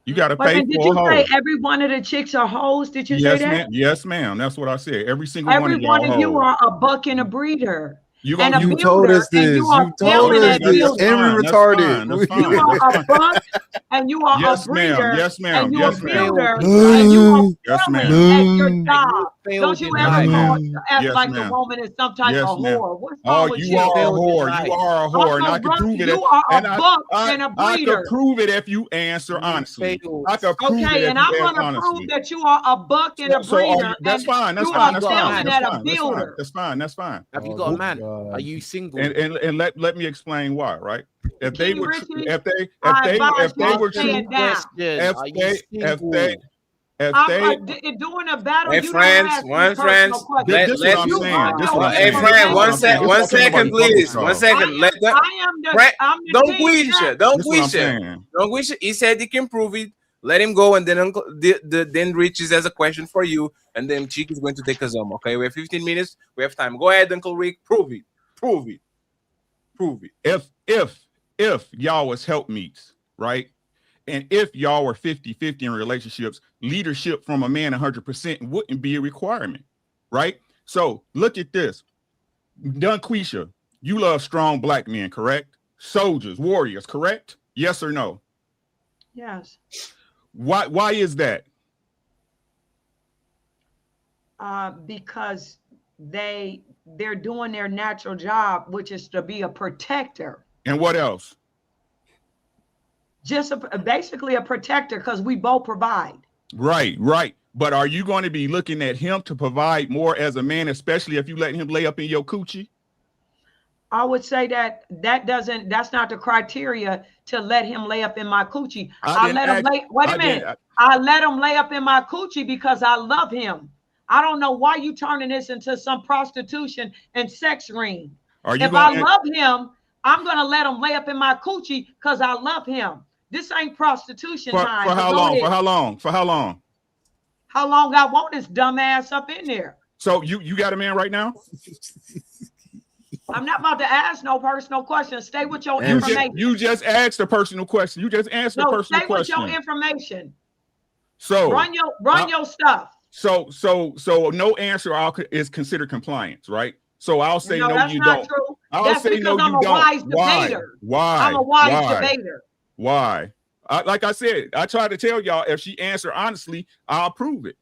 You got to pay did for you a hoe. say every one of the chicks are hoes? Did you say that? Yes, ma'am. That's what I said. Every single Every one of you are a buck and a breeder. You told us this. You told us this. Every retarded. You are a buck and you are a breeder. Yes, ma'am. And you Yes, a ma'am. builder. And you are Yes, at ma'am. your job. Don't you ever act Yes, like ma'am. the woman is some type Yes, of ma'am. whore. What's wrong with You are a whore. You are a whore, and I can prove it. You are a buck and a I breeder. could prove it if you answer honestly. I could prove it Okay, if and you I'm answer going to honestly. prove that you are a buck and a So are breeder. you- that's fine. That's you fine. are That's fine. failing That's at a fine. That's fine. builder. That's fine. That's fine. Have you got a man? Are you single? And let me explain why. Right? If they King were Richie, if I they advise if they you were to stay true down. if they if I'm doing a battle. Hey, you friends, don't ask me one friends. personal questions. This is what I'm saying. This is what I'm Hey, saying. friend, one This is second, what please. nobody 1 second. Let that. I'm the Don't king Quisha. chef. Don't This is what I'm Quisha. saying. Don't Quisha. He said he can prove it. Let him go, and then then Riches has a question for you, and then Chick is going to take us home. Okay, we have 15 minutes. We have time. Go ahead, Uncle Rick. Prove it. Prove it. Prove it. If y'all was helpmeets, right? And if y'all were 50-50 in relationships, leadership from a man 100% wouldn't be a requirement, right? So look at this. Dunquisha, you love strong black men, correct? Soldiers, warriors, correct? Yes or no? Yes. Why is that? Because they're doing their natural job, which is to be a protector. And what else? Just basically a protector, because we both provide. Right. But are you going to be looking at him to provide more as a man, especially if you let him lay up in your coochie? I would say that's not the criteria to let him lay up in my coochie. I let him lay up in my coochie because I love him. I don't know why you turning this into some prostitution and sex ring. If I love him, I'm gonna let him lay up in my coochie because I love him. This ain't prostitution time. For how long? For how long? For how long? How long I want this dumbass up in there? So you got a man right now? I'm not about to ask no personal questions. Stay with your information. You just asked a personal question. You just answered a personal question. Stay with your information. So run your stuff. So no answer is considered compliance, right? So I'll say no, you don't. True. I'll say no, you don't. Wise debater. Why? I'm a wise debater. Why? Like I said, I try to tell y'all, if she answer honestly, I'll approve it.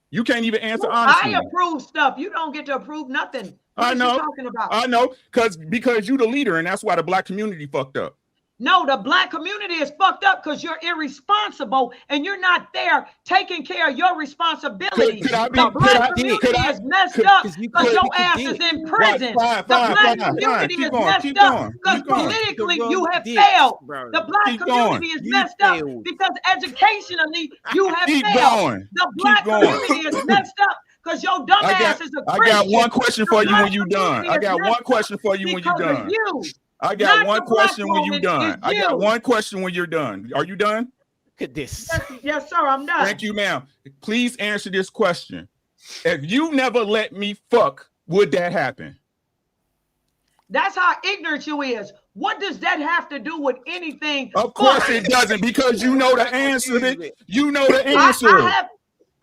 You can't even answer honestly. I approve stuff. You don't get to approve nothing. What I know. you talking about? I know, because you the leader, and that's why the black community fucked up. No, the black community is fucked up because you're irresponsible and you're not there taking care of your responsibility. The black community is messed up because your ass is in prison. The black community is messed up because politically you have failed. The black community is messed up because educationally you have failed. The black community is messed up because your dumb ass is a Christian. I got one question for you when you're done. I got one question for you when you're done. I got one question when you're done. I got one question when you're done. Are you done? Look at this. Yes, sir, I'm done. Thank you, ma'am. Please answer this question. If you never let me fuck, would that happen? That's how ignorant you is. What does that have to do with anything? Of course it doesn't, because you know the answer. You know the answer.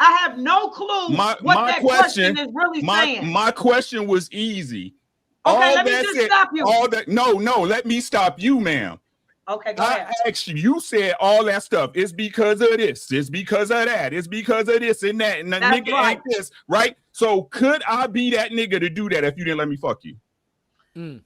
I have no clue what that question is really saying. My question was easy. Okay, let me just stop you. No, let me stop you, ma'am. Okay, go ahead. I asked you, you said all that stuff. It's because of this. It's because of that. It's because of this and that. And the nigga ain't this, right? So could I be that nigga to do that if you didn't let me fuck you?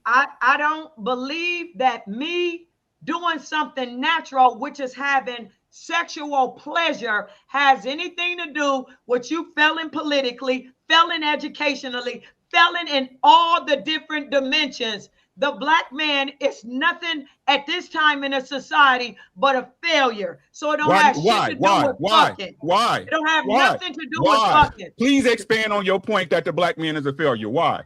I don't believe that me doing something natural, which is having sexual pleasure, has anything to do with you failing politically, failing educationally, failing in all the different dimensions. The black man is nothing at this time in a society but a failure. So it don't have shit to do with fucking. Why? It don't have nothing to do with fucking. Please expand on your point that the black man is a failure. Why?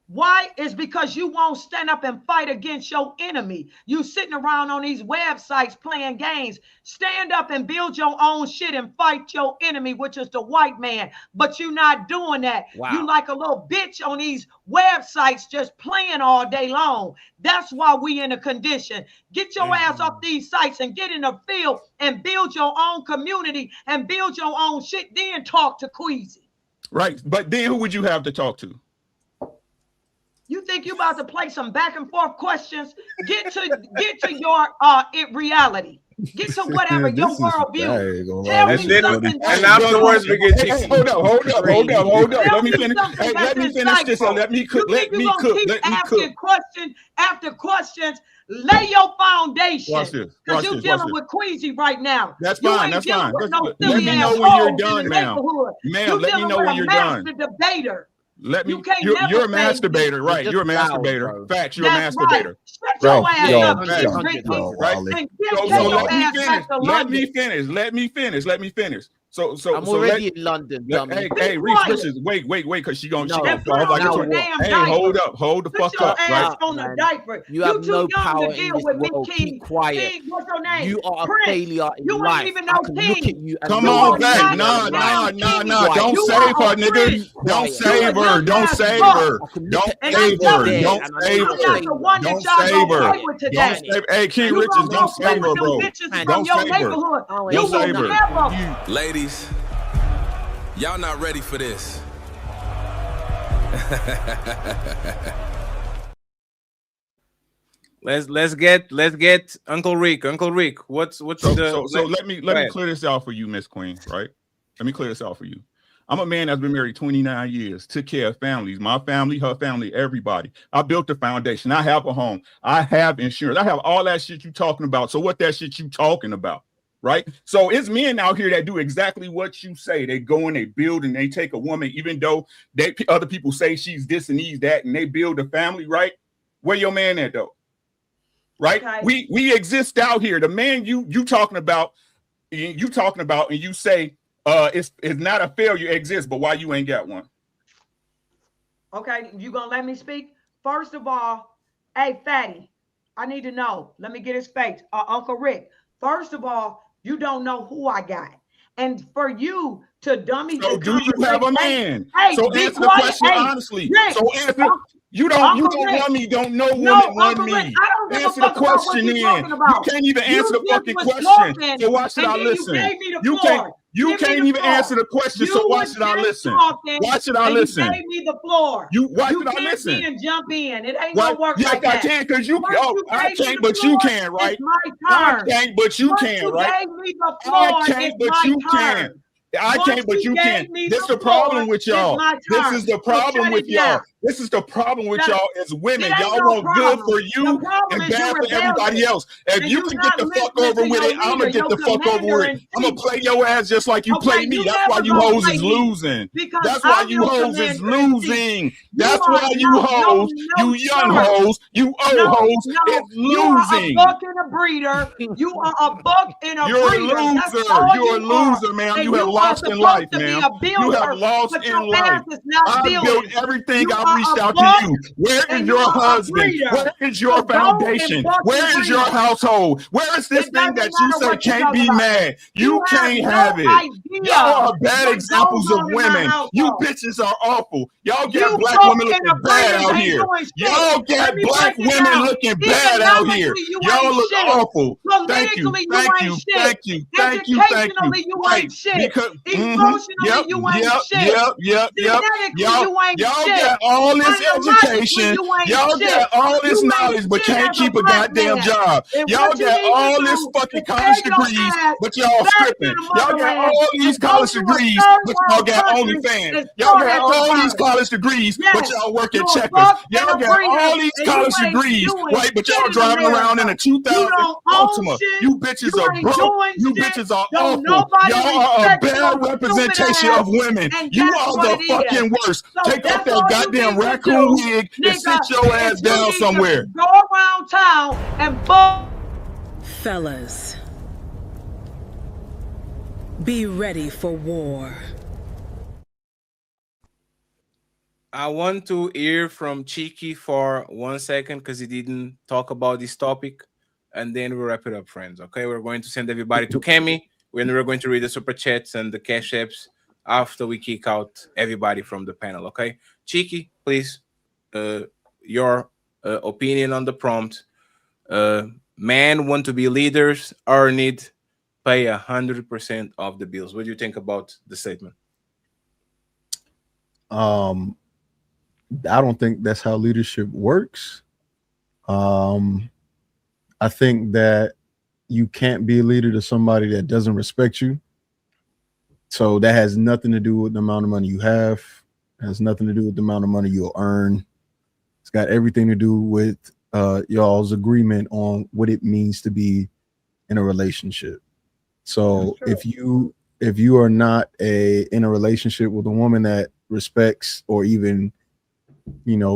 Why? Is because you won't stand up and fight against your enemy. You sitting around on these websites playing games. Stand up and build your own shit and fight your enemy, which is the white man. But you're not doing that. Wow. You like a little bitch on these websites just playing all day long. That's why we in a condition. Get your ass off these sites and get in the field and build your own community and build your own shit. Then talk to Queasy. Right. But then who would you have to talk to? You think you about to play some back and forth questions? Get to your reality. Get to whatever your worldview. Tell me something. And afterwards we get hey, hold up. Let me finish. Hey, let me finish this. Let me cook. Let me cook. Question after questions. Lay your foundation. Watch this. Because you're dealing with Queasy right now. That's fine. That's fine. Let me know when you're done, ma'am. Ma'am, let me know when you're done. Debater. Let me. You're a masturbator, right? You're a masturbator. Facts. You're a masturbator. Shut your ass up. Right. Let me finish. I'm already in London, dummy. Hey, Reese Richards, wait, because she gonna No, hey, hold the fuck up, right? On the diaper. You have too no young power to in deal this with me, world. King. Keep quiet. King, what's your name? You are a Prince. failure in You life. ain't even I no can king. look at you and Come know on you're back. not Nah. quiet. Don't You save are her, a nigga. prince. Don't You save a her. young Don't ass save buck. her. Don't And save I'm her. telling you, Don't save I'm not the her. one that Don't y'all save gonna her. play with today. Don't save. Hey, King You Richards, gonna don't go play save with her, them bro. bitches from Don't your save her. neighborhood. Don't You will save her. never. Ladies, y'all not ready for this. Let's get Uncle Rick. Uncle Rick, what's So let me clear this out for you, Miss Queen, right? Let me clear this out for you. I'm a man that's been married 29 years, took care of families, my family, her family, everybody. I built a foundation. I have a home. I have insurance. I have all that shit you talking about. So what that shit you talking about, right? So it's men out here that do exactly what you say. They go and they build and they take a woman, even though other people say she's this and he's that, and they build a family, right? Where your man at though? Right? Okay. We exist out here. The man you talking about, and you say it's not a failure exists, but why you ain't got one? Okay, you gonna let me speak? First of all, hey Fatty, I need to know. Let me get his face. Uncle Rick. First of all, you don't know who I got. And for you to dummy so do you have a man? Hey, so answer the question honestly. Rick, so answer you don't want me, don't know women want me. Rick, I don't answer the question then. You can't even answer the fucking question. So why should I listen? You can't even answer the question, so why should I listen? Why should I listen? You gave me the floor. Why should I listen? And jump in. It ain't gonna work like that. Yes, I can, because I can't, but you can, right? I can't, but you can, right? I can't, but you can. I can't, but you can. This is the problem with y'all. This is the problem with y'all. This is the problem with y'all as women. Y'all want good for you and bad for everybody else. If you can get the fuck over with it, I'm gonna get the fuck over with it. I'm gonna play your ass just like you play me. That's why you hoes is losing. That's why you hoes is losing. That's why you hoes, you young hoes, you old hoes, is losing. You are a buck and a breeder. You are a buck and a breeder. You're a loser. You're a loser, man. You have lost in life, man. You have lost in life. I built everything. I reached out to you. Where is your husband? Where is your foundation? Where is your household? Where is this thing that you say can't be mad? You can't have it. Y'all are bad examples of women. You bitches are awful. Y'all got black women looking bad out here. Y'all got black women looking bad out here. Y'all look awful. Thank you. Thank you. Thank you. Thank you. Thank you. Right. Because yep. Y'all got all this education. Y'all got all this knowledge, but can't keep a goddamn job. Y'all got all this fucking college degrees, but y'all stripping. Y'all got all these college degrees, but y'all got OnlyFans. Y'all got all these college degrees, but y'all work at Checkers. Y'all got all these college degrees, right? But y'all driving around in a 2000 Altima. You bitches are broke. You bitches are awful. Y'all are a bad representation of women. You are the fucking worst. Take off that goddamn raccoon wig and sit your ass down somewhere. Go around town and Fellas, be ready for war. I want to hear from Cheeky for 1 second because he didn't talk about this topic, and then we'll wrap it up, friends. Okay, we're going to send everybody to Kemi, when we're going to read the super chats and the cash apps after we kick out everybody from the panel. Okay, Cheeky, please, your opinion on the prompt. Men want to be leaders or need pay 100% of the bills. What do you think about the statement? I don't think that's how leadership works. I think that you can't be a leader to somebody that doesn't respect you. So that has nothing to do with the amount of money you have. It has nothing to do with the amount of money you'll earn. It's got everything to do with y'all's agreement on what it means to be in a relationship. So if you are not in a relationship with a woman that respects or even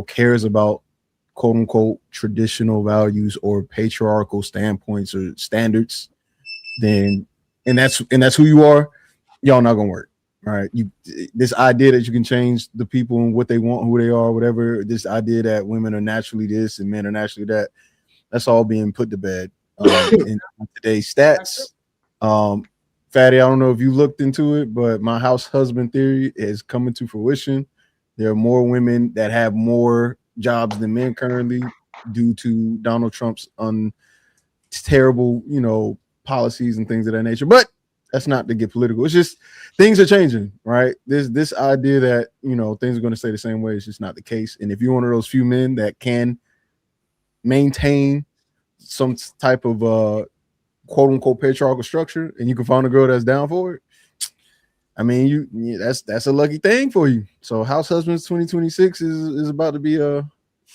cares about quote unquote traditional values or patriarchal standpoints or standards, then and that's who you are, y'all not gonna work. All right. This idea that you can change the people and what they want, who they are, whatever. This idea that women are naturally this and men are naturally that. That's all being put to bed in today's stats. Fatty, I don't know if you looked into it, but my house husband theory is coming to fruition. There are more women that have more jobs than men currently due to Donald Trump's terrible, policies and things of that nature. But that's not to get political. It's just things are changing, right? This idea that things are going to stay the same way is just not the case. And if you're one of those few men that can maintain some type of quote unquote patriarchal structure, and you can find a girl that's down for it, I mean, that's a lucky thing for you. So House Husbands 2026 is about to be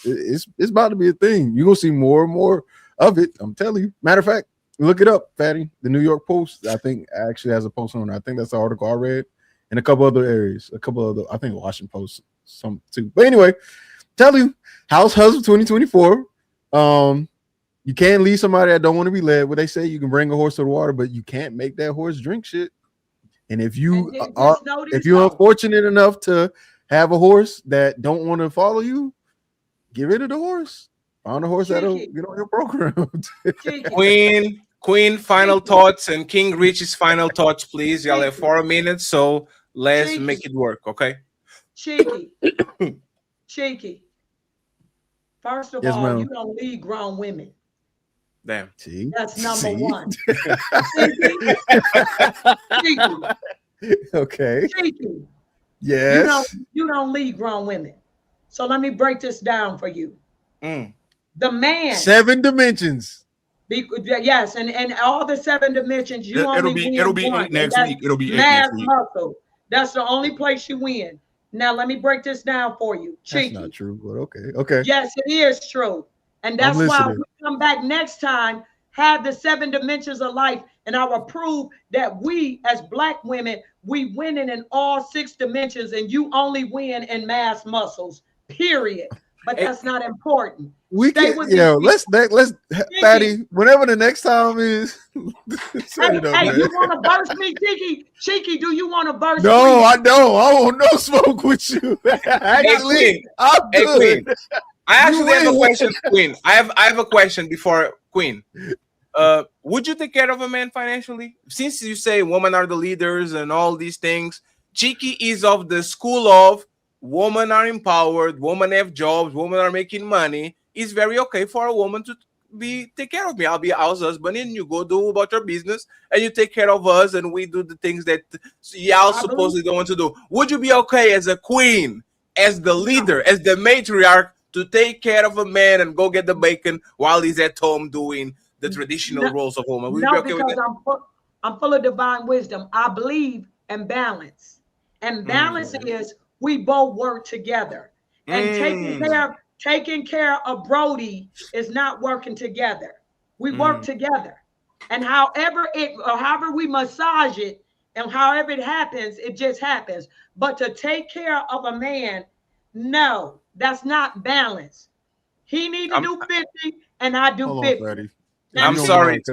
it's about to be a thing. You're gonna see more and more of it. I'm telling you. Matter of fact, look it up, Fatty. The New York Post, I think, actually has a post on it. I think that's the article I read, and a couple other areas, I think Washington Post, some too. But anyway, tell you, House Husband 2024. You can't leave somebody that don't want to be led. What they say, you can bring a horse to the water, but you can't make that horse drink shit. And if you're unfortunate enough to have a horse that don't want to follow you, get rid of the horse. Find a horse that'll get on your program. Queen, final thoughts, and King Rich's final thoughts, please. Y'all have 4 minutes, so let's make it work, okay? Cheeky. First of Yes, all, ma'am. you don't lead grown women. Damn. See? That's number one. Okay. Cheeky. Yes. You don't lead grown women. So let me break this down for you. The man. 7 dimensions. Yes, and all the 7 dimensions, you It'll only be win 8 one, next and week. It'll be 8 mass next week. muscle. That's the only place you win. Now let me break this down for you. That's Cheeky. not true, but okay. Yes, it is true. And that's I'm why listening. we come back next time, have the 7 dimensions of life, and I will prove that we as Black women, we winning in all 6 dimensions, and you only win in mass muscles, period. But that's not important. We Stay can, with let's Fatty, whenever the next time is. Hey, you want to burst me, Cheeky? Do you want to burst me? No, I don't. I want no smoke with you. Queen. I'm good. Queen. I actually have a question, Queen. I have a question before Queen. Would you take care of a man financially? Since you say women are the leaders and all these things, Cheeky is of the school of women are empowered, women have jobs, women are making money. It's very okay for a woman to take care of me. I'll be a house husband, and you go do about your business, and you take care of us, and we do the things that y'all supposedly don't want to do. Would you be okay as a queen, as the leader, as the matriarch, to take care of a man and go get the bacon while he's at home doing the traditional roles of woman? Would you be okay with that? I'm full of divine wisdom. I believe in balance, and balance is we both work together. And taking care of Brody is not working together. We work together, and however we massage it, and however it happens, it just happens. But to take care of a man, no, that's not balance. He need to do 50, and I do 50. I'm sorry.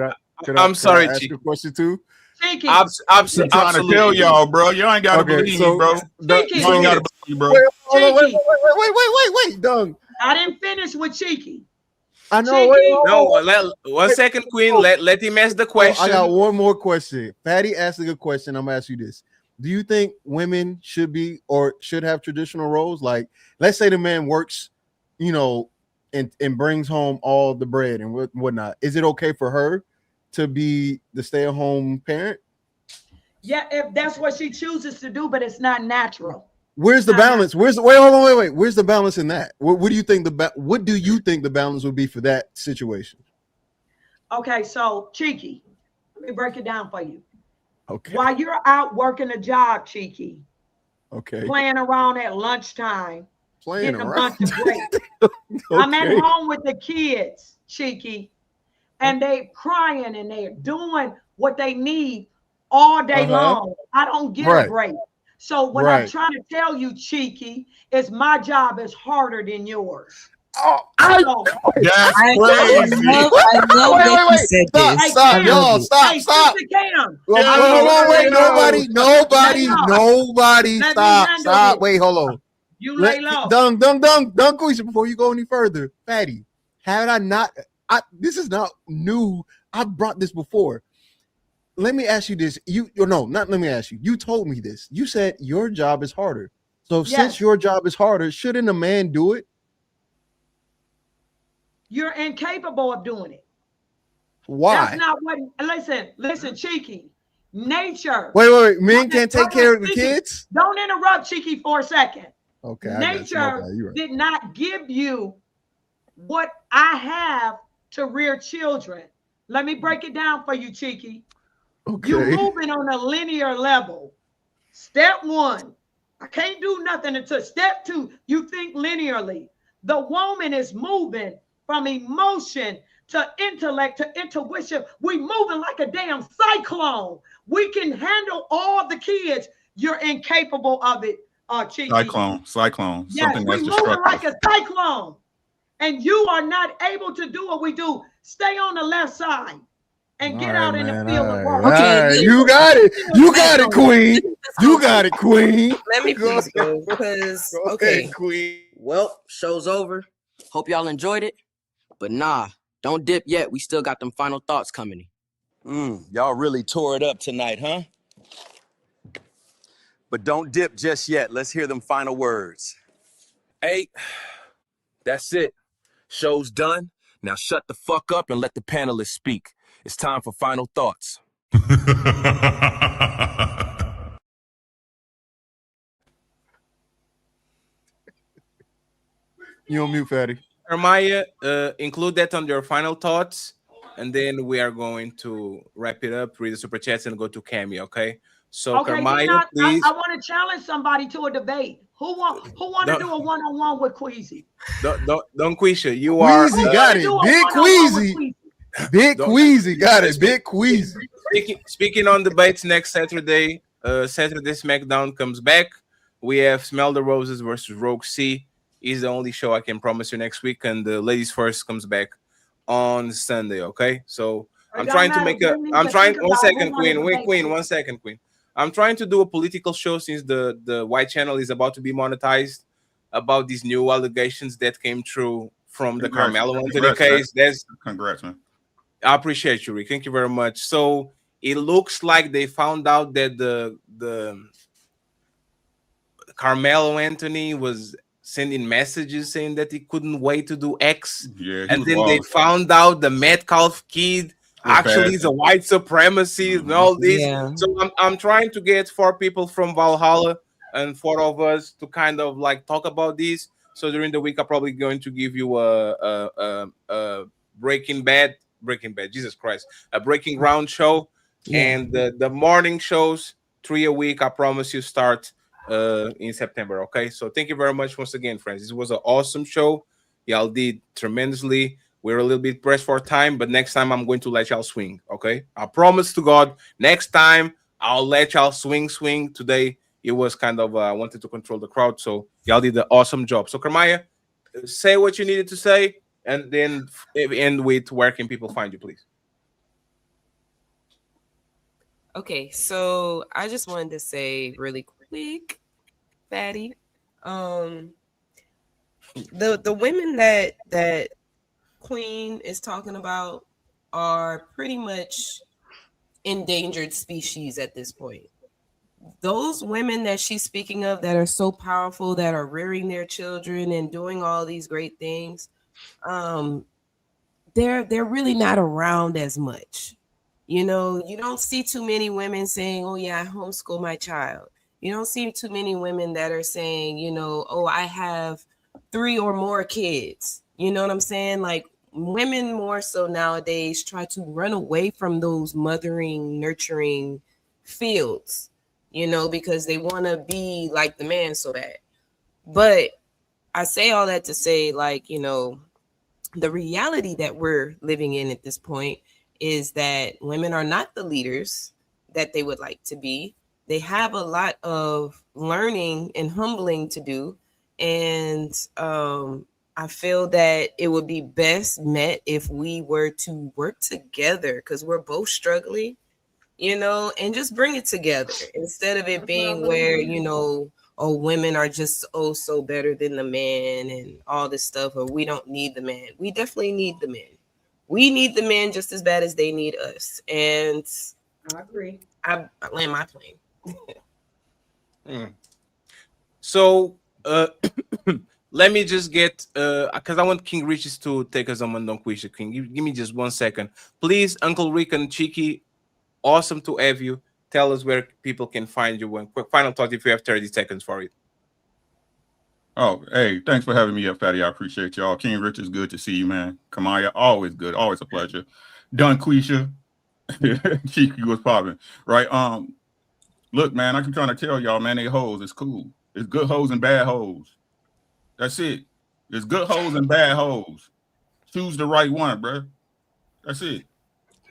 I'm sorry, ask you a question too? Cheeky. I'm trying to tell y'all, bro. Y'all ain't gotta believe me, bro. You ain't gotta believe me, bro. Wait, Doug. I didn't finish with Cheeky. I know. No, 1 second, Queen. Let him ask the question. I got one more question. Patty asked a good question. I'm gonna ask you this: do you think women should be or should have traditional roles? Like, let's say the man works, and brings home all the bread and whatnot. Is it okay for her to be the stay-at-home parent? Yeah, if that's what she chooses to do, but it's not natural. Where's the balance? Wait, hold on. Where's the balance in that? What do you think what do you think the balance would be for that situation? Okay, so Cheeky, let me break it down for you. Okay. While you're out working a job, Cheeky, okay, playing around at lunchtime, playing getting around. a bunch of breaks. I'm at home with the kids, Cheeky, and they crying and they're doing what they need all day long. I don't get a break. So what I'm trying to tell you, Cheeky, is my job is harder than yours. That's crazy. Stop, y'all. Stop. Hey, Wait, Nobody. Let me Stop. handle this. Wait, hold on. You lay low. Dung, Quisha, before you go any further. Fatty, had I not, this is not new. I brought this before. Let me ask you this. Let me ask you. You told me this. You said your job is harder. So since your job is harder, shouldn't a man do it? You're incapable of doing it. Why? That's not what. Listen, Cheeky. Nature. Wait. Men can't take care of the kids? Don't interrupt, Cheeky, for a second. Okay. Nature did not give you what I have to rear children. Let me break it down for you, Cheeky. Okay. You're moving on a linear level. Step 1, I can't do nothing until step 2, you think linearly. The woman is moving from emotion to intellect to intuition. We moving like a damn cyclone. We can handle all the kids. You're incapable of it, Cheeky. Cyclone. Yes, Something we that's moving destructive. like a cyclone. And you are not able to do what we do. Stay on the left side and get out in the field and work. Okay, you got it. You got it, Queen. You got it, Queen. Let me please go because okay, Queen. Well, show's over. Hope y'all enjoyed it. But nah, don't dip yet. We still got them final thoughts coming in. Y'all really tore it up tonight, huh? But don't dip just yet. Let's hear them final words. Hey, that's it. Show's done. Now shut the fuck up and let the panelists speak. It's time for final thoughts. You on mute, Fatty. Jeremiah, include that on your final thoughts, and then we are going to wrap it up, read the super chats, and go to Cameo. Okay. So, Okay, Jeremiah, please. I want to challenge somebody to a debate. Who want to do a one-on-one with Queasy? Don't Quisha. You are. Queasy got it. Big Queasy. Big Queasy got it. Big Queasy. Speaking on debates next Saturday, Saturday SmackDown comes back. We have Smell the Roses versus Rogue C. Is the only show I can promise you next week, and the Ladies First comes back on Sunday. Okay, so I'm trying to make a. I'm trying. 1 second, Queen. Wait, Queen. 1 second, Queen. I'm trying to do a political show since the White Channel is about to be monetized about these new allegations that came through from the Carmelo Anthony case. Congrats, man. I appreciate you, Rick. Thank you very much. So it looks like they found out that the Carmelo Anthony was sending messages saying that he couldn't wait to do X. Yeah, and then they found out the Metcalf kid actually is a white supremacy and all this. Yeah. So I'm trying to get 4 people from Valhalla and 4 of us to kind of like talk about this. So during the week, I'm probably going to give you a Breaking Bad, Jesus Christ, a Breaking Ground show. Yeah. And the morning shows, 3 a week, I promise you, start in September. Okay, so thank you very much once again, friends. This was an awesome show. Y'all did tremendously. We're a little bit pressed for time, but next time I'm going to let y'all swing. Okay, I promise to God, next time I'll let y'all swing. Today it was kind of I wanted to control the crowd, so y'all did an awesome job. So Jeremiah, say what you needed to say, and then end with where can people find you, please. Okay, so I just wanted to say really quick, Fatty, the women that Queen is talking about are pretty much endangered species at this point. Those women that she's speaking of that are so powerful, that are rearing their children and doing all these great things, they're really not around as much. You know, you don't see too many women saying, oh yeah, I homeschool my child. You don't see too many women that are saying, you know, oh, I have 3 or more kids. You know what I'm saying? Like, women more so nowadays try to run away from those mothering, nurturing fields, you know, because they want to be like the man so bad. But I say all that to say, like, you know, the reality that we're living in at this point is that women are not the leaders that they would like to be. They have a lot of learning and humbling to do. And I feel that it would be best met if we were to work together, because we're both struggling. you know, and just bring it together instead of it being where, you know, oh, women are just so better than the man and all this stuff, or we don't need the man. We definitely need the men. We need the men just as bad as they need us. And I agree. I land my plane. So let me just get because I want King Riches to take us on Don Quisha. King, give me just 1 second, please. Uncle Rick and Cheeky, awesome to have you. Tell us where people can find you. One quick final thought, if you have 30 seconds for it. Oh, hey, thanks for having me up, Fatty. I appreciate y'all. King Rich, is good to see you, man. Kamaya, always good, always a pleasure. Don Quisha, Cheeky was popping, right? Look, man, I keep trying to tell y'all, man, they hoes. It's cool. It's good hoes and bad hoes. That's it. There's good hoes and bad hoes. Choose the right one, bro. That's it.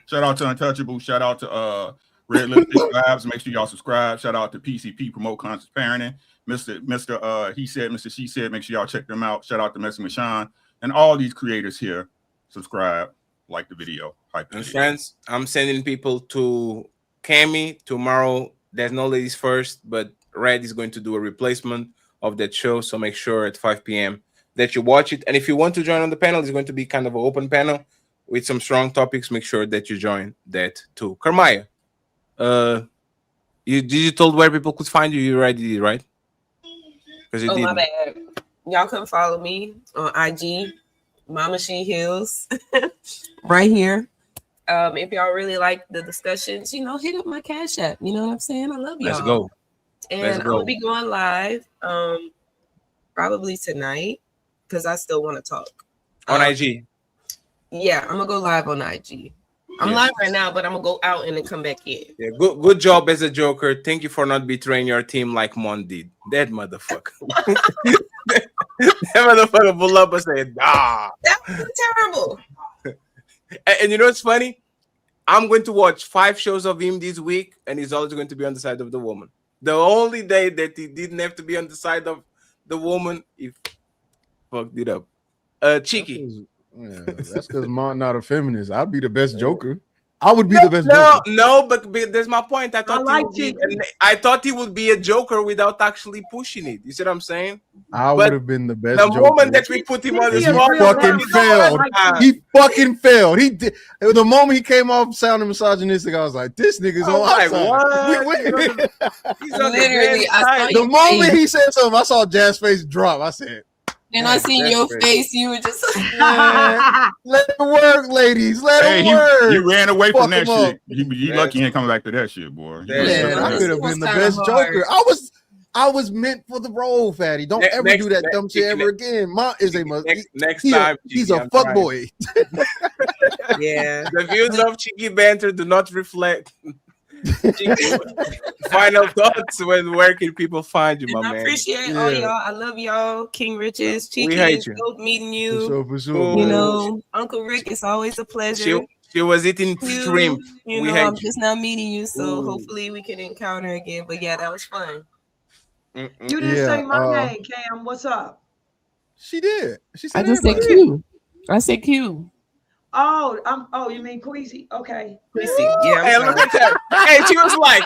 Shout out to Untouchable. Shout out to Red Lipstick Labs. Make sure y'all subscribe. Shout out to PCP, Promote Conscious Parenting. Mr. He Said, Mr. She Said. Make sure y'all check them out. Shout out to Messing with Sean and all these creators here. Subscribe, like the video. And friends, I'm sending people to Cami tomorrow. There's no ladies first, but Red is going to do a replacement of that show. So make sure at 5 p.m. that you watch it. And if you want to join on the panel, it's going to be kind of an open panel with some strong topics. Make sure that you join that too. Karmaya, you told where people could find you. You already did, right? Because you did. My bad. Y'all can follow me on IG, Mama She Heals, right here. If y'all really like the discussions, you know, hit up my Cash App. You know what I'm saying? I love y'all. Let's go. And I'm gonna be going live probably tonight because I still want to talk. On IG. Yeah, I'm gonna go live on IG. I'm live right now, but I'm gonna go out and then come back in. Yeah, good job as a Joker. Thank you for not betraying your team like Mon did. That motherfucker. That motherfucker pulled up and said, "Ah." That was terrible. And you know what's funny? I'm going to watch 5 shows of him this week, and he's always going to be on the side of the woman. The only day that he didn't have to be on the side of the woman, he fucked it up. Cheeky. Yeah, that's because Mont not a feminist. I'd be the best Joker. I would be the best Joker. No, but there's my point. I thought he would be a Joker without actually pushing it. You see what I'm saying? I would have been the best The Joker. moment that we put him on the He spot, fucking failed. He fucking failed. He did. The moment he came off sounding misogynistic, I was like, "This nigga's on our side." He's on Literally, the moment he said something, I saw Jazz's face drop. I said, and I seen your face. You were just let it work, ladies. Let it work. He ran away Fuck from that him up. shit. You lucky he ain't coming back to that shit, boy. Yeah, I could have been the best Joker. I was meant for the role, Fatty. Don't ever do that dumb shit ever again. Ma is a next time. He's a fuck boy. Yeah. The views of Cheeky Banter do not reflect. Final thoughts. Where can people find you, my man? I appreciate all y'all. I love y'all. King Riches, Cheeky, We hate it's you. dope meeting you. For sure. You know, Uncle Rick, it's always a pleasure. She was eating shrimp. You We know, hate I'm you. just now meeting you, so Ooh. hopefully we can encounter again. But yeah, that was fun. You didn't say my name, Cam. What's up? She did. She said I just said everybody. Q. I said Q. Oh, you mean Queasy? Okay. Queasy. Yeah. Hey, look at that. Hey, she was like,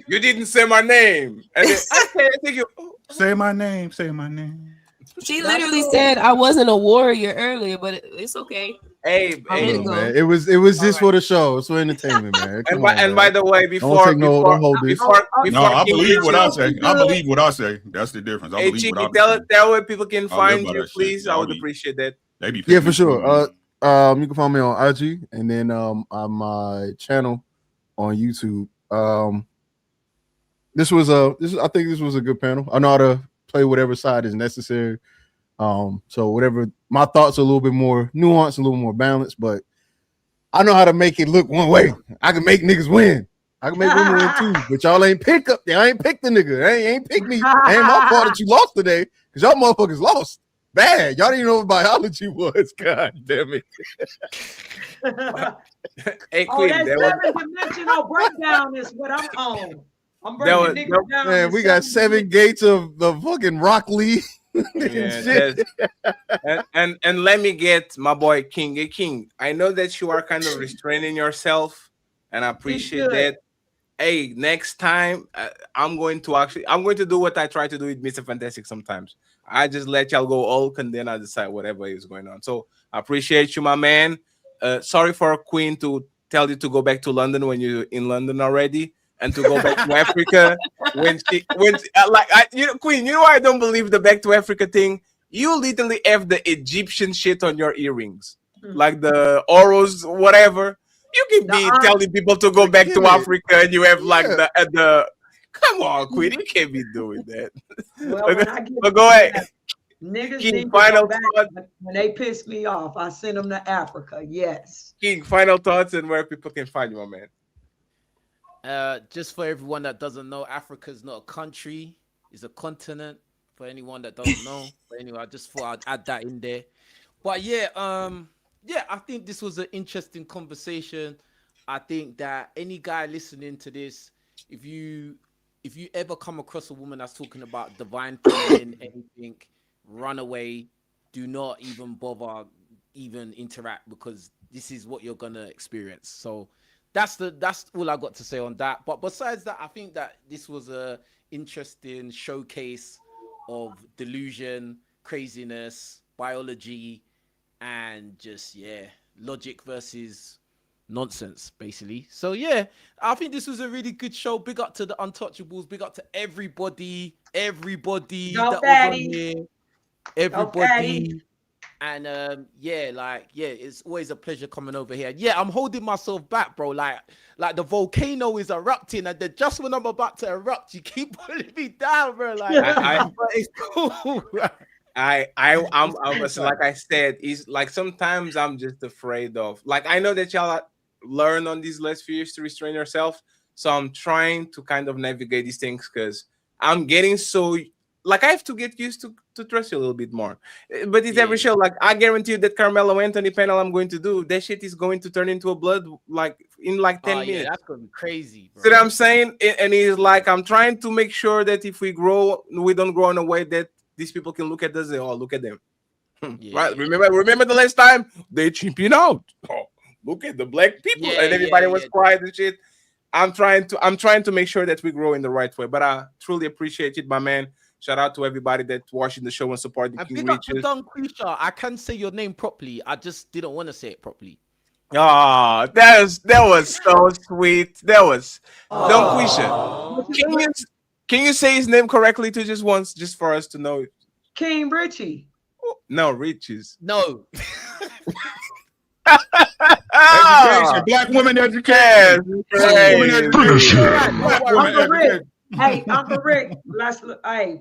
you didn't say my name. And then, okay, I think you. Say my name. Say my name. She literally said I wasn't a warrior earlier, but it's okay. Hey, Man, it was just for the show. It's for entertainment, man. Come on, man. by the way, don't hold this. No, I believe what I say. I believe what I say. That's the difference. I Hey, believe Cheeky, what I say. tell where people can I live find by you, that shit. please. I Y'all would be- appreciate that. They be Yeah, picking for sure. me. You can find me on IG and then on my channel on YouTube. I think this was a good panel. I know how to play whatever side is necessary. So whatever, my thoughts are a little bit more nuanced, a little more balanced, but I know how to make it look one way. I can make niggas win. I can make women win too, but y'all ain't pick up. I ain't pick the nigga. Ain't pick me. Ain't my fault that you lost today because y'all motherfuckers lost. Bad. Y'all didn't know what biology was. God damn it. Hey, Oh, Queen, that that was, seven-dimensional breakdown is what I'm on. I'm breaking niggas down. Man, to we got 7 gates of the fucking Rock Lee. yeah, Shit. and let me get my boy King. Hey, King, I know that you are kind of restraining yourself and I appreciate that. Hey, next time I'm going to do what I try to do with Mr. Fantastic sometimes. I just let y'all go all, and then I decide whatever is going on. So I appreciate you, my man. Sorry for Queen to tell you to go back to London when you're in London already, and to go back to Africa Queen, you know why I don't believe the back to Africa thing? You literally have the Egyptian shit on your earrings, like the Oros, whatever. You can be telling people to go back to Africa, and you have like the. Come on, Queen, you can't be doing that. Well, but go ahead. Niggas King, need to final go back thoughts. when they piss me off. I send them to Africa. Yes. King, final thoughts and where people can find you, my man. Just for everyone that doesn't know, Africa is not a country; it's a continent. For anyone that doesn't know, but anyway, I just thought I'd add that in there. But yeah, I think this was an interesting conversation. I think that any guy listening to this, if you ever come across a woman that's talking about divine feminine, anything, run away. Do not even bother, even interact, because this is what you're gonna experience. So that's all I got to say on that. But besides that, I think that this was a interesting showcase of delusion, craziness, biology, and just logic versus nonsense, basically. So yeah, I think this was a really good show. Big up to the Untouchables. Big up to everybody that was on here. Everybody. And it's always a pleasure coming over here. Yeah, I'm holding myself back, bro. Like the volcano is erupting, and then just when I'm about to erupt, you keep pulling me down, bro. Like, but it's cool. I'm like I said, it's like sometimes I'm just afraid of, like, I know that y'all learn on these last few years to restrain yourself. So I'm trying to kind of navigate these things because I'm getting so, like, I have to get used to trust you a little bit more. But it's every show. Like, I guarantee you that Carmelo Anthony panel I'm going to do, that shit is going to turn into a blood like in like 10 minutes. That's gonna be crazy, bro. See what I'm saying? And he's like, I'm trying to make sure that if we grow, we don't grow in a way that these people can look at us and look at them. Right? Remember the last time they champion out. Oh, look at the black people, and everybody was quiet and shit. I'm trying to make sure that we grow in the right way. But I truly appreciate it, my man. Shout out to everybody that's watching the show and supporting King Riches. Don Quisha, I can say your name properly. I just didn't want to say it properly. Oh, that was so sweet. That was Don Quisha. Can you say his name correctly to just once, just for us to know it? King Richie. No, Riches. No. Education, black women education. Black women education. Hey, Uncle Rick,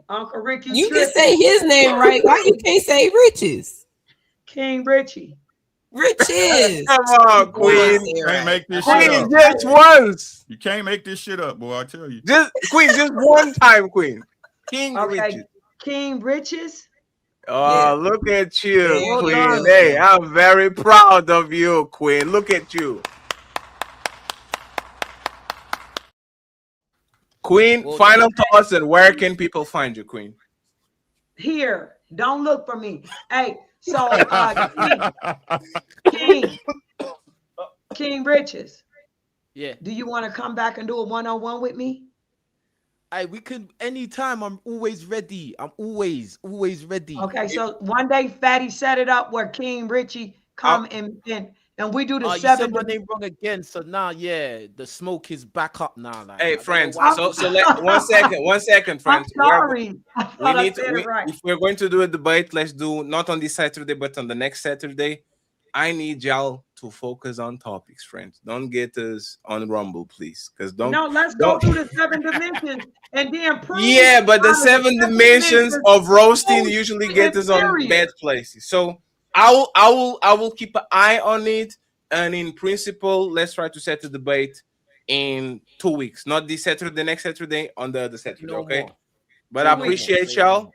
Uncle Rick, you can say his name right. Why you can't say Riches? King Richie. Riches. Come on, Queen. You can't make this Queen, shit up. just once. You can't make this shit up, boy. I tell you. Just Queen, just one time, Queen. King Riches. King Riches. Oh, look at you, Queen. Hey, I'm very proud of you, Queen. Look at you. Queen, final thoughts, and where can people find you, Queen? Here, don't look for me. Hey, so King Riches. Yeah. Do you want to come back and do a one-on-one with me? Hey, we can anytime. I'm always ready. I'm always ready. Okay, so one day Fatty set it up where King Richie come and we do the you 7. said my name wrong again. So now, the smoke is back up now. Like, hey, friends. So let 1 second, friends. I'm sorry. If we're going to do a debate, let's do not on this Saturday, but on the next Saturday. I need y'all to focus on topics, friends. Don't get us on Rumble, please. Because let's go through the 7 dimensions and then prove. Yeah, but the 7 dimensions of roasting usually get us on bad places. So I will keep an eye on it. And in principle, let's try to set the debate in 2 weeks. Not this Saturday, the next Saturday, on the other Saturday, okay? More. But I appreciate y'all.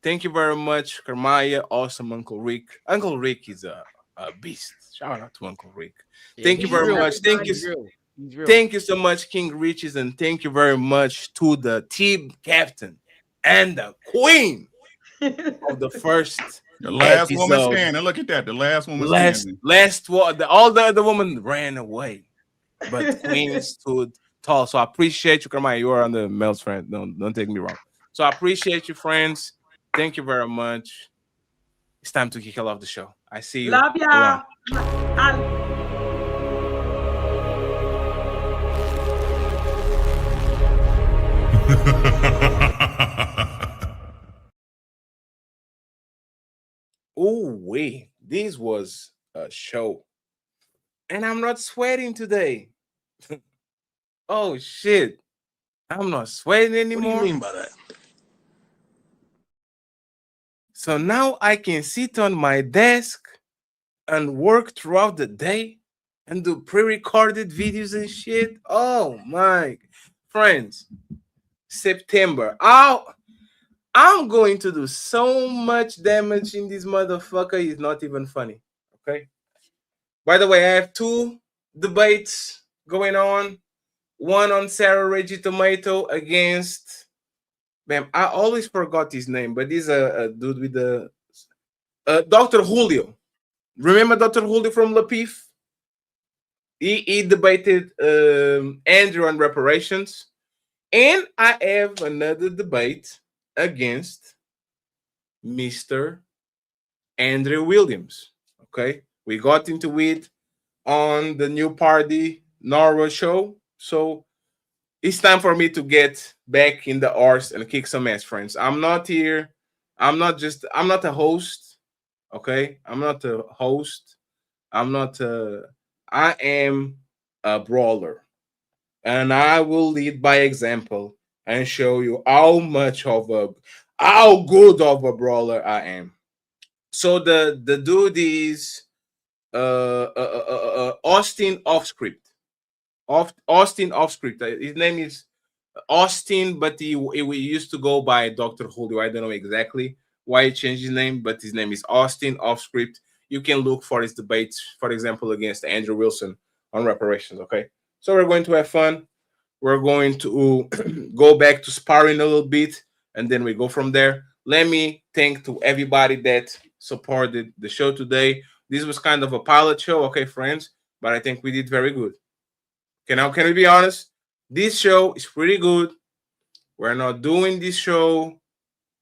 Thank you very much, Kermaya. Awesome, Uncle Rick. Uncle Rick is a beast. Shout out to Uncle Rick. Thank you very much. Thank you so much, King Riches, and thank you very much to the team captain and the queen of the first. The last woman standing. Look at that. The last woman standing. All the other women ran away. but Queen stood tall. So I appreciate you, Carmine. You are on the Mel's friend. Don't take me wrong. So I appreciate you, friends. Thank you very much. It's time to kick off the show. I see you. Love y'all. Oh, wait. This was a show. And I'm not sweating today. Oh, shit. I'm not sweating anymore. What do you mean by that? So now I can sit on my desk and work throughout the day and do pre-recorded videos and shit. Oh my friends, September. I'm going to do so much damage in this motherfucker. It's not even funny. Okay. By the way, I have 2 debates going on. One on Sarah Reggie Tomato against, man, I always forgot his name, but he's a dude with the Dr. Julio. Remember Dr. Julio from Lapif? He debated Andrew on reparations. And I have another debate against Mr. Andrew Williams. Okay. We got into it on the New Party Norway show. So it's time for me to get back in the arse and kick some ass, friends. I'm not here. I'm not a host. Okay. I'm not a host. I am a brawler. And I will lead by example and show you how good of a brawler I am. So the dude is Austin Offscript. Austin Offscript. His name is Austin, but he used to go by Dr. Julio. I don't know exactly why he changed his name, but his name is Austin Offscript. You can look for his debates, for example, against Andrew Wilson on reparations. Okay, so we're going to have fun. We're going to go back to sparring a little bit, and then we go from there. Let me thank to everybody that supported the show today. This was kind of a pilot show, okay, friends, but I think we did very good. Can we be honest? This show is pretty good. We're not doing this show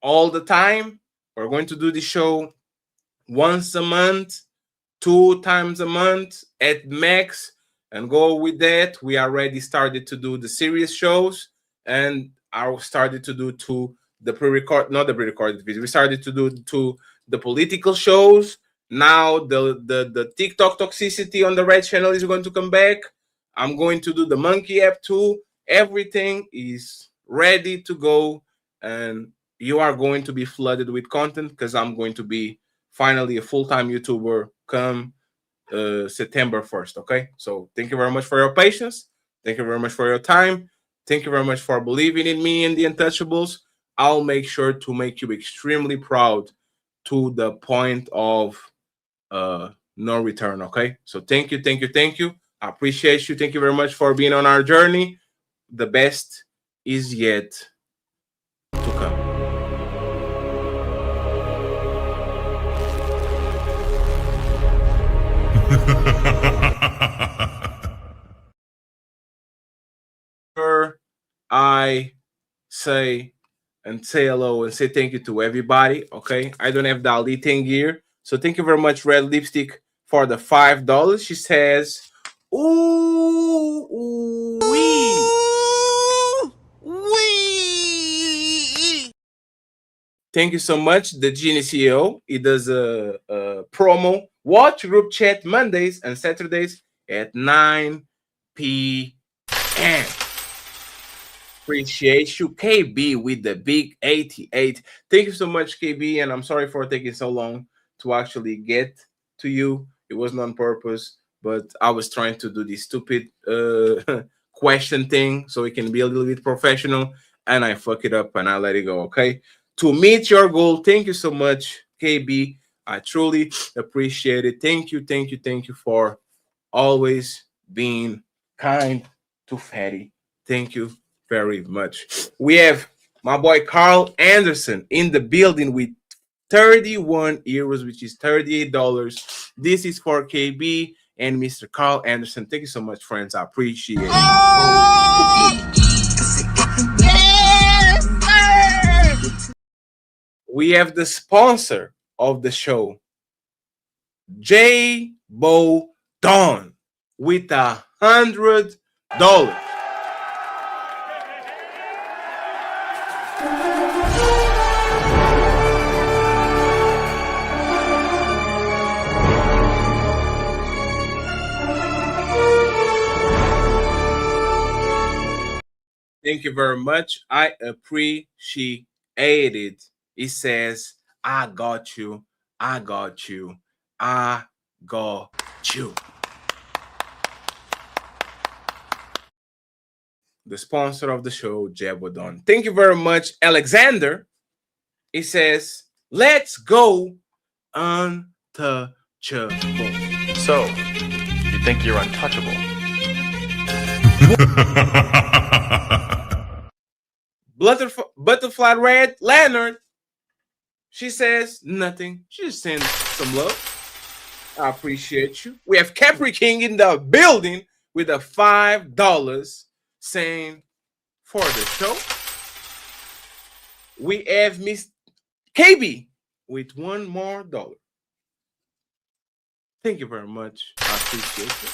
all the time. We're going to do this show once a month, 2 times a month at max, and go with that. We already started to do the serious shows, and I started to do not the pre-recorded videos. We started to do the political shows. Now the TikTok toxicity on the Red channel is going to come back. I'm going to do the Monkey app too. Everything is ready to go, and you are going to be flooded with content because I'm going to be finally a full-time YouTuber come September 1st. Okay, so thank you very much for your patience. Thank you very much for your time. Thank you very much for believing in me and the Untouchables. I'll make sure to make you extremely proud to the point of no return. Okay, so thank you. I appreciate you. Thank you very much for being on our journey. The best is yet to come. I say hello and say thank you to everybody. Okay, I don't have the Ali thing here, so thank you very much, Red Lipstick, for the $5. She says, "Ooh, wee." Thank you so much, the Genie CEO. He does a promo. Watch group chat Mondays and Saturdays at 9 p.m. Appreciate you, KB, with the big 88. Thank you so much, KB, and I'm sorry for taking so long to actually get to you. It wasn't on purpose, but I was trying to do this stupid question thing so it can be a little bit professional, and I fuck it up and I let it go, okay? To meet your goal, thank you so much, KB. I truly appreciate it. Thank you for always being kind to Fatty. Thank you very much. We have my boy Carl Anderson in the building with 31 euros, which is $38. This is for KB. and Mr. Carl Anderson. Thank you so much, friends. I appreciate it. We have the sponsor of the show, J. Bo Don, with $100. Thank you very much. I appreciate it. It says, I got you. I got you. I got you. The sponsor of the show, Jebodon. Thank you very much, Alexander. It says, let's go untouchable. So, you think you're untouchable? Butterfly Red Leonard. She says nothing. She just sends some love. I appreciate you. We have Capri King in the building with a $5 saying for the show. We have Miss KB with $1 more. Thank you very much. I appreciate it.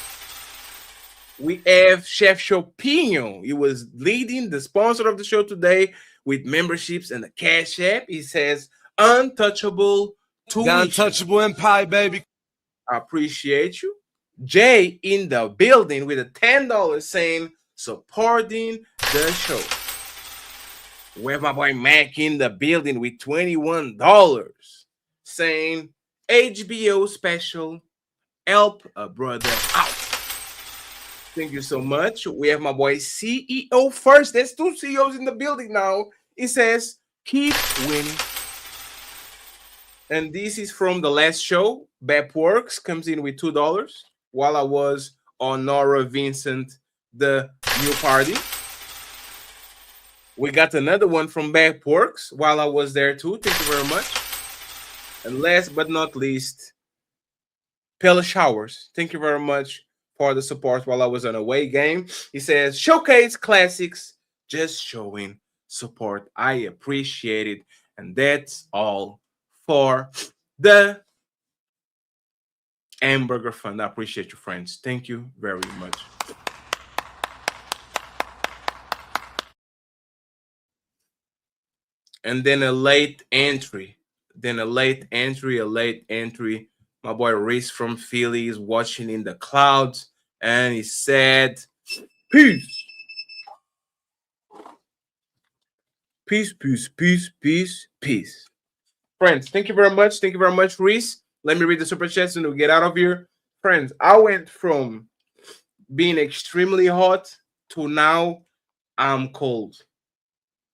We have Chef Chopinho. He was leading the sponsor of the show today with memberships and the Cash App. He says, untouchable to Untouchable Empire, baby. I appreciate you. Jay in the building with a $10 saying, supporting the show. We have my boy Mac in the building with $21 saying, HBO special, help a brother out. Thank you so much. We have my boy CEO first. There's 2 CEOs in the building now. It says, keep winning. And this is from the last show. Bep Works comes in with $2 while I was on Nora Vincent, the new party. We got another one from Bep Works while I was there too. Thank you very much. And last but not least, Pella Showers. Thank you very much for the support while I was on a away game. He says, showcase classics, just showing support. I appreciate it. And that's all for the Hamburger Fund. I appreciate you, friends. Thank you very much. And then a late entry. My boy Reese from Philly is watching in the clouds. And he said, peace. Peace, peace, peace, peace, peace. Friends, thank you very much. Thank you very much, Reese. Let me read the super chats and we'll get out of here. Friends, I went from being extremely hot to now I'm cold.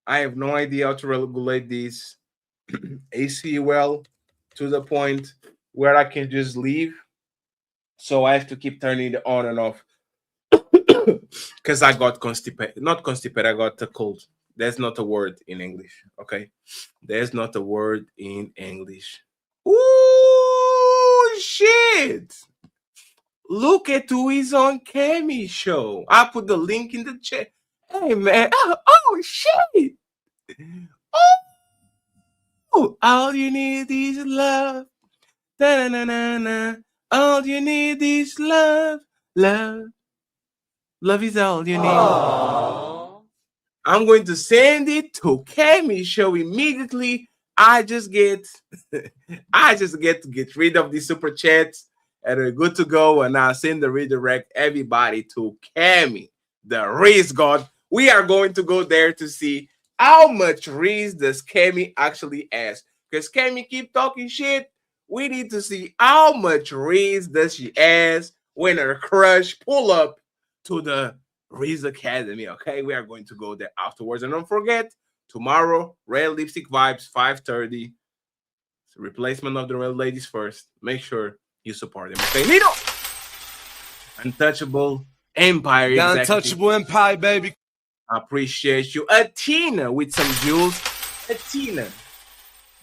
I have no idea how to regulate this AC well to the point where I can just leave. So I have to keep turning it on and off because I got constipated. Not constipated, I got a cold. There's not a word in English, okay? There's not a word in English. Ooh, shit! Look at who is on Kemi show. I put the link in the chat. Hey, man. Oh shit! Oh, all you need is love. Da-na-na-na-na. All you need is love. Love. Love is all you need. Aww. I'm going to send it to Kemi show immediately. I just get to get rid of the super chats and we're good to go. And I'll send the redirect everybody to Kemi, the Riz God. We are going to go there to see how much Riz does Kemi actually ask. Because Kemi keep talking shit. We need to see how much Riz does she ask when her crush pull up to the Riz Academy. Okay, we are going to go there afterwards. And don't forget, tomorrow, Red Lipstick Vibes, 5:30. Replacement of the Red Ladies first. Make sure you support them. Okay, Nito! Untouchable Empire. The Untouchable Empire, baby. I appreciate you. Atina with some jewels. Atina.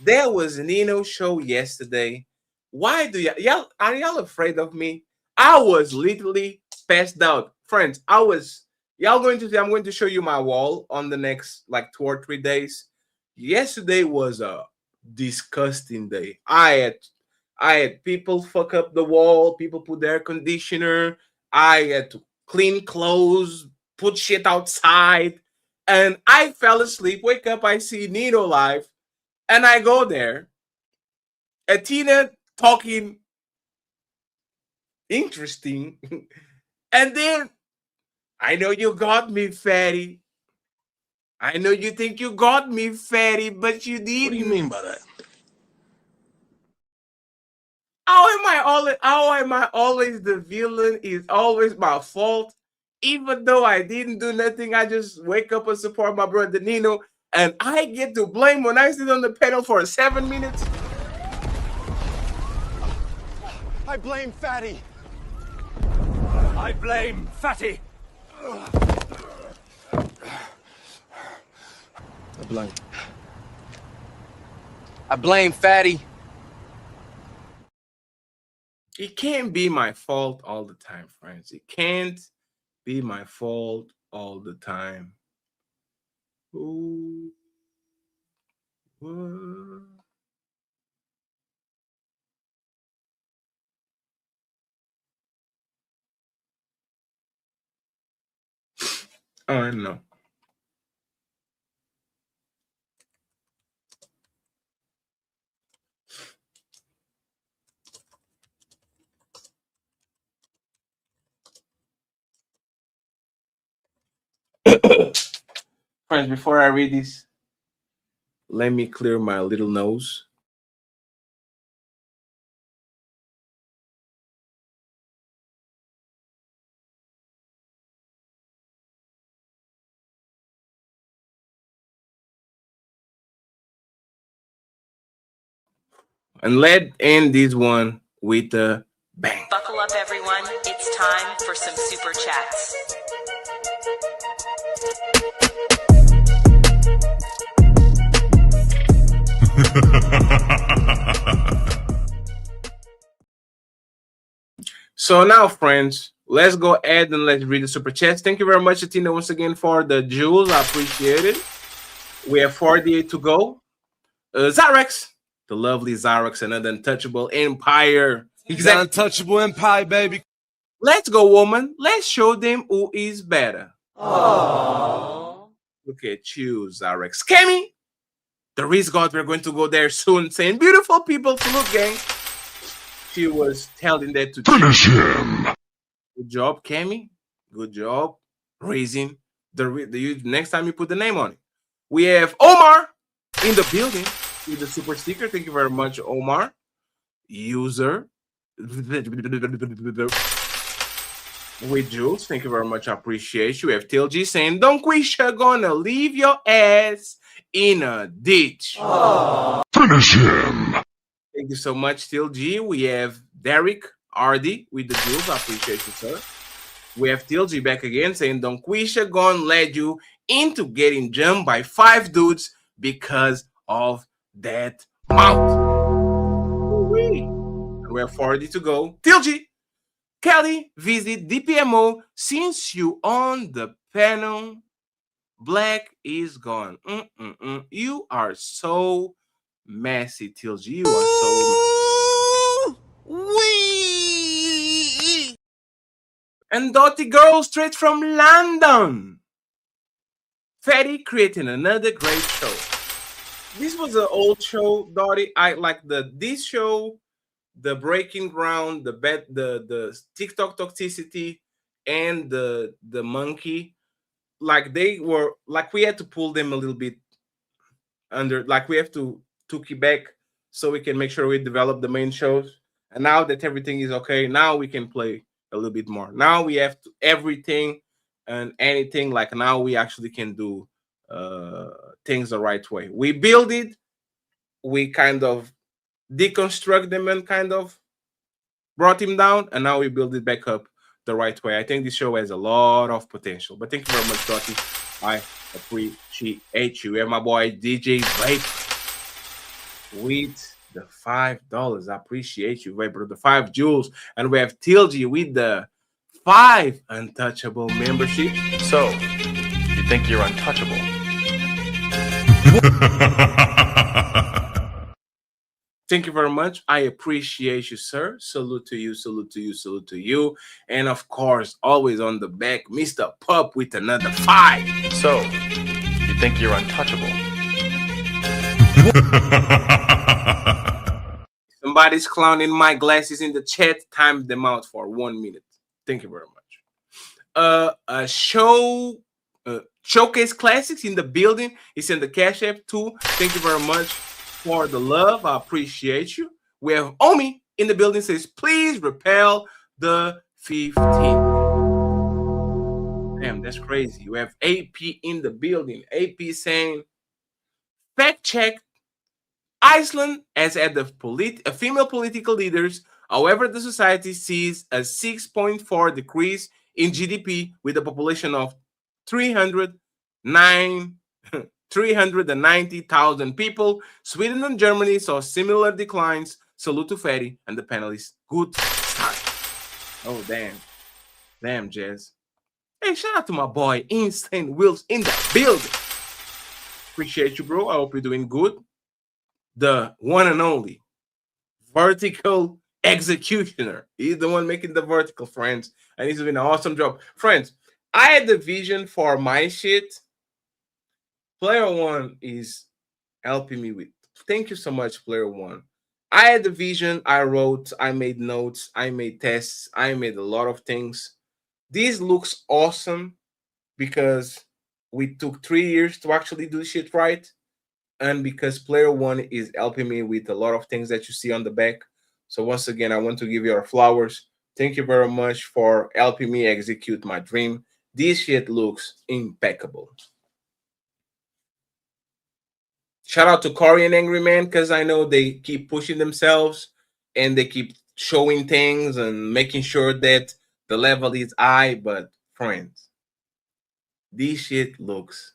There was a Nino show yesterday. Why do y'all are y'all afraid of me? I was literally passed out. Friends, y'all going to see, I'm going to show you my wall on the next like 2 or 3 days. Yesterday was a disgusting day. I had people fuck up the wall, people put the air conditioner, I had to clean clothes, put shit outside, and I fell asleep. Wake up, I see Nino live, and I go there, and Tina talking interesting, and then I know you got me, fatty. I know you think you got me, fatty, but you didn't. What do you mean by that? How am I always the villain? It's always my fault. Even though I didn't do nothing, I just wake up and support my brother Nino, and I get to blame when I sit on the panel for 7 minutes. I blame Fatty. I blame Fatty. I blame Fatty. It can't be my fault all the time, friends. It can't be my fault all the time. Ooh. What? Oh, I know. Friends, before I read this, let me clear my little nose. And let's end this one with a bang. Buckle up, everyone. It's time for some super chats. So now, friends, let's go ahead and let's read the super chats. Thank you very much, Atina, once again for the jewels. I appreciate it. We have 48 to go. Zyrex, the lovely Zyrex, another untouchable empire. Exactly. Untouchable empire, baby. Let's go, woman. Let's show them who is better. Aww. Look at you, Zyrex. Cammy, the Reese God, we're going to go there soon, saying beautiful people salute, gang. She was telling that to finish him. Good job, Cammy. Good job raising the next time you put the name on it. We have Omar in the building with the super sticker. Thank you very much, Omar. User with Jules. Thank you very much. I appreciate you. We have TLG saying, "Don't Quisha gonna leave your ass in a ditch." Aww. Finish him. Thank you so much, TLG. We have Derek Hardy with the Jules. I appreciate you, sir. We have TLG back again saying, "Don't Quisha gonna lead you into getting jumped by 5 dudes because of that mouth." We have 40 to go. TLG, Kelly, visit DPMO since you on the panel. Black is gone. You are so messy, TLG. You are so messy. And Dotty Girl straight from London. Fatty creating another great show. This was an old show, Dotty. I like this show, the Breaking Ground, the TikTok toxicity, and the monkey. Like they were like we had to pull them a little bit under, like we have to keep back so we can make sure we develop the main shows. And now that everything is okay, now we can play a little bit more. Now we have to everything and anything. Like now we actually can do things the right way. We build it, we kind of deconstruct them and kind of brought him down, and now we build it back up the right way. I think this show has a lot of potential. But thank you very much, Dotty. I appreciate you. We have my boy DJ Vape with the $5. I appreciate you, Vapor. The 5 jewels. And we have Tilgy with the 5 untouchable membership. So, you think you're untouchable? Thank you very much. I appreciate you, sir. Salute to you, salute to you, salute to you. And of course, always on the back, Mr. Pup with another 5. So, you think you're untouchable? Somebody's clowning my glasses in the chat. Time them out for 1 minute. Thank you very much. A Showcase Classics in the building. It's in the Cash App too. Thank you very much for the love. I appreciate you. We have Omi in the building. Says, please repel the 15. Damn, that's crazy. We have AP in the building. AP saying, fact check. Iceland has had the female political leaders. However, the society sees a 6.4 decrease in GDP with a population of 390,000 people. Sweden and Germany saw similar declines. Salute to Fatty and the panelists. Good start. Oh, damn. Damn, Jazz. Hey, shout out to my boy, Insane Wills in the building. Appreciate you, bro. I hope you're doing good. The one and only vertical executioner. He's the one making the vertical, friends. And he's doing an awesome job. Friends, I had the vision for my shit. Player One is helping me with. Thank you so much, Player One. I had the vision. I wrote. I made notes. I made tests. I made a lot of things. This looks awesome because we took 3 years to actually do shit right. And because Player One is helping me with a lot of things that you see on the back. So once again, I want to give you our flowers. Thank you very much for helping me execute my dream. This shit looks impeccable. Shout out to Corey and Angry Man, because I know they keep pushing themselves and they keep showing things and making sure that the level is high. But friends, this shit looks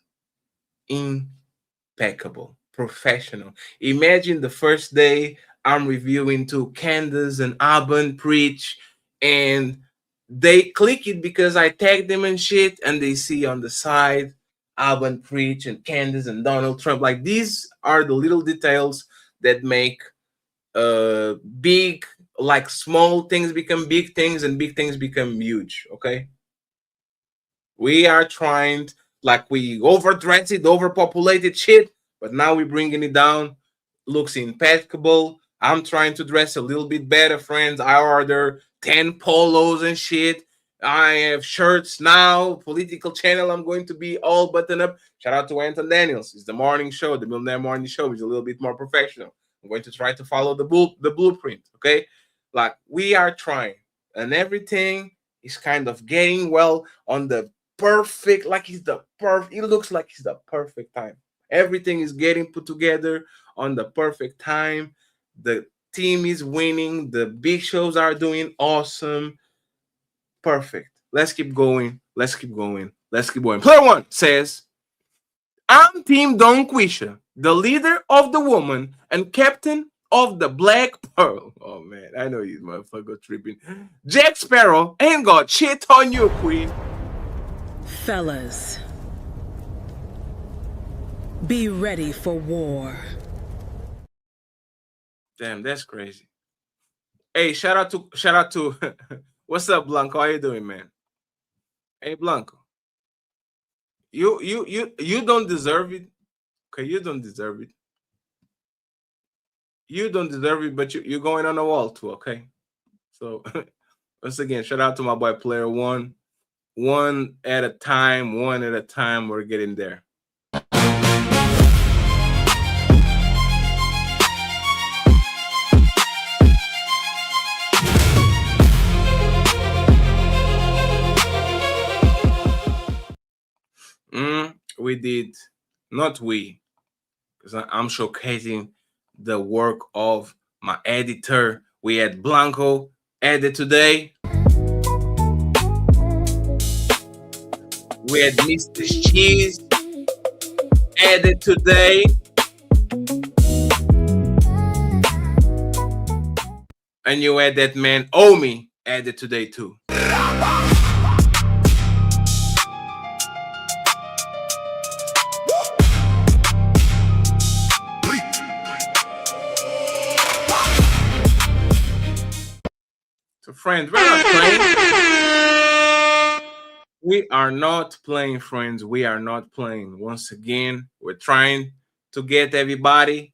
impeccable, professional. Imagine the first day I'm reviewing to Candace and Aben Preach, and they click it because I tagged them and shit, and they see on the side Aben Preach and Candace and Donald Trump. Like, these are the little details that make big, like small things become big things and big things become huge. Okay, we are trying, like, we overdress it, overpopulated shit, but now we're bringing it down. Looks impeccable. I'm trying to dress a little bit better, friends. I order 10 polos and shit. I have shirts now. Political channel. I'm going to be all buttoned up. Shout out to Anton Daniels. It's the morning show. The Millionaire Morning Show is a little bit more professional. I'm going to try to follow the blueprint. Okay, like, we are trying, and everything is kind of getting well on the perfect. Like, it's the perfect. It looks like it's the perfect time. Everything is getting put together on the perfect time. The team is winning. The big shows are doing awesome. Perfect. Let's keep going. Let's keep going. Let's keep going. Player One says, I'm Team Don Quisha, the leader of the woman and captain of the Black Pearl. Oh, man. I know you motherfucker tripping. Jack Sparrow ain't got shit on you, Queen. Fellas, be ready for war. Damn, that's crazy. Hey, shout out to what's up, Blanco? How you doing, man? Hey, Blanco. You don't deserve it. Okay, you don't deserve it. You don't deserve it, but you're going on the wall too, okay? So once again, shout out to my boy Player One. One at a time, we're getting there. We did, not we, because I'm showcasing the work of my editor. We had Blanco edit today. We had Mr. Cheese edit today. and you add that man owe me added today too. So friends, we're not playing. We are not playing, friends. We are not playing. Once again, we're trying to get everybody.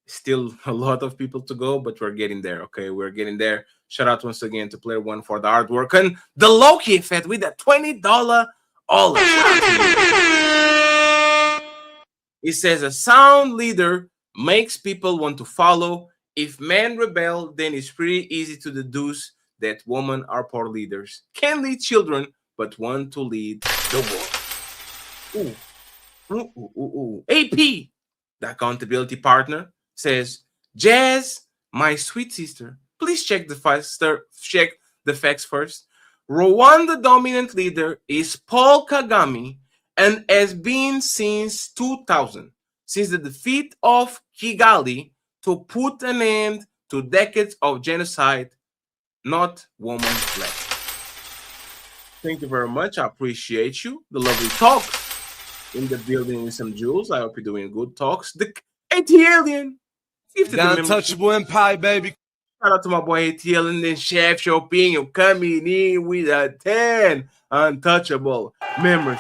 Still a lot of people to go, but we're getting there. Okay, we're getting there. Shout out once again to Player One for the hard work and the Loki effect with that $20 all. It says a sound leader makes people want to follow. If men rebel, then it's pretty easy to deduce that women are poor leaders. Can lead children, but want to lead the world. AP, the accountability partner, says, Jazz, my sweet sister, please check the facts first. Rwanda dominant leader is Paul Kagame and has been since 2000, since the defeat of Kigali, to put an end to decades of genocide, not woman's left. Thank you very much. I appreciate you. The lovely talks in the building with some jewels. I hope you're doing good talks. The AT-Alien. The untouchable empire, baby. Shout out to my boy AT-Alien and Chef Chopinho coming in with a 10 untouchable members.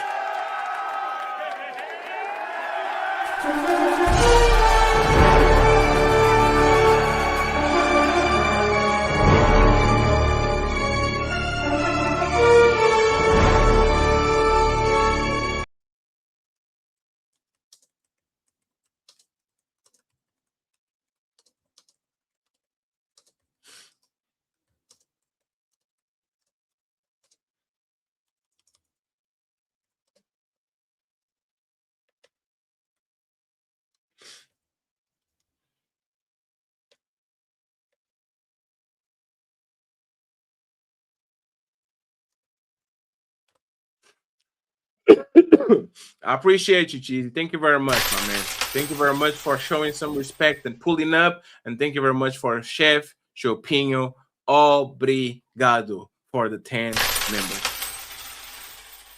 I appreciate you, Cheesy. Thank you very much, my man. Thank you very much for showing some respect and pulling up. And thank you very much for Chef Chopinho. Obrigado for the 10 members.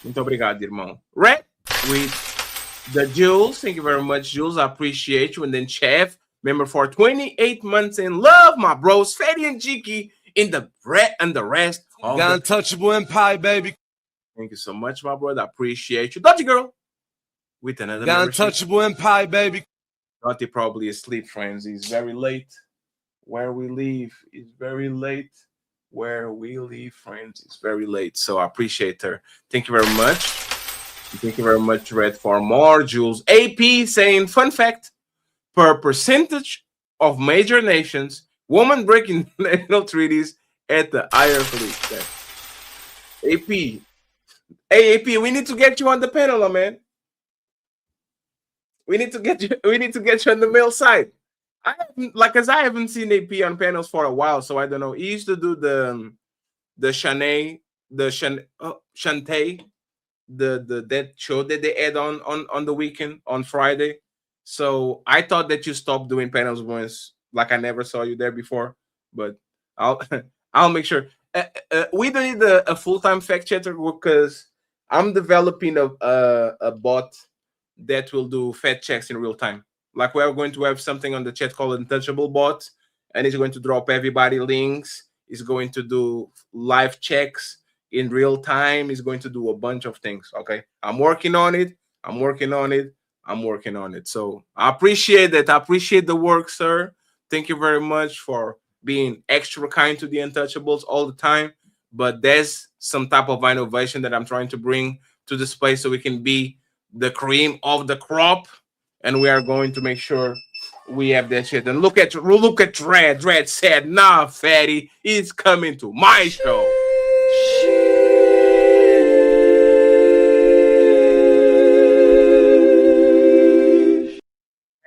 Muito obrigado, irmão. Red with the Jules. Thank you very much, Jules. I appreciate you. And then Chef, member for 28 months in love, my bros. Fatty and Jiki in the red and the rest. The untouchable empire, baby. Thank you so much, my brother. I appreciate you. Dottie girl with another The untouchable empire, baby. Dottie probably asleep, friends. It's very late. Where we leave is very late. Where we leave, friends, it's very late. So I appreciate her. Thank you very much. Thank you very much, Red, for more jewels. AP saying, fun fact, per percentage of major nations, women breaking national treaties at the IRF League. AP. Hey, AP, we need to get you on the panel, man. We need to get you on the male side. I haven't seen AP on panels for a while, so I don't know. He used to do the Shantae, that show that they add on the weekend on Friday. So I thought that you stopped doing panels once, like I never saw you there before. But I'll make sure. We don't need a full-time fact checker because I'm developing a bot that will do fact checks in real time. Like we're going to have something on the chat called Untouchable Bot, and it's going to drop everybody links. It's going to do live checks in real time. It's going to do a bunch of things. Okay, I'm working on it. So I appreciate that. I appreciate the work, sir. Thank you very much for being extra kind to the Untouchables all the time. But there's some type of innovation that I'm trying to bring to this place so we can be the cream of the crop. And we are going to make sure we have that shit. And look at Dredd. Dredd said, nah, fatty, it's coming to my show.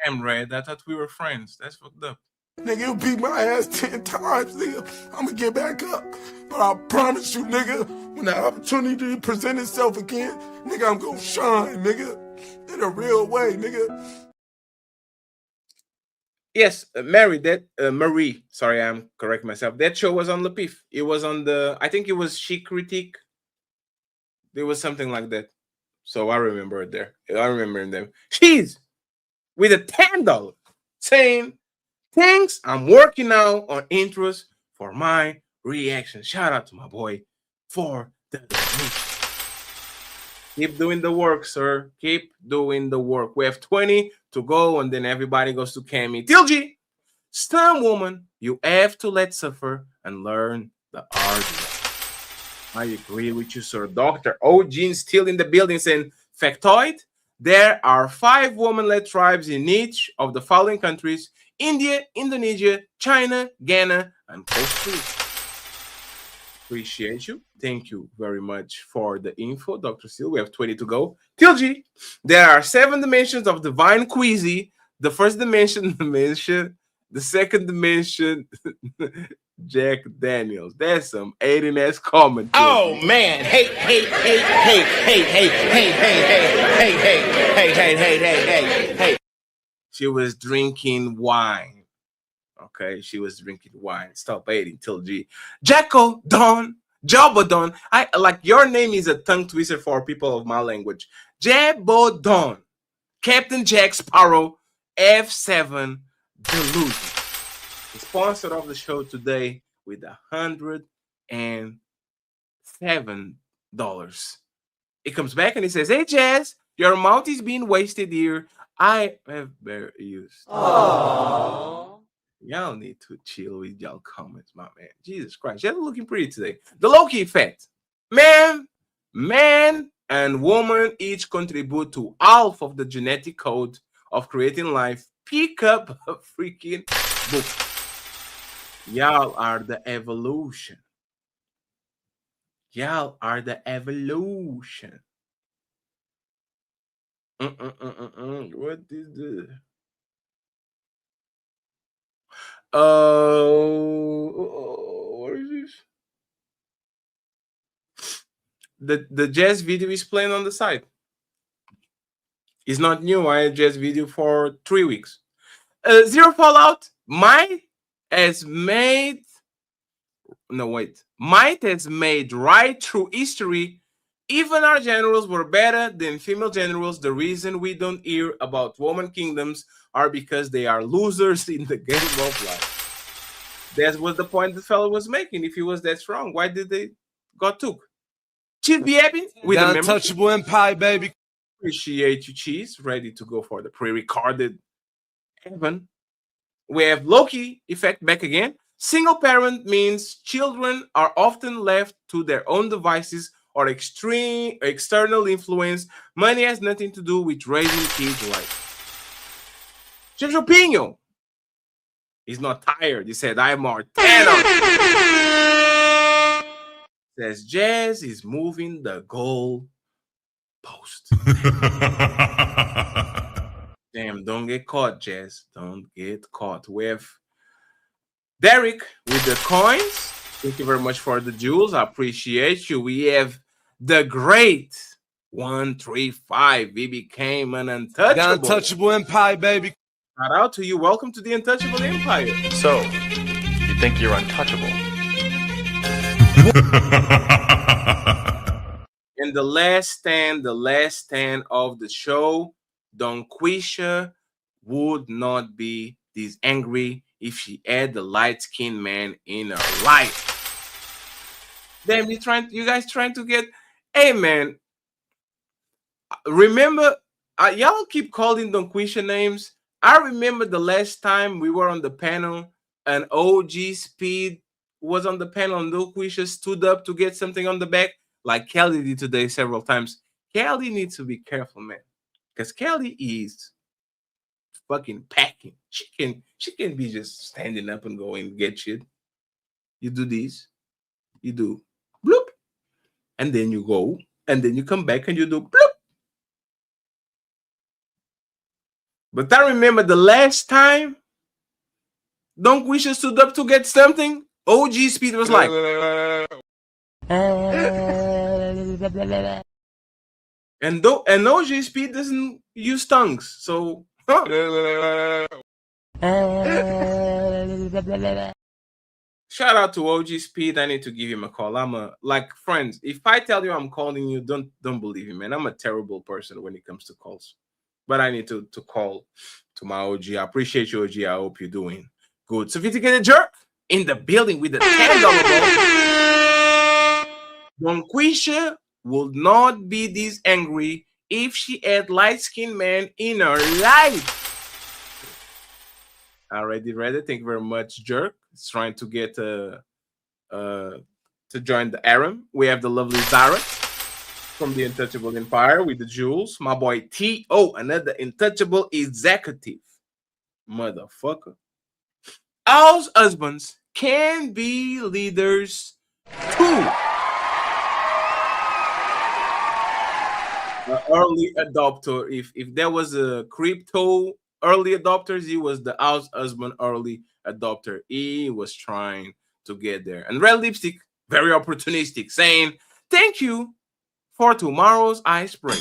Damn, Red, I thought we were friends. That's fucked up. Nigga, you beat my ass 10 times, nigga. I'ma get back up. But I promise you, nigga, when the opportunity present itself again, nigga, I'm gonna shine, nigga. In a real way, nigga. Yes, Mary. That Marie. Sorry, I'm correcting myself. That show was on Le Pif. It was on the. I think it was Chic Critique. There was something like that. So I remember it there. I remember them. She's with a $10 saying, "Thanks. I'm working now on intros for my reaction." Shout out to my boy for the donation. Keep doing the work, sir. Keep doing the work. We have 20 to go, and then everybody goes to Cammy. Tilgy, stern woman, you have to let suffer and learn the art. I agree with you, sir. Dr. Eugene still in the building saying, factoid, there are 5 woman-led tribes in each of the following countries: India, Indonesia, China, Ghana, and Costa Rica. Appreciate you. Thank you very much for the info, Dr. Steele. We have 20 to go. Tilgy, there are 7 dimensions of divine Queasy. The first dimension, the second dimension, Jack Daniels. That's some 18S comment. Oh man, hey. She was drinking wine. Okay, she was drinking wine. Stop hating, Tilgy. Jacko Don, Jabbo Don. I like your name is a tongue twister for people of my language. Jabbo Don, Captain Jack Sparrow, F7 Delusion. The sponsor of the show today with $107. It comes back and he says, "Hey Jazz, your amount is being wasted here. I have better use." Aww. Y'all need to chill with y'all comments, my man. Jesus Christ, y'all looking pretty today. The Loki effect. Man, and woman each contribute to half of the genetic code of creating life. Pick up a freaking book. Y'all are the evolution. Y'all are the evolution. What is this? What is this? The Jazz video is playing on the side. It's not new. I had Jazz video for 3 weeks. Zero Fallout. Might has made right through history. Even our generals were better than female generals. The reason we don't hear about woman kingdoms are because they are losers in the game of life. That was the point the fellow was making. If he was that strong, why did they got took? Cheese be happy with the untouchable empire, baby. Appreciate you, Cheese. Ready to go for the pre-recorded Evan. We have Loki effect back again. Single parent means children are often left to their own devices or extreme external influence. Money has nothing to do with raising kids right. Sergio Pino. He's not tired. He said, I'm Martano. Says Jazz is moving the goal post. Damn, don't get caught, Jazz. Don't get caught. We have Derek with the coins. Thank you very much for the jewels. I appreciate you. We have the great 135. He became an untouchable. The untouchable empire, baby. Shout out to you. Welcome to the Untouchable Empire. So, you think you're untouchable? And the last stand of the show, Donquisha would not be this angry if she had the light-skinned man in her life. Damn, you guys trying to get, hey man, remember, y'all keep calling Donquisha names. I remember the last time we were on the panel and OG Speed was on the panel and Donquisha stood up to get something on the back like Kelly did today several times. Kelly needs to be careful, man, because Kelly is fucking packing. She can be just standing up and going and get shit. You do this, you do bloop, and then you go, and then you come back and you do bloop. But I remember the last time Donquisha stood up to get something, OG Speed was like, and OG Speed doesn't use tongues, so huh? Shout out to OG Speed. I need to give him a call. Friends. If I tell you I'm calling you, don't believe me, man. I'm a terrible person when it comes to calls. But I need to call to my OG. I appreciate you, OG. I hope you're doing good. Sophisticated Jerk in the building with the $10 bill. Donquisha would not be this angry if she had light-skinned man in her life. Already read it. Thank you very much, Jerk. It's trying to get to join the harem. We have the lovely Zara from the Untouchable Empire with the jewels. My boy T.O., another Untouchable executive. Motherfucker. House husbands can be leaders too. An early adopter. If there was a crypto early adopters, he was the house husband early adopter. He was trying to get there. And Red Lipstick, very opportunistic, saying, thank you for tomorrow's ice break.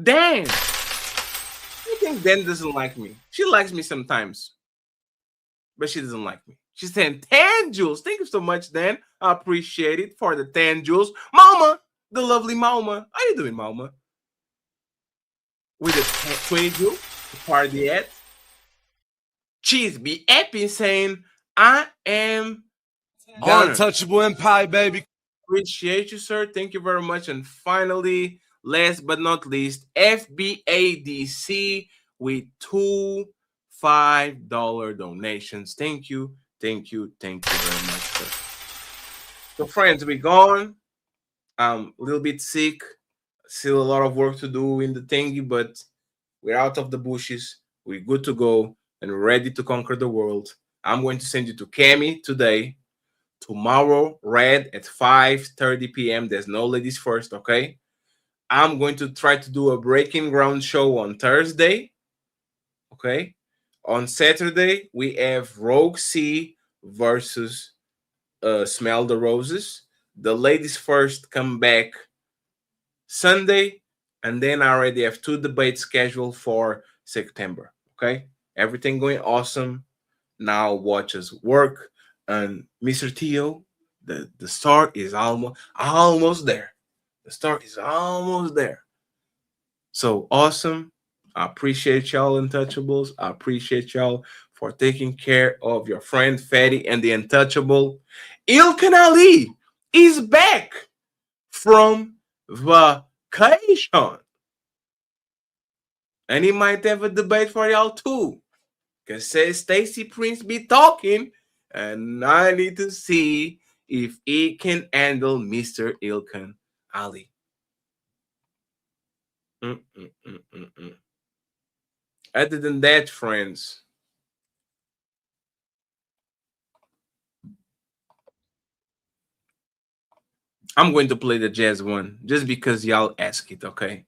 Dan. I think Dan doesn't like me. She likes me sometimes, but she doesn't like me. She said 10 jewels. Thank you so much, Dan. I appreciate it for the 10 jewels. Mama, the lovely Mama. How you doing, Mama? With the 20 jewels to party at. Cheese be happy saying, I am The Untouchable Empire, baby. Appreciate you, sir. Thank you very much. And finally, last but not least, FBADC with 2 $5 donations. Thank you. Thank you. Thank you very much, sir. So, friends, we're gone. I'm a little bit sick. Still a lot of work to do in the thingy, but we're out of the bushes. We're good to go and ready to conquer the world. I'm going to send you to Cami today. Tomorrow, Red at 5:30 p.m. There's no ladies first, okay? I'm going to try to do a Breaking Ground show on Thursday, okay? On Saturday, we have Rogue C versus Smell the Roses. The ladies first come back Sunday, and then I already have 2 debates scheduled for September, okay? Everything going awesome. Now watch us work. And Mr. Tio, the start is almost there. The start is almost there. So awesome. I appreciate y'all, Untouchables. I appreciate y'all for taking care of your friend Fatty and the Untouchable. Ilkan Ali is back from vacation. And he might have a debate for y'all too. Because says Stacy Prince be talking, and I need to see if he can handle Mr. Ilkan Ali. Other than that, friends, I'm going to play the jazz one just because y'all ask it, okay?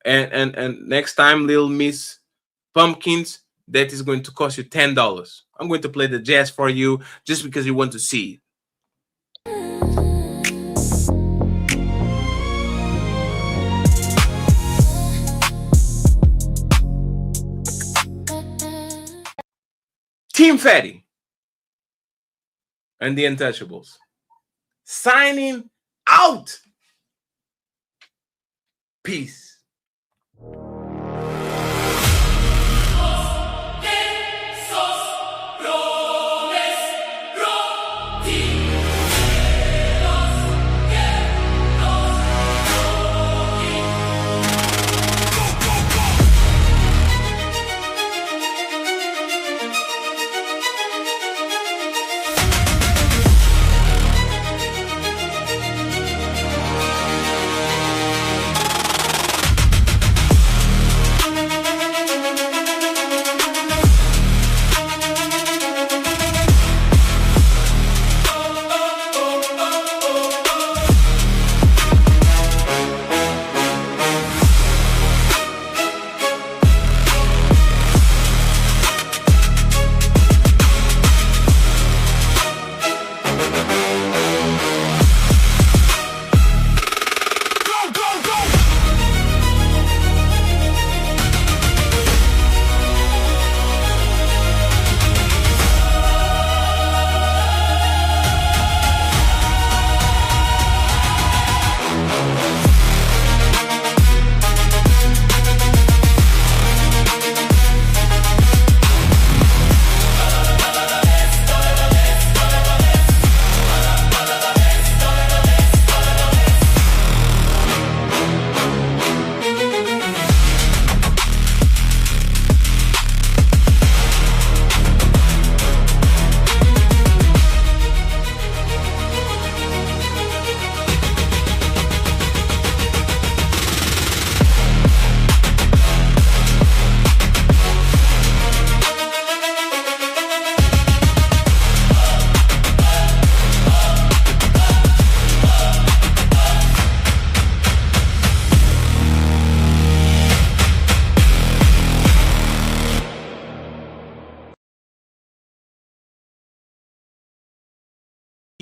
And next time, Lil Miss Pumpkins, that is going to cost you $10. I'm going to play the jazz for you just because you want to see it. Team Fatty and the Untouchables signing out. Peace.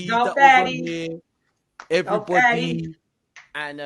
that was on here, everybody, and